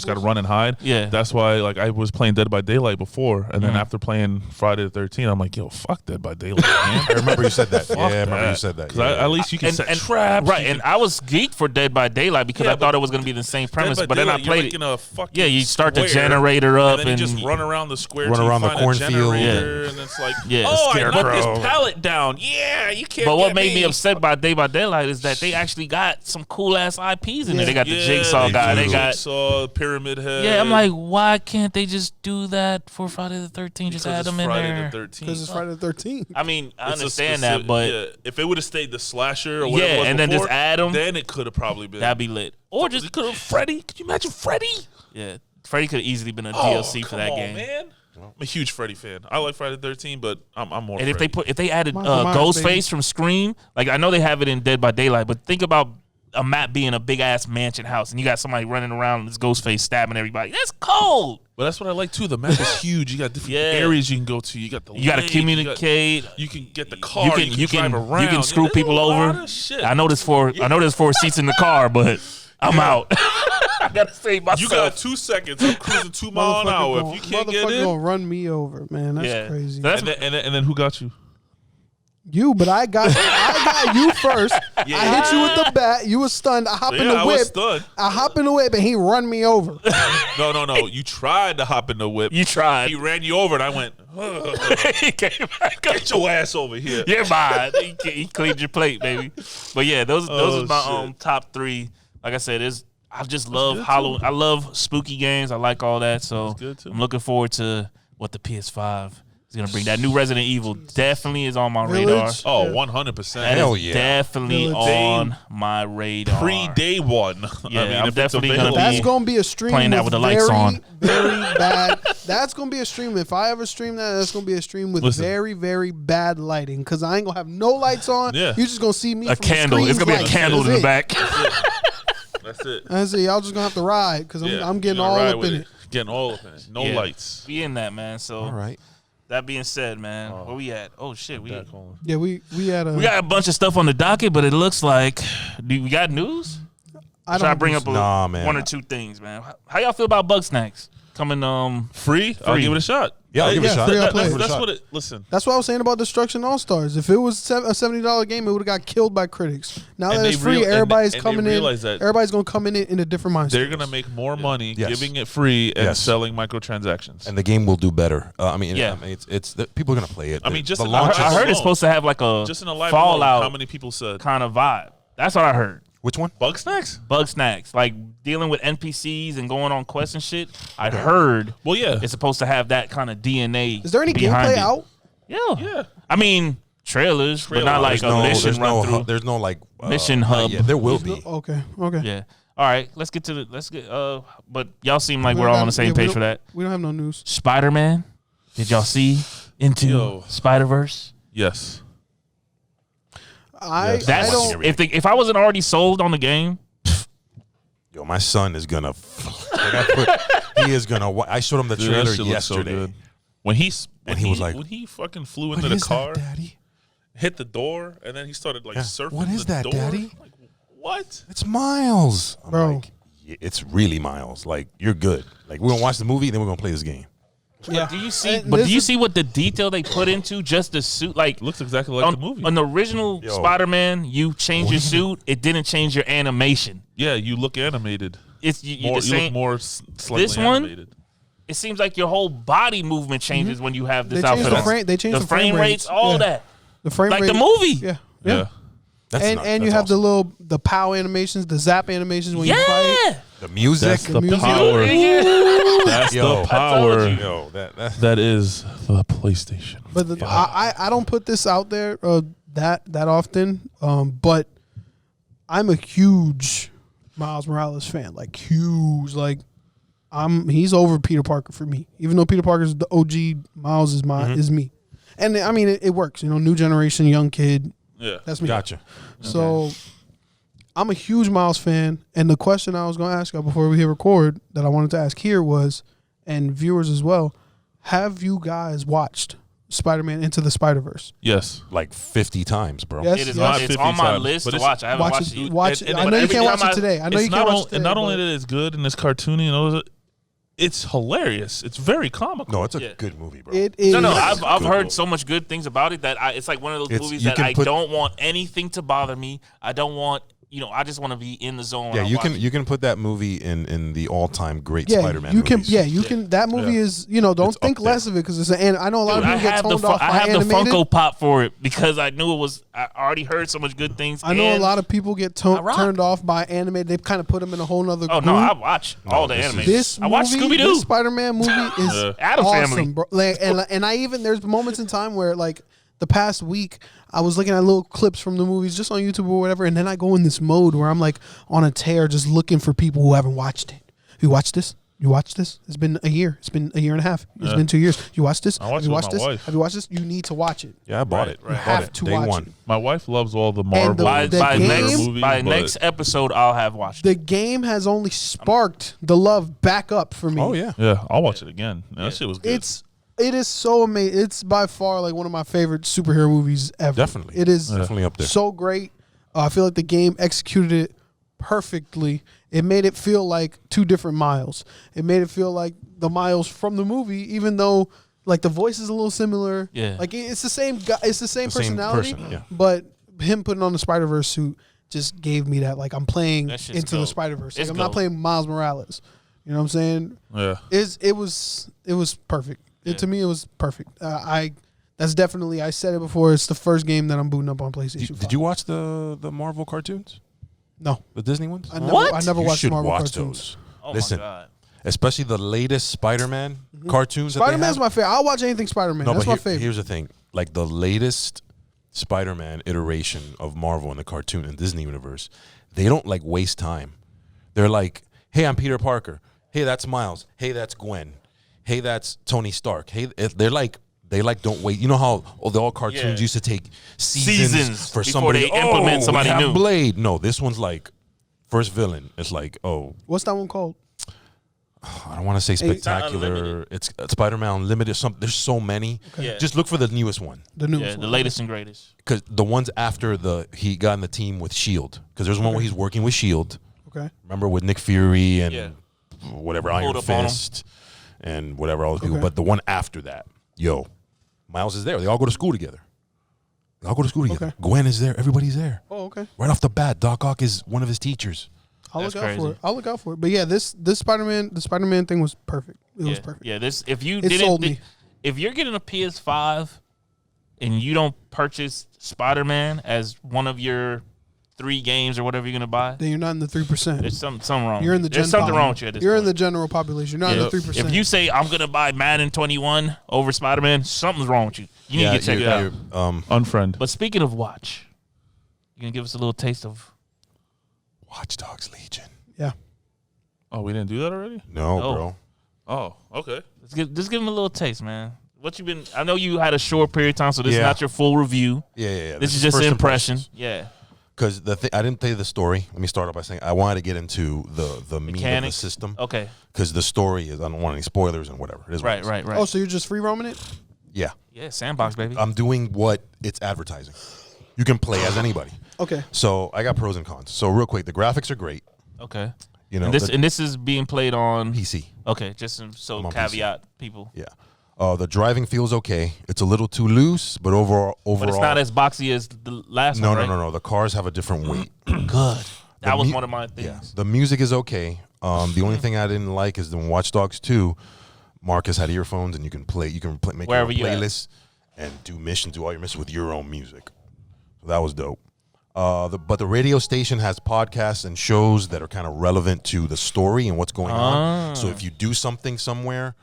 Speaker 2: got to run and hide.
Speaker 3: Yeah.
Speaker 2: That's why like I was playing Dead by Daylight before, and then after playing Friday the 13th, I'm like, yo, fuck Dead by Daylight, man.
Speaker 4: I remember you said that. Yeah, I remember
Speaker 2: that.
Speaker 4: you said that.
Speaker 2: 'Cause
Speaker 4: Yeah.
Speaker 2: at least you can set traps.
Speaker 3: Right, and I was geeked for Dead by Daylight because
Speaker 2: Yeah,
Speaker 3: I thought
Speaker 2: but
Speaker 3: it was going to be the same
Speaker 2: Dead
Speaker 3: premise,
Speaker 2: by
Speaker 3: but then I
Speaker 2: Daylight,
Speaker 3: played
Speaker 2: you're
Speaker 3: it.
Speaker 2: like in a fucking
Speaker 3: Yeah, you start the
Speaker 2: square,
Speaker 3: generator up
Speaker 2: and then you just run around the square,
Speaker 4: Run
Speaker 2: till you
Speaker 4: around the
Speaker 2: find a
Speaker 4: cornfield.
Speaker 2: generator, and it's like,
Speaker 3: Yeah,
Speaker 2: oh, I knocked
Speaker 4: scarecrow.
Speaker 2: this pallet down. Yeah, you can't.
Speaker 3: But what
Speaker 2: get
Speaker 3: made me upset by Dead by Daylight is that they actually got some cool ass IPs in there. They got the Jigsaw guy. They got
Speaker 2: Jigsaw, pyramid head.
Speaker 3: Yeah, I'm like, why can't they just do that for Friday the 13th? Just add them in
Speaker 2: Friday
Speaker 3: there.
Speaker 2: the 13th.
Speaker 1: Because it's Friday the 13th.
Speaker 3: I mean, I
Speaker 2: It's a
Speaker 3: understand
Speaker 2: specific-
Speaker 3: that, but
Speaker 2: yeah, if it would have stayed the slasher or whatever, it was
Speaker 3: and then
Speaker 2: before,
Speaker 3: just add them,
Speaker 2: then it could have probably been.
Speaker 3: that'd be lit. Or just
Speaker 2: could have Freddy. Could you imagine Freddy?
Speaker 3: yeah, Freddy could have easily been a DLC for that game.
Speaker 2: Man. I'm a huge Freddy fan. I like Friday the 13th, but I'm more.
Speaker 3: And
Speaker 2: Freddy.
Speaker 3: if they added
Speaker 1: Michael Myers,
Speaker 3: Ghostface
Speaker 1: baby.
Speaker 3: from Scream, like I know they have it in Dead by Daylight, but think about a map being a big ass mansion house, and you got somebody running around and this Ghostface stabbing everybody. That's cold.
Speaker 2: But that's what I like too. The map is huge. You got different areas you can go to. You got the
Speaker 3: You got to
Speaker 2: lake,
Speaker 3: communicate.
Speaker 2: You can get the car. You can drive around.
Speaker 3: You can screw
Speaker 2: There's
Speaker 3: people
Speaker 2: a lot
Speaker 3: over.
Speaker 2: of shit.
Speaker 3: I know there's four seats in the car, but I'm out. I gotta save myself.
Speaker 2: You got 2 seconds. I'm cruising 2 miles an hour. If you can't get in,
Speaker 1: gonna run me over, man. That's crazy.
Speaker 3: So that's
Speaker 2: and then who got you?
Speaker 1: You, but I got you first.
Speaker 2: Yeah.
Speaker 1: I hit you with the bat. You was stunned. I hop in the
Speaker 2: I was
Speaker 1: whip.
Speaker 2: stunned.
Speaker 1: I hop in the whip and he run me over.
Speaker 2: No. You tried to hop in the whip.
Speaker 3: You tried.
Speaker 2: He ran you over, and I went,
Speaker 3: He came back up.
Speaker 2: get your ass over here.
Speaker 3: You're mine. He cleaned your plate, baby. But yeah, those are my
Speaker 2: shit.
Speaker 3: top 3. Like I said, I just love
Speaker 2: good,
Speaker 3: Halloween. I love spooky games. I like all that. So
Speaker 2: good, too.
Speaker 3: I'm looking forward to what the PS5 is gonna bring. That new Resident Evil definitely is on my
Speaker 1: Village?
Speaker 3: radar.
Speaker 2: Oh,
Speaker 1: Yeah.
Speaker 2: 100%.
Speaker 3: That
Speaker 4: Hell
Speaker 3: is
Speaker 4: yeah.
Speaker 3: definitely
Speaker 1: Village.
Speaker 3: on my radar.
Speaker 2: Pre-day one.
Speaker 3: Yeah,
Speaker 2: I mean,
Speaker 3: I'm
Speaker 2: if
Speaker 3: definitely
Speaker 2: it's
Speaker 3: gonna
Speaker 2: available.
Speaker 1: That's gonna be a stream
Speaker 3: playing that with the lights
Speaker 1: very,
Speaker 3: on.
Speaker 1: very bad. That's gonna be a stream. If I ever stream that, that's gonna be a stream with
Speaker 2: Listen.
Speaker 1: very, very bad lighting. Cause I ain't gonna have no lights on.
Speaker 2: Yeah.
Speaker 1: You're just gonna see me
Speaker 3: A
Speaker 1: from
Speaker 3: candle.
Speaker 1: The
Speaker 3: It's gonna be a
Speaker 1: lights.
Speaker 3: candle in
Speaker 1: That's
Speaker 3: the
Speaker 1: it.
Speaker 3: back.
Speaker 2: That's it.
Speaker 1: That's it. Y'all just gonna have to ride because
Speaker 2: Yeah,
Speaker 1: I'm getting
Speaker 2: you're gonna
Speaker 1: all
Speaker 2: ride
Speaker 1: up
Speaker 2: with
Speaker 1: in it.
Speaker 2: Getting all up in it. No
Speaker 3: Yeah.
Speaker 2: lights.
Speaker 3: Be in that, man. So
Speaker 4: All right.
Speaker 3: that being said, man, where we at? Oh shit, we
Speaker 1: Yeah, we had a.
Speaker 3: got a bunch of stuff on the docket, but it looks like we got news.
Speaker 1: I
Speaker 3: Try to
Speaker 1: don't
Speaker 3: bring up
Speaker 4: Nah, man.
Speaker 3: 1 or 2 things, man. How y'all feel about Bug Snacks coming?
Speaker 2: Free? I'll give it a shot.
Speaker 4: Yeah, I'll give it a shot.
Speaker 1: free, I'll play it.
Speaker 2: That's
Speaker 4: Shot.
Speaker 2: what it. Listen.
Speaker 1: That's what I was saying about Destruction All Stars. If it was a $70 game, it would have got killed by critics. Now
Speaker 2: And
Speaker 1: that
Speaker 2: they
Speaker 1: it's free,
Speaker 2: real- and
Speaker 1: everybody's
Speaker 2: they
Speaker 1: coming in.
Speaker 2: realize that
Speaker 1: Everybody's gonna come in a different mindset.
Speaker 2: They're gonna make more money
Speaker 4: Yes.
Speaker 2: giving it free and
Speaker 4: Yes.
Speaker 2: selling microtransactions.
Speaker 4: And the game will do better.
Speaker 3: Yeah.
Speaker 4: It's people are gonna play it.
Speaker 2: I mean, just
Speaker 4: the
Speaker 2: in
Speaker 4: launch.
Speaker 3: I
Speaker 2: Live
Speaker 3: heard
Speaker 2: alone.
Speaker 3: it's supposed to have like a
Speaker 2: Just in a live alone,
Speaker 3: Fallout
Speaker 2: how many people said
Speaker 3: kind of vibe. That's what I heard.
Speaker 4: Which one?
Speaker 2: Bug Snacks?
Speaker 3: Bug Snacks, like dealing with NPCs and going on quests and shit. I heard
Speaker 2: Well, yeah.
Speaker 3: it's supposed to have that kind of DNA.
Speaker 1: Is there any
Speaker 3: behind
Speaker 1: gameplay
Speaker 3: it.
Speaker 1: out?
Speaker 3: Yeah.
Speaker 2: Yeah.
Speaker 3: I mean, trailers, but not like
Speaker 2: There's
Speaker 3: a mission run through.
Speaker 4: There's no like
Speaker 3: Mission hub.
Speaker 4: Yeah, there will be.
Speaker 1: Okay.
Speaker 3: Yeah. All right, let's get. But y'all seem like we're all on the same page for that.
Speaker 1: We don't have no news.
Speaker 3: Spider-Man. Did y'all see Into
Speaker 2: Yo.
Speaker 3: Spider-Verse?
Speaker 2: Yes.
Speaker 1: I
Speaker 3: That's
Speaker 1: don't.
Speaker 3: if I wasn't already sold on the game.
Speaker 4: Yo, my son is gonna. He is gonna. I showed him the
Speaker 2: Dude, that
Speaker 4: trailer
Speaker 2: shit looks so
Speaker 4: yesterday.
Speaker 2: good. When he was like,
Speaker 4: when
Speaker 2: he fucking flew
Speaker 4: What
Speaker 2: into the
Speaker 4: is
Speaker 2: car,
Speaker 4: that, Daddy?
Speaker 2: hit the door, and then he started like
Speaker 4: Yeah.
Speaker 2: surfing.
Speaker 4: What is
Speaker 2: the
Speaker 4: that,
Speaker 2: door.
Speaker 4: Daddy?
Speaker 2: Like, what?
Speaker 4: It's Miles, I'm
Speaker 1: Bro.
Speaker 4: like, yeah, it's really Miles. Like you're good. Like we're gonna watch the movie, then we're gonna play this game.
Speaker 1: Yeah.
Speaker 3: Do you see?
Speaker 1: And
Speaker 3: But
Speaker 1: this
Speaker 3: do you
Speaker 1: is-
Speaker 3: see what the detail they put into just the suit? Like
Speaker 2: Looks exactly like the movie.
Speaker 3: on the original
Speaker 4: Yo.
Speaker 3: Spider-Man, you change your suit. It didn't change your animation.
Speaker 2: Yeah, you look animated.
Speaker 3: It's you
Speaker 2: More,
Speaker 3: the
Speaker 2: you look
Speaker 3: same.
Speaker 2: more slightly
Speaker 3: This one?
Speaker 2: animated.
Speaker 3: It seems like your whole body movement changes when you have this
Speaker 1: They changed
Speaker 3: outfit
Speaker 1: the
Speaker 3: on.
Speaker 1: frame. They changed
Speaker 3: the frame rates,
Speaker 1: rates.
Speaker 3: all
Speaker 1: Yeah.
Speaker 3: that,
Speaker 1: The frame
Speaker 3: like
Speaker 1: rate.
Speaker 3: the movie.
Speaker 1: Yeah.
Speaker 2: Yeah.
Speaker 4: That's
Speaker 1: And
Speaker 4: nuts.
Speaker 1: and you
Speaker 4: That's
Speaker 1: have
Speaker 4: awesome.
Speaker 1: the POW animations, the zap animations when you fight.
Speaker 3: Yeah.
Speaker 4: the music.
Speaker 2: That's the
Speaker 1: music.
Speaker 2: power.
Speaker 3: Yeah.
Speaker 2: That's
Speaker 4: Yo.
Speaker 2: the power.
Speaker 4: Yo, that
Speaker 2: That is the PlayStation.
Speaker 1: But I don't put this out there that often. But I'm a huge Miles Morales fan. Like huge. Like he's over Peter Parker for me. Even though Peter Parker's the OG, Miles is is me. And I mean it works. You know, new generation, young kid.
Speaker 2: Yeah.
Speaker 1: That's me.
Speaker 4: gotcha.
Speaker 1: So I'm a huge Miles fan, and the question I was going to ask you before we hit record that I wanted to ask here was, and viewers as well, have you guys watched Spider-Man Into the Spider-Verse?
Speaker 2: Yes.
Speaker 4: Like 50 times, bro.
Speaker 1: Yes.
Speaker 3: It is.
Speaker 2: Not
Speaker 3: It's
Speaker 2: 50
Speaker 3: on my
Speaker 2: times,
Speaker 3: list
Speaker 2: but
Speaker 3: to
Speaker 2: it's-
Speaker 3: watch. I haven't
Speaker 1: Watch
Speaker 3: watched
Speaker 1: it.
Speaker 3: it.
Speaker 1: Watch it.
Speaker 2: and-
Speaker 1: I
Speaker 2: but
Speaker 1: know you
Speaker 2: every
Speaker 1: can't watch
Speaker 3: time
Speaker 1: it today. I know
Speaker 2: It's
Speaker 1: you
Speaker 2: not
Speaker 1: can't
Speaker 2: on-
Speaker 1: watch it today.
Speaker 2: and not
Speaker 1: but
Speaker 2: only that it's good and it's cartoony and all that, it's hilarious. It's very comical.
Speaker 4: No, it's a
Speaker 3: Yeah.
Speaker 4: good movie, bro.
Speaker 1: it is.
Speaker 3: No, I've
Speaker 4: Good
Speaker 3: heard
Speaker 4: movie.
Speaker 3: so much good things about it that it's like one of those
Speaker 4: It's-
Speaker 3: movies
Speaker 4: you
Speaker 3: that
Speaker 4: can
Speaker 3: I
Speaker 4: put-
Speaker 3: don't want anything to bother me. I don't want I just want to be in the zone.
Speaker 4: Yeah,
Speaker 3: when I
Speaker 4: you
Speaker 3: watch
Speaker 4: can
Speaker 3: it.
Speaker 4: you can put that movie in the all-time great
Speaker 1: Yeah,
Speaker 4: Spider-Man
Speaker 1: you can.
Speaker 4: movies.
Speaker 1: Yeah, you can. That movie is. Don't
Speaker 4: It's
Speaker 1: think
Speaker 4: up
Speaker 1: less
Speaker 4: there.
Speaker 1: of it because it's an. I know a lot
Speaker 3: Dude,
Speaker 1: of people get toned off by
Speaker 3: I have
Speaker 1: animated.
Speaker 3: the Funko Pop for it because I knew it was. I already heard so much good things.
Speaker 1: I know a
Speaker 3: and
Speaker 1: lot of people get
Speaker 3: I rock.
Speaker 1: turned off by animated. They've kind of put them in a whole nother.
Speaker 3: Oh
Speaker 1: group.
Speaker 3: no, I watch all the
Speaker 4: this is-
Speaker 3: animated.
Speaker 1: This
Speaker 3: I watch
Speaker 1: movie,
Speaker 3: Scooby
Speaker 1: this
Speaker 3: Doo.
Speaker 1: Spider-Man movie is
Speaker 3: Addams
Speaker 1: awesome,
Speaker 3: Family.
Speaker 1: bro. And I even there's moments in time where like the past week I was looking at little clips from the movies just on YouTube or whatever, and then I go in this mode where I'm like on a tear just looking for people who haven't watched it. You watched this? You watched this? It's been a year. It's been a year and a half. It's been 2 years. You watched this?
Speaker 2: I watched
Speaker 1: Have you
Speaker 2: it with
Speaker 1: watched
Speaker 2: my
Speaker 1: this?
Speaker 2: wife.
Speaker 1: Have you watched this? You need to watch it.
Speaker 4: Yeah, I bought it.
Speaker 3: Right.
Speaker 4: I bought
Speaker 1: Have
Speaker 4: it.
Speaker 1: to
Speaker 4: Day
Speaker 1: watch
Speaker 4: one.
Speaker 1: it.
Speaker 2: My wife loves all the Marvel.
Speaker 1: the game-
Speaker 2: movies,
Speaker 3: By
Speaker 2: but
Speaker 3: next episode, I'll have watched
Speaker 1: The
Speaker 3: it.
Speaker 1: game has only sparked the love back up for me.
Speaker 4: Oh yeah.
Speaker 2: Yeah, I'll watch it again. That shit was good.
Speaker 1: It is so amazing. It's by far like one of my favorite superhero movies ever.
Speaker 4: Definitely.
Speaker 1: It is
Speaker 4: Definitely up there.
Speaker 1: so great. I feel like the game executed it perfectly. It made it feel like two different Miles. It made it feel like the Miles from the movie, even though like the voice is a little similar.
Speaker 3: Yeah.
Speaker 1: Like it's the same guy. It's the same
Speaker 4: The same
Speaker 1: personality.
Speaker 4: person, yeah.
Speaker 1: But him putting on the Spider-Verse suit just gave me that. Like I'm playing
Speaker 3: That shit's
Speaker 1: into the
Speaker 3: gold.
Speaker 1: Spider-Verse. Like
Speaker 3: It's
Speaker 1: I'm not
Speaker 3: gold.
Speaker 1: playing Miles Morales. You know what I'm saying?
Speaker 2: Yeah.
Speaker 1: It was perfect. To me, it was perfect. That's definitely. I said it before. It's the first game that I'm booting up on PlayStation. 5.
Speaker 4: Did you watch the Marvel cartoons?
Speaker 1: No,
Speaker 4: The Disney ones?
Speaker 1: I never.
Speaker 3: What?
Speaker 1: I never
Speaker 4: You
Speaker 1: watched
Speaker 4: should
Speaker 1: Marvel
Speaker 4: watch
Speaker 1: cartoons.
Speaker 4: those.
Speaker 3: Oh
Speaker 4: Listen,
Speaker 3: my god.
Speaker 4: especially the latest Spider-Man cartoons. that they
Speaker 1: Spider-Man's
Speaker 4: have.
Speaker 1: my favorite. I'll watch anything Spider-Man.
Speaker 4: No,
Speaker 1: That's
Speaker 4: but
Speaker 1: my favorite.
Speaker 4: here's the thing: like the latest Spider-Man iteration of Marvel in the cartoon and Disney universe, they don't like waste time. They're like, "Hey, I'm Peter Parker. Hey, that's Miles. Hey, that's Gwen. Hey, that's Tony Stark. Hey," they don't wait. You know how all cartoons
Speaker 3: Yeah.
Speaker 4: used to take seasons for
Speaker 3: before
Speaker 4: somebody
Speaker 3: they implement
Speaker 4: we
Speaker 3: somebody
Speaker 4: have
Speaker 3: new.
Speaker 4: Blade. No, this one's like first villain. It's like, oh,
Speaker 1: What's that one called?
Speaker 4: I don't want to say spectacular.
Speaker 3: Unlimited.
Speaker 4: It's Spider-Man Unlimited. There's so many.
Speaker 3: Yeah.
Speaker 4: Just look for the newest one.
Speaker 1: The newest
Speaker 3: The
Speaker 1: one.
Speaker 3: latest and greatest.
Speaker 4: Because the ones after he got in the team with Shield. Because there's one where he's working with Shield.
Speaker 1: Okay.
Speaker 4: Remember with Nick Fury and
Speaker 3: Yeah.
Speaker 4: whatever
Speaker 3: Pulled
Speaker 4: Iron
Speaker 3: up on him.
Speaker 4: Fist and whatever all those people.
Speaker 1: Okay.
Speaker 4: But the one after that, Miles is there. They all go to school together.
Speaker 1: Okay.
Speaker 4: Gwen is there. Everybody's there.
Speaker 1: Oh, okay.
Speaker 4: Right off the bat, Doc Ock is one of his teachers.
Speaker 1: I'll
Speaker 3: That's
Speaker 1: look out for
Speaker 3: crazy.
Speaker 1: it. I'll look out for it. But yeah, the Spider-Man thing was perfect. It was perfect.
Speaker 3: Yeah, this if you
Speaker 1: It sold
Speaker 3: didn't
Speaker 1: me.
Speaker 3: if you're getting a PS5 and you don't purchase Spider-Man as one of your 3 games or whatever you're gonna buy,
Speaker 1: Then you're not in the 3%.
Speaker 3: there's something wrong.
Speaker 1: You're in the
Speaker 3: There's
Speaker 1: gen
Speaker 3: something
Speaker 1: pop.
Speaker 3: wrong with you at this
Speaker 1: You're in
Speaker 3: point.
Speaker 1: the general population. You're not in the 3%.
Speaker 3: If you say I'm gonna buy Madden 21 over Spider-Man, something's wrong with you. You need to get checked out.
Speaker 2: Unfriend.
Speaker 3: But speaking of watch, you gonna give us a little taste of
Speaker 4: Watch Dogs Legion.
Speaker 1: yeah.
Speaker 2: Oh, we didn't do that already?
Speaker 4: No,
Speaker 3: No.
Speaker 4: bro.
Speaker 2: Oh, okay.
Speaker 3: just give him a little taste, man. What you been? I know you had a short period of time, so this is
Speaker 4: Yeah.
Speaker 3: not your full review.
Speaker 4: Yeah.
Speaker 3: This is just an
Speaker 4: first
Speaker 3: impression.
Speaker 4: impressions.
Speaker 3: Yeah.
Speaker 4: Because I didn't tell you the story. Let me start off by saying I wanted to get into the meat of the
Speaker 3: Mechanics.
Speaker 4: system.
Speaker 3: Okay.
Speaker 4: Because the story is, I don't want any spoilers and whatever. It is what it
Speaker 3: Right.
Speaker 4: is.
Speaker 3: Right.
Speaker 1: Oh, so you're just free roaming it?
Speaker 4: Yeah.
Speaker 3: Yeah. Sandbox, baby.
Speaker 4: I'm doing what it's advertising. You can play as anybody.
Speaker 1: Okay.
Speaker 4: So I got pros and cons. So real quick, the graphics are great.
Speaker 3: Okay.
Speaker 4: You know,
Speaker 3: And this
Speaker 4: the
Speaker 3: and this is being played on.
Speaker 4: PC.
Speaker 3: Okay, just so
Speaker 4: I'm on PC.
Speaker 3: caveat people.
Speaker 4: Yeah. The driving feels okay. It's a little too loose, but overall,
Speaker 3: But it's not as boxy as the last
Speaker 4: no,
Speaker 3: one, right?
Speaker 4: no. The cars have a different weight.
Speaker 3: Good. That was
Speaker 4: mu-
Speaker 3: one of my
Speaker 4: Yeah.
Speaker 3: things.
Speaker 4: The music is okay. The only thing I didn't like is in Watch Dogs 2, Marcus had earphones and you can make
Speaker 3: Wherever
Speaker 4: your
Speaker 3: you
Speaker 4: own
Speaker 3: at.
Speaker 4: playlist and do all your missions with your own music. So that was dope. But the radio station has podcasts and shows that are kind of relevant to the story and what's going on. So if you do something somewhere,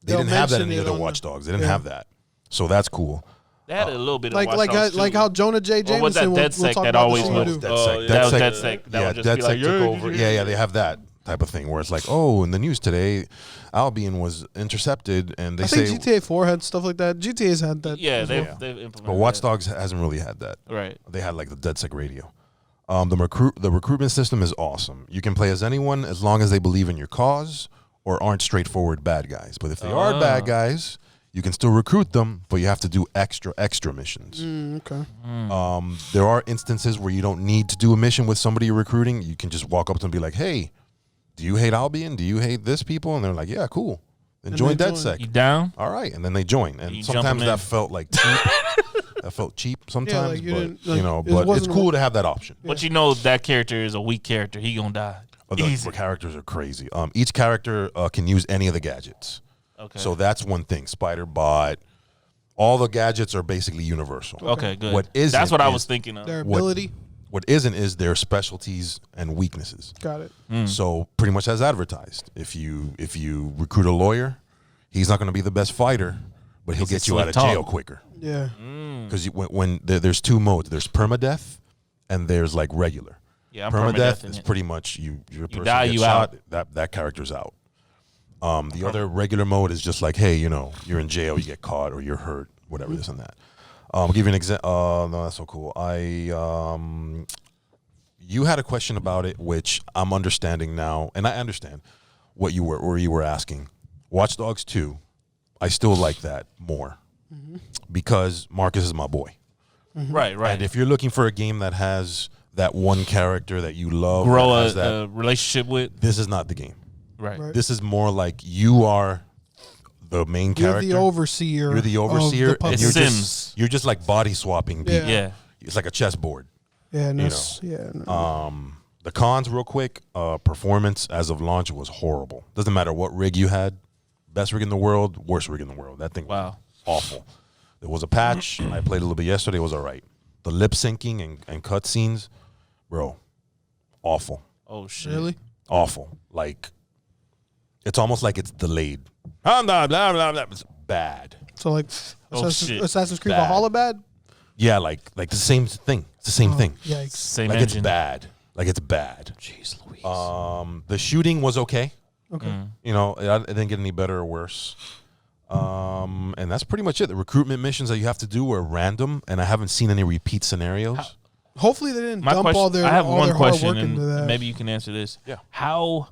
Speaker 4: they
Speaker 1: They'll
Speaker 4: didn't have that in
Speaker 1: mention
Speaker 4: the
Speaker 1: it
Speaker 4: other
Speaker 1: on
Speaker 4: Watch
Speaker 1: the-
Speaker 4: Dogs. They didn't
Speaker 1: yeah.
Speaker 4: have that. So that's cool.
Speaker 3: They had a little bit
Speaker 1: Like
Speaker 3: of Watch Dogs
Speaker 1: like
Speaker 3: too.
Speaker 1: how Jonah J.
Speaker 3: Or was that
Speaker 1: Jameson will
Speaker 3: DedSec
Speaker 1: talk
Speaker 3: that
Speaker 1: about
Speaker 3: always
Speaker 1: the
Speaker 3: was?
Speaker 1: shit we do.
Speaker 4: DedSec.
Speaker 3: that was
Speaker 4: DedSec-
Speaker 3: DedSec. That
Speaker 4: yeah,
Speaker 3: would just be like,
Speaker 4: DedSec took over. Yeah, they have that type of thing where it's like, oh, in the news today, Albion was intercepted, and they
Speaker 1: I
Speaker 4: say,
Speaker 1: think GTA 4 had stuff like that. GTA's had that.
Speaker 3: Yeah,
Speaker 1: as
Speaker 3: they've
Speaker 1: well.
Speaker 3: implemented.
Speaker 4: but Watch
Speaker 3: that.
Speaker 4: Dogs hasn't really had that.
Speaker 3: Right.
Speaker 4: They had like the DedSec radio. The recruitment system is awesome. You can play as anyone as long as they believe in your cause or aren't straightforward bad guys. But if they are bad guys, you can still recruit them, but you have to do extra missions.
Speaker 1: Okay.
Speaker 4: There are instances where you don't need to do a mission with somebody you're recruiting. You can just walk up to them and be like, hey, do you hate Albion? Do you hate this people? And they're like, yeah, cool. Then
Speaker 1: And
Speaker 4: join
Speaker 1: they join.
Speaker 4: DedSec.
Speaker 3: You down?
Speaker 4: All right. And then they join. And
Speaker 3: You jump
Speaker 4: sometimes
Speaker 3: them
Speaker 4: that
Speaker 3: in.
Speaker 4: felt like cheap. I felt cheap sometimes,
Speaker 1: you
Speaker 4: but
Speaker 1: didn't, like, it
Speaker 4: but it's
Speaker 1: wasn't
Speaker 4: cool to have that option.
Speaker 3: But you know that character is a weak character. He gonna die.
Speaker 4: The characters are crazy. Each character can use any of the gadgets.
Speaker 3: Okay.
Speaker 4: So that's one thing. Spider Bot, all the gadgets are basically universal.
Speaker 3: Okay, good.
Speaker 4: What isn't
Speaker 3: That's what I
Speaker 4: is
Speaker 3: was thinking of.
Speaker 1: Their ability.
Speaker 4: What isn't is their specialties and weaknesses.
Speaker 1: Got it.
Speaker 4: So pretty much as advertised. If you recruit a lawyer, he's not going to be the best fighter, but he'll get you out of jail quicker.
Speaker 1: Yeah.
Speaker 4: Because when there's two modes, there's permadeath and there's like regular.
Speaker 3: Yeah, I'm
Speaker 4: permadeath
Speaker 3: permadeath
Speaker 4: is
Speaker 3: it.
Speaker 4: pretty much you person
Speaker 3: die,
Speaker 4: gets
Speaker 3: you
Speaker 4: shot,
Speaker 3: out.
Speaker 4: that character's out. The other regular mode is just like, hey, you're in jail, you get caught, or you're hurt, whatever, this and that. I'll give you an example. No, that's so cool. You had a question about it, which I'm understanding now, and I understand where you were asking. Watch Dogs 2, I still like that more because Marcus is my boy.
Speaker 3: Right.
Speaker 4: And if you're looking for a game that has that one character that you love,
Speaker 3: Grow
Speaker 4: that has
Speaker 3: a relationship with.
Speaker 4: this is not the game.
Speaker 3: Right.
Speaker 4: This is more like you are the main character.
Speaker 1: You're the overseer.
Speaker 4: You're the overseer,
Speaker 1: of the
Speaker 4: and
Speaker 3: Sims.
Speaker 4: you're just like body swapping people.
Speaker 3: Yeah.
Speaker 4: It's like a chessboard.
Speaker 1: Yeah. No,
Speaker 4: you
Speaker 1: yeah. No.
Speaker 4: The cons, real quick. Performance as of launch was horrible. Doesn't matter what rig you had. Best rig in the world, worst rig in the world. That thing was awful. There was a patch. I played a little bit yesterday. It was all right. The lip syncing and cutscenes, bro, awful.
Speaker 3: Oh shit.
Speaker 1: Really?
Speaker 4: Awful. Like, it's almost like it's delayed. Blah, blah, blah, blah. It's bad.
Speaker 1: So like
Speaker 3: shit.
Speaker 1: Assassin's Creed
Speaker 4: Bad.
Speaker 1: Valhalla bad?
Speaker 4: Yeah, like the same thing. It's the same thing.
Speaker 1: Yikes.
Speaker 3: Same
Speaker 4: Like
Speaker 3: engine.
Speaker 4: it's bad. Like it's bad.
Speaker 1: Jeez Louise.
Speaker 4: The shooting was okay.
Speaker 1: Okay.
Speaker 4: It didn't get any better or worse. And that's pretty much it. The recruitment missions that you have to do were random, and I haven't seen any repeat scenarios.
Speaker 1: Hopefully they didn't
Speaker 3: My
Speaker 1: dump
Speaker 3: question.
Speaker 1: all their
Speaker 3: I have
Speaker 1: all
Speaker 3: one
Speaker 1: their hard
Speaker 3: question,
Speaker 1: work into that.
Speaker 3: and maybe you can answer this.
Speaker 4: Yeah.
Speaker 3: How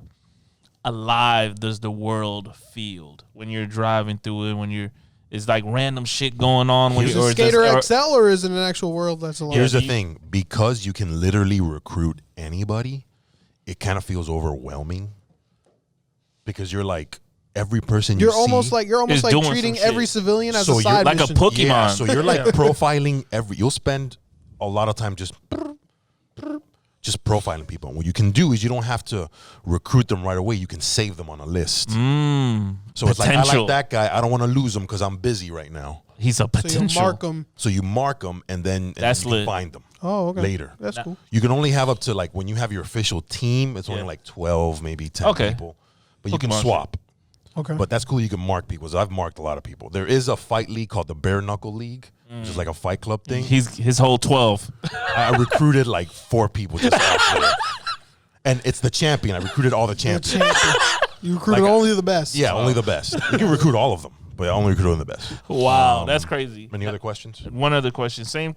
Speaker 3: alive does the world feel when you're driving through it? When you're, it's like random shit going on. When
Speaker 1: Is
Speaker 3: you're
Speaker 1: it Skater XL or is it an actual world that's alive?
Speaker 4: Here's the thing. Because you can literally recruit anybody, it kind of feels overwhelming. Because you're like, every person
Speaker 1: You're
Speaker 4: see,
Speaker 1: almost like
Speaker 3: is doing some
Speaker 1: treating
Speaker 3: shit.
Speaker 1: every civilian as
Speaker 4: So
Speaker 1: a
Speaker 4: you're
Speaker 1: side
Speaker 3: like a
Speaker 1: mission.
Speaker 3: Pokemon.
Speaker 4: Yeah, so you're like profiling you'll spend a lot of time just profiling people. And what you can do is you don't have to recruit them right away. You can save them on a list. So it's like, I
Speaker 3: Potential.
Speaker 4: like that guy. I don't want to lose him because I'm busy right now.
Speaker 3: He's a
Speaker 1: So
Speaker 3: potential.
Speaker 1: you mark them.
Speaker 4: So you mark them and then
Speaker 3: That's
Speaker 4: you can
Speaker 3: lit.
Speaker 4: find them
Speaker 1: Oh, okay.
Speaker 4: later.
Speaker 1: That's cool.
Speaker 4: You can only have up to like when you have your official team, it's only
Speaker 3: Yeah.
Speaker 4: like 12, maybe 10
Speaker 3: Okay.
Speaker 4: people. But you can
Speaker 3: Pokemon
Speaker 4: swap.
Speaker 1: Okay.
Speaker 4: But that's cool. You can mark people. So I've marked a lot of people. There is a fight league called the Bare Knuckle League, which is like a fight club thing.
Speaker 3: He's his whole 12.
Speaker 4: I recruited like 4 people just off there. And it's the champion. I recruited all the
Speaker 1: You're a
Speaker 4: champions.
Speaker 1: champion. You recruited
Speaker 4: Like,
Speaker 1: only the best.
Speaker 4: Yeah, only the best. You can recruit all of them, but I only recruit the best.
Speaker 3: Wow, that's crazy.
Speaker 4: Any other questions?
Speaker 3: One other question. Same.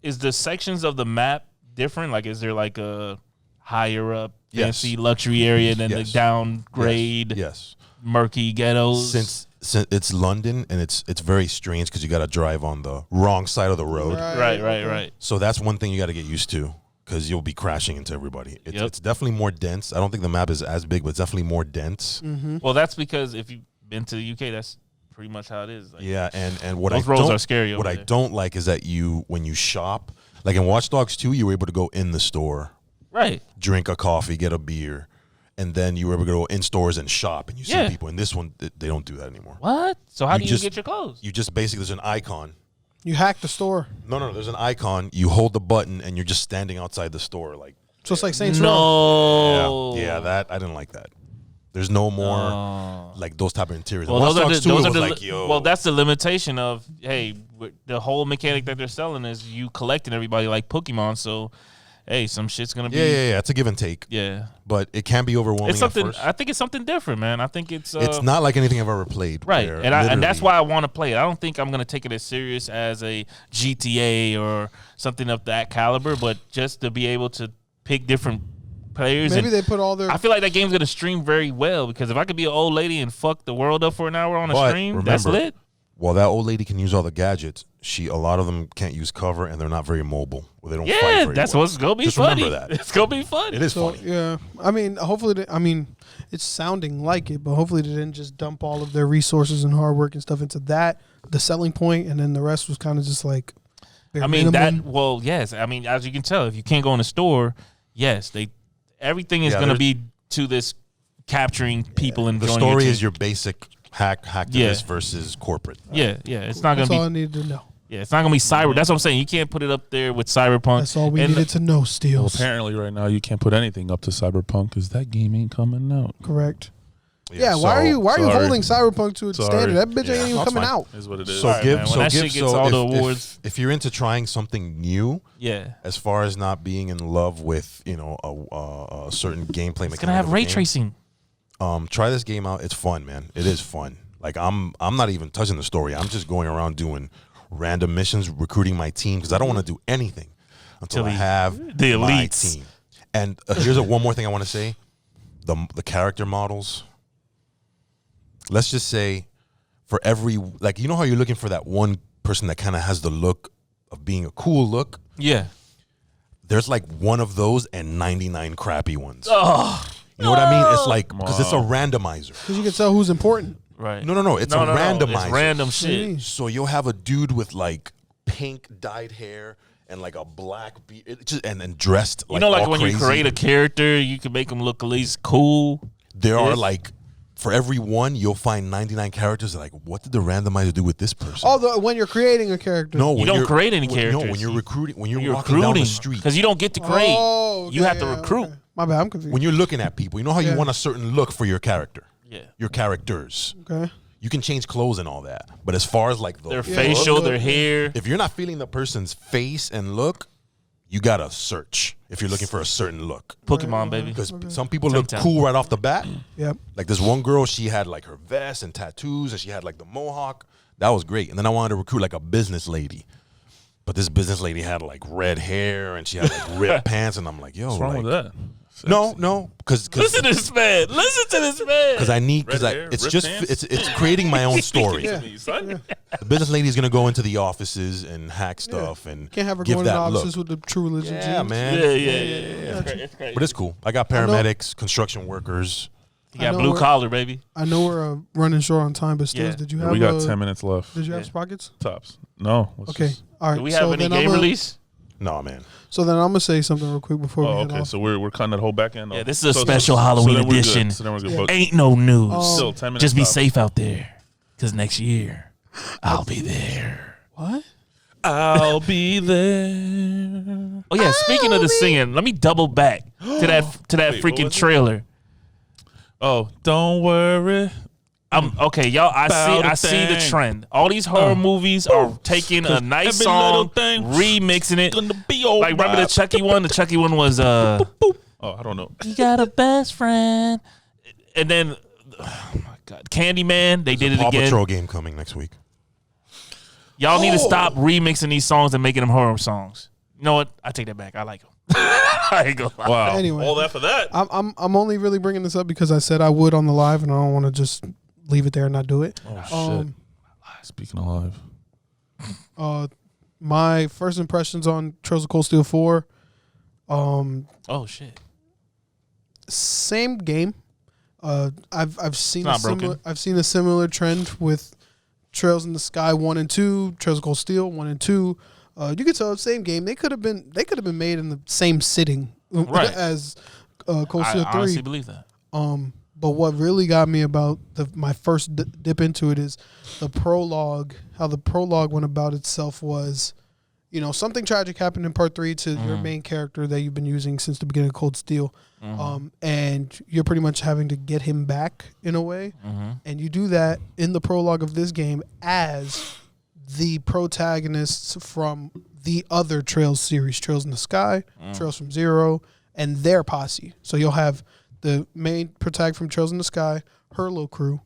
Speaker 3: Is the sections of the map different? Like, is there like a higher up,
Speaker 4: Yes.
Speaker 3: fancy luxury area than
Speaker 4: Yes.
Speaker 3: the downgrade,
Speaker 4: Yes.
Speaker 3: murky ghettos?
Speaker 4: Since it's London and it's very strange because you got to drive on the wrong side of the road.
Speaker 3: Right.
Speaker 4: So that's one thing you got to get used to because you'll be crashing into everybody. It's,
Speaker 3: Yep.
Speaker 4: it's definitely more dense. I don't think the map is as big, but it's definitely more dense.
Speaker 3: Well, that's because if you've been to the UK, that's pretty much how it is. Like,
Speaker 4: Yeah, and what
Speaker 3: Those
Speaker 4: I
Speaker 3: roads
Speaker 4: don't,
Speaker 3: are scary
Speaker 4: What
Speaker 3: over
Speaker 4: I
Speaker 3: there.
Speaker 4: don't like is that when you shop, like in Watch Dogs 2, you were able to go in the store,
Speaker 3: Right.
Speaker 4: drink a coffee, get a beer, and then you were able to go in stores and shop, and you see
Speaker 3: Yeah.
Speaker 4: people. In this one, they don't do that anymore.
Speaker 3: What? So how
Speaker 4: You
Speaker 3: do you
Speaker 4: just-
Speaker 3: get your clothes?
Speaker 4: You just basically, there's an icon.
Speaker 1: You hacked the store.
Speaker 4: No, there's an icon. You hold the button, and you're just standing outside the store. Like,
Speaker 1: So it's like Saints Row.
Speaker 3: No.
Speaker 4: yeah, that I didn't like that. There's no more
Speaker 3: Oh.
Speaker 4: like those type of interiors.
Speaker 3: Well,
Speaker 4: Watch
Speaker 3: those are
Speaker 4: Dogs
Speaker 3: the,
Speaker 4: 2,
Speaker 3: those
Speaker 4: it
Speaker 3: are
Speaker 4: was
Speaker 3: the
Speaker 4: like, yo.
Speaker 3: well, that's the limitation of the whole mechanic that they're selling is you collecting everybody like Pokemon. So, hey, some shit's gonna be
Speaker 4: yeah. It's a give and take,
Speaker 3: yeah.
Speaker 4: but it can be overwhelming.
Speaker 3: It's something.
Speaker 4: At first.
Speaker 3: I think it's something different, man. I think it's
Speaker 4: It's not like anything I've ever played.
Speaker 3: right,
Speaker 4: where
Speaker 3: and that's
Speaker 4: literally-
Speaker 3: why I want to play it. I don't think I'm gonna take it as serious as a GTA or something of that caliber, but just to be able to pick different players.
Speaker 1: Maybe
Speaker 3: and
Speaker 1: they put all their.
Speaker 3: I feel like that game's gonna stream very well because if I could be an old lady and fuck the world up for an hour on a
Speaker 4: But
Speaker 3: stream, that's
Speaker 4: remember,
Speaker 3: lit.
Speaker 4: While that old lady can use all the gadgets, a lot of them can't use cover and they're not very mobile. Or they don't fight
Speaker 3: Yeah,
Speaker 4: very
Speaker 3: that's
Speaker 4: well.
Speaker 3: what's gonna be
Speaker 4: Just
Speaker 3: funny.
Speaker 4: remember that.
Speaker 3: It's gonna be funny.
Speaker 4: It is
Speaker 1: So,
Speaker 4: funny.
Speaker 1: yeah, I mean, hopefully, it's sounding like it, but hopefully they didn't just dump all of their resources and hard work and stuff into that, the selling point, and then the rest was kind of just like.
Speaker 3: I mean
Speaker 1: minimum.
Speaker 3: yes. I mean, as you can tell, if you can't go in the store, yes, everything is
Speaker 4: Yeah,
Speaker 3: gonna be to this capturing people and
Speaker 4: The
Speaker 3: joining
Speaker 4: story
Speaker 3: your
Speaker 4: is
Speaker 3: team.
Speaker 4: your basic hacktivist versus corporate.
Speaker 3: Yeah. It's not
Speaker 1: That's
Speaker 3: gonna
Speaker 1: all I
Speaker 3: be.
Speaker 1: needed to know.
Speaker 3: Yeah, it's not gonna be cyber. That's what I'm saying. You can't put it up there with Cyberpunk.
Speaker 1: That's all we
Speaker 3: And
Speaker 1: needed to know.
Speaker 2: Well,
Speaker 1: Steels,
Speaker 2: apparently right now you can't put anything up to Cyberpunk because that game ain't coming out.
Speaker 1: correct? Yeah, why are you
Speaker 2: sorry.
Speaker 1: holding Cyberpunk to its
Speaker 2: Sorry.
Speaker 1: standard? That bitch
Speaker 4: Yeah,
Speaker 1: ain't even
Speaker 3: that's
Speaker 1: coming
Speaker 3: fine.
Speaker 1: out.
Speaker 2: Is what it is.
Speaker 4: So
Speaker 3: All right, man. When that shit gets all the awards-
Speaker 4: if you're into trying something new,
Speaker 3: Yeah,
Speaker 4: as far as not being in love with a certain gameplay,
Speaker 3: it's gonna have ray tracing.
Speaker 4: Try this game out. It's fun, man. It is fun. Like I'm not even touching the story. I'm just going around doing random missions, recruiting my team because I don't want to do anything until I have
Speaker 3: the
Speaker 4: my
Speaker 3: elites.
Speaker 4: team. And here's one more thing I want to say: the character models. Let's just say, for every you know how you're looking for that one person that kind of has the look of being a cool look.
Speaker 3: Yeah.
Speaker 4: There's like one of those and 99 crappy ones.
Speaker 3: Oh,
Speaker 4: You know what I mean? It's like because it's a randomizer.
Speaker 1: Because you can tell who's important.
Speaker 3: right.
Speaker 4: No. It's a randomizer.
Speaker 3: It's random shit.
Speaker 4: So you'll have a dude with like pink dyed hair and like a black beard, and dressed.
Speaker 3: You know, like
Speaker 4: all
Speaker 3: when
Speaker 4: crazy.
Speaker 3: you create a character, you can make them look at least cool.
Speaker 4: There are
Speaker 3: Yes.
Speaker 4: like for every one, you'll find 99 characters. Like, what did the randomizer do with this person?
Speaker 1: Although when you're creating a character,
Speaker 4: No,
Speaker 3: You don't create any
Speaker 4: No,
Speaker 3: characters.
Speaker 4: when you're recruiting, when you're
Speaker 3: You're
Speaker 4: walking down the
Speaker 3: recruiting
Speaker 4: street,
Speaker 3: because you don't get to create.
Speaker 1: Oh,
Speaker 3: you have to
Speaker 1: okay,
Speaker 3: recruit.
Speaker 1: okay. My bad, I'm confused.
Speaker 4: when you're looking at people, you know how you
Speaker 1: Yeah.
Speaker 4: want a certain look for your character,
Speaker 3: Yeah.
Speaker 4: your characters.
Speaker 1: Okay.
Speaker 4: You can change clothes and all that, but as far as like the
Speaker 3: Their
Speaker 4: look,
Speaker 3: facial, their hair.
Speaker 4: if you're not feeling the person's face and look, you gotta search if you're looking for a certain look.
Speaker 3: Pokemon, baby.
Speaker 4: Because some people look
Speaker 3: Sometimes.
Speaker 4: cool right off the bat.
Speaker 1: Yep.
Speaker 4: Like this one girl, she had like her vest and tattoos, and she had like the mohawk. That was great. And then I wanted to recruit like a business lady, but this business lady had like red hair and she had like ripped pants, and I'm like, yo,
Speaker 2: What's wrong
Speaker 4: like,
Speaker 2: with that?
Speaker 4: no, because
Speaker 3: Listen to this man. Listen to this man.
Speaker 4: because I need
Speaker 2: Red hair,
Speaker 4: it's
Speaker 2: ripped
Speaker 4: just
Speaker 2: pants?
Speaker 4: it's creating my own story.
Speaker 1: Yeah.
Speaker 2: Son.
Speaker 4: The business lady is gonna go into the offices and hack stuff and
Speaker 1: Can't have her
Speaker 4: give
Speaker 1: going to
Speaker 4: that
Speaker 1: offices
Speaker 4: look.
Speaker 1: with the true religion
Speaker 4: Yeah,
Speaker 1: jeans.
Speaker 4: man.
Speaker 3: Yeah. It's crazy.
Speaker 4: But it's cool. I got paramedics, construction workers.
Speaker 3: You got
Speaker 1: I know
Speaker 3: blue
Speaker 1: where-
Speaker 3: collar, baby.
Speaker 1: I know we're running short on time, but still,
Speaker 3: Yeah.
Speaker 1: did you have?
Speaker 2: We got 10 minutes left.
Speaker 1: Did you have
Speaker 3: Yeah.
Speaker 1: sprockets?
Speaker 2: Tops. No. let's
Speaker 1: Okay.
Speaker 2: just-
Speaker 1: All right.
Speaker 3: Do we have any game release?
Speaker 4: No, man.
Speaker 1: So then I'm gonna say something real quick before we
Speaker 2: Oh,
Speaker 1: head
Speaker 2: okay.
Speaker 1: off.
Speaker 2: So we're cutting that whole back end off.
Speaker 3: Yeah, this is a special Halloween
Speaker 2: then we're good.
Speaker 3: edition.
Speaker 2: So then we're good.
Speaker 1: Yeah.
Speaker 2: But
Speaker 3: Ain't no news.
Speaker 2: Still 10 minutes
Speaker 3: Just be
Speaker 2: left.
Speaker 3: safe out there, because next year I'll be there.
Speaker 1: What?
Speaker 2: I'll be there.
Speaker 3: Oh yeah, speaking of the singing, let me double back to that
Speaker 2: Wait, what
Speaker 3: freaking
Speaker 2: was it?
Speaker 3: trailer.
Speaker 2: Oh, don't worry.
Speaker 3: Okay, y'all. I
Speaker 2: About
Speaker 3: see the
Speaker 2: thing.
Speaker 3: trend. All these horror movies are taking a
Speaker 2: 'Cause
Speaker 3: nice
Speaker 2: every little
Speaker 3: song,
Speaker 2: thing
Speaker 3: remixing it.
Speaker 2: Gonna be all
Speaker 3: Like remember the
Speaker 2: right.
Speaker 3: Chucky one? The Chucky one was
Speaker 2: Oh, I don't know.
Speaker 3: you got a best friend, and then oh my god, Candyman. They did it
Speaker 4: Paw
Speaker 3: again.
Speaker 4: Patrol game coming next week.
Speaker 3: Y'all need to stop remixing these songs and making them horror songs. You know what? I take that back. I like them. I ain't gonna lie.
Speaker 2: Wow.
Speaker 1: Anyway.
Speaker 2: All that for that.
Speaker 1: I'm only really bringing this up because I said I would on the live, and I don't want to just leave it there and not do it.
Speaker 2: Oh, shit. Speaking of live.
Speaker 1: My first impressions on Trails of Cold Steel 4.
Speaker 3: Oh shit.
Speaker 1: Same game. I've seen
Speaker 3: It's not broken.
Speaker 1: I've seen a similar trend with Trails in the Sky 1 and 2, Trails of Cold Steel 1 and 2. You could tell same game. They could have been made in the same sitting
Speaker 3: Right.
Speaker 1: as Cold Steel
Speaker 3: I
Speaker 1: 3.
Speaker 3: honestly believe that.
Speaker 1: But what really got me about my first dip into it is the prologue. How the prologue went about itself was, something tragic happened in part 3 to your main character that you've been using since the beginning of Cold Steel, and you're pretty much having to get him back in a way, and you do that in the prologue of this game as the protagonists from the other Trails series, Trails in the Sky, Trails from Zero, and their posse. So you'll have the main protagonist from Trails in the Sky, her little crew,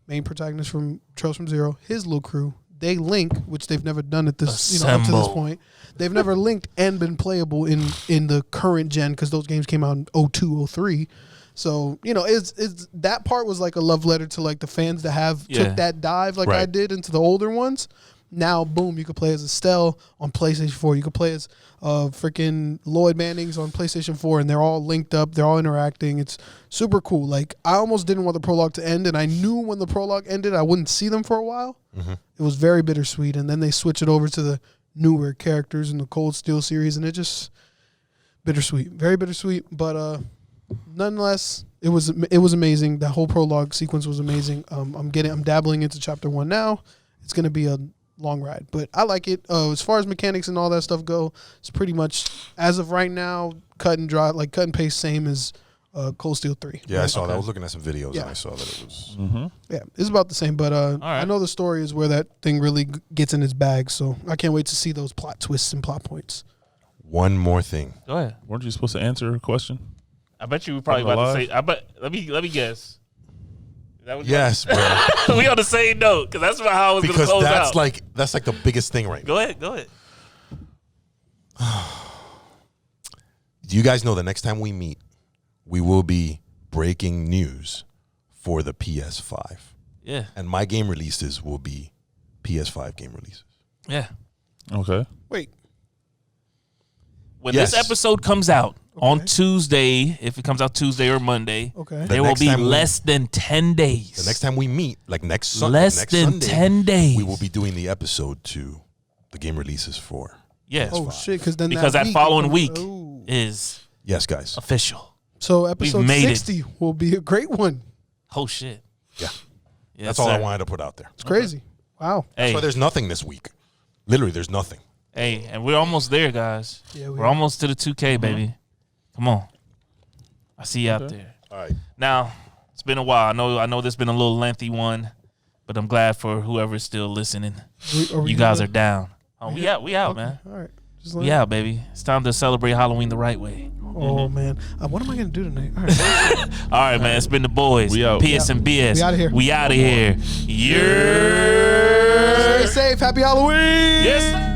Speaker 1: main protagonist from Trails from Zero, his little crew. They link, which they've never done at this, up to this
Speaker 3: Assemble.
Speaker 1: point. They've never linked and been playable in the current gen because those games came out in 02, 03. So, it's that part was like a love letter to like the fans that have
Speaker 3: Yeah.
Speaker 1: took that dive like
Speaker 4: Right.
Speaker 1: I did into the older ones. Now, boom, you could play as Estelle on PlayStation 4. You could play as freaking Lloyd Mannings on PlayStation 4, and they're all linked up. They're all interacting. It's super cool. Like, I almost didn't want the prologue to end, and I knew when the prologue ended, I wouldn't see them for a while. Mm-hmm. It was very bittersweet, and then they switch it over to the newer characters in the Cold Steel series, and it just bittersweet, very bittersweet. But nonetheless, it was amazing. That whole prologue sequence was amazing. I'm dabbling into chapter 1 now. It's gonna be a long ride, but I like it. As far as mechanics and all that stuff go, it's pretty much as of right now cut and dry, like cut and paste, same as Cold Steel 3.
Speaker 4: Yeah, I saw that. I was looking at some videos and I saw that it was.
Speaker 2: Mm-hmm.
Speaker 1: Yeah, it's about the same, but I know the story is where that thing really gets in its bag, so I can't wait to see those plot twists and plot points.
Speaker 4: One more thing.
Speaker 3: Go ahead.
Speaker 2: Weren't you supposed to answer her question?
Speaker 3: I bet you were probably about to say. Let me guess.
Speaker 4: Yes, bro.
Speaker 3: We on the same note because that's how I was going to close out.
Speaker 4: Because that's like the biggest thing right now.
Speaker 3: Go ahead.
Speaker 4: Do you guys know the next time we meet, we will be breaking news for the PS5?
Speaker 3: Yeah.
Speaker 4: And my game releases will be PS5 game releases.
Speaker 3: Yeah.
Speaker 2: Okay.
Speaker 1: Wait.
Speaker 3: When this episode comes out on Tuesday, if it comes out Tuesday or Monday, there will be less than 10 days.
Speaker 4: The next time we meet, like next Sunday,
Speaker 3: less than 10 days,
Speaker 4: we will be doing the episode to the game releases for.
Speaker 3: Yes.
Speaker 1: Oh shit! Because
Speaker 3: that following week is
Speaker 4: guys,
Speaker 3: official.
Speaker 1: So episode 60 will be a great one.
Speaker 3: Oh shit!
Speaker 4: Yeah.
Speaker 3: Yes,
Speaker 4: that's all I wanted to put out there.
Speaker 1: It's crazy. Wow.
Speaker 4: That's why there's nothing this week. Literally, there's nothing.
Speaker 3: Hey, and we're almost there, guys.
Speaker 1: Yeah,
Speaker 3: we're almost to the 2K, baby. Come on. I see you out there.
Speaker 4: All right.
Speaker 3: Now, it's been a while. I know this has been a little lengthy one, but I'm glad for whoever's still listening. You guys are down. Oh, we out, man.
Speaker 1: All right.
Speaker 3: We out, baby. It's time to celebrate Halloween the right way.
Speaker 1: Oh, man. What am I going to do tonight? All right.
Speaker 3: All right, man. It's been the boys.
Speaker 2: We out.
Speaker 3: psandbspod.
Speaker 1: We out of here.
Speaker 3: We out of here.
Speaker 1: Stay safe. Happy Halloween.
Speaker 3: Yes, sir.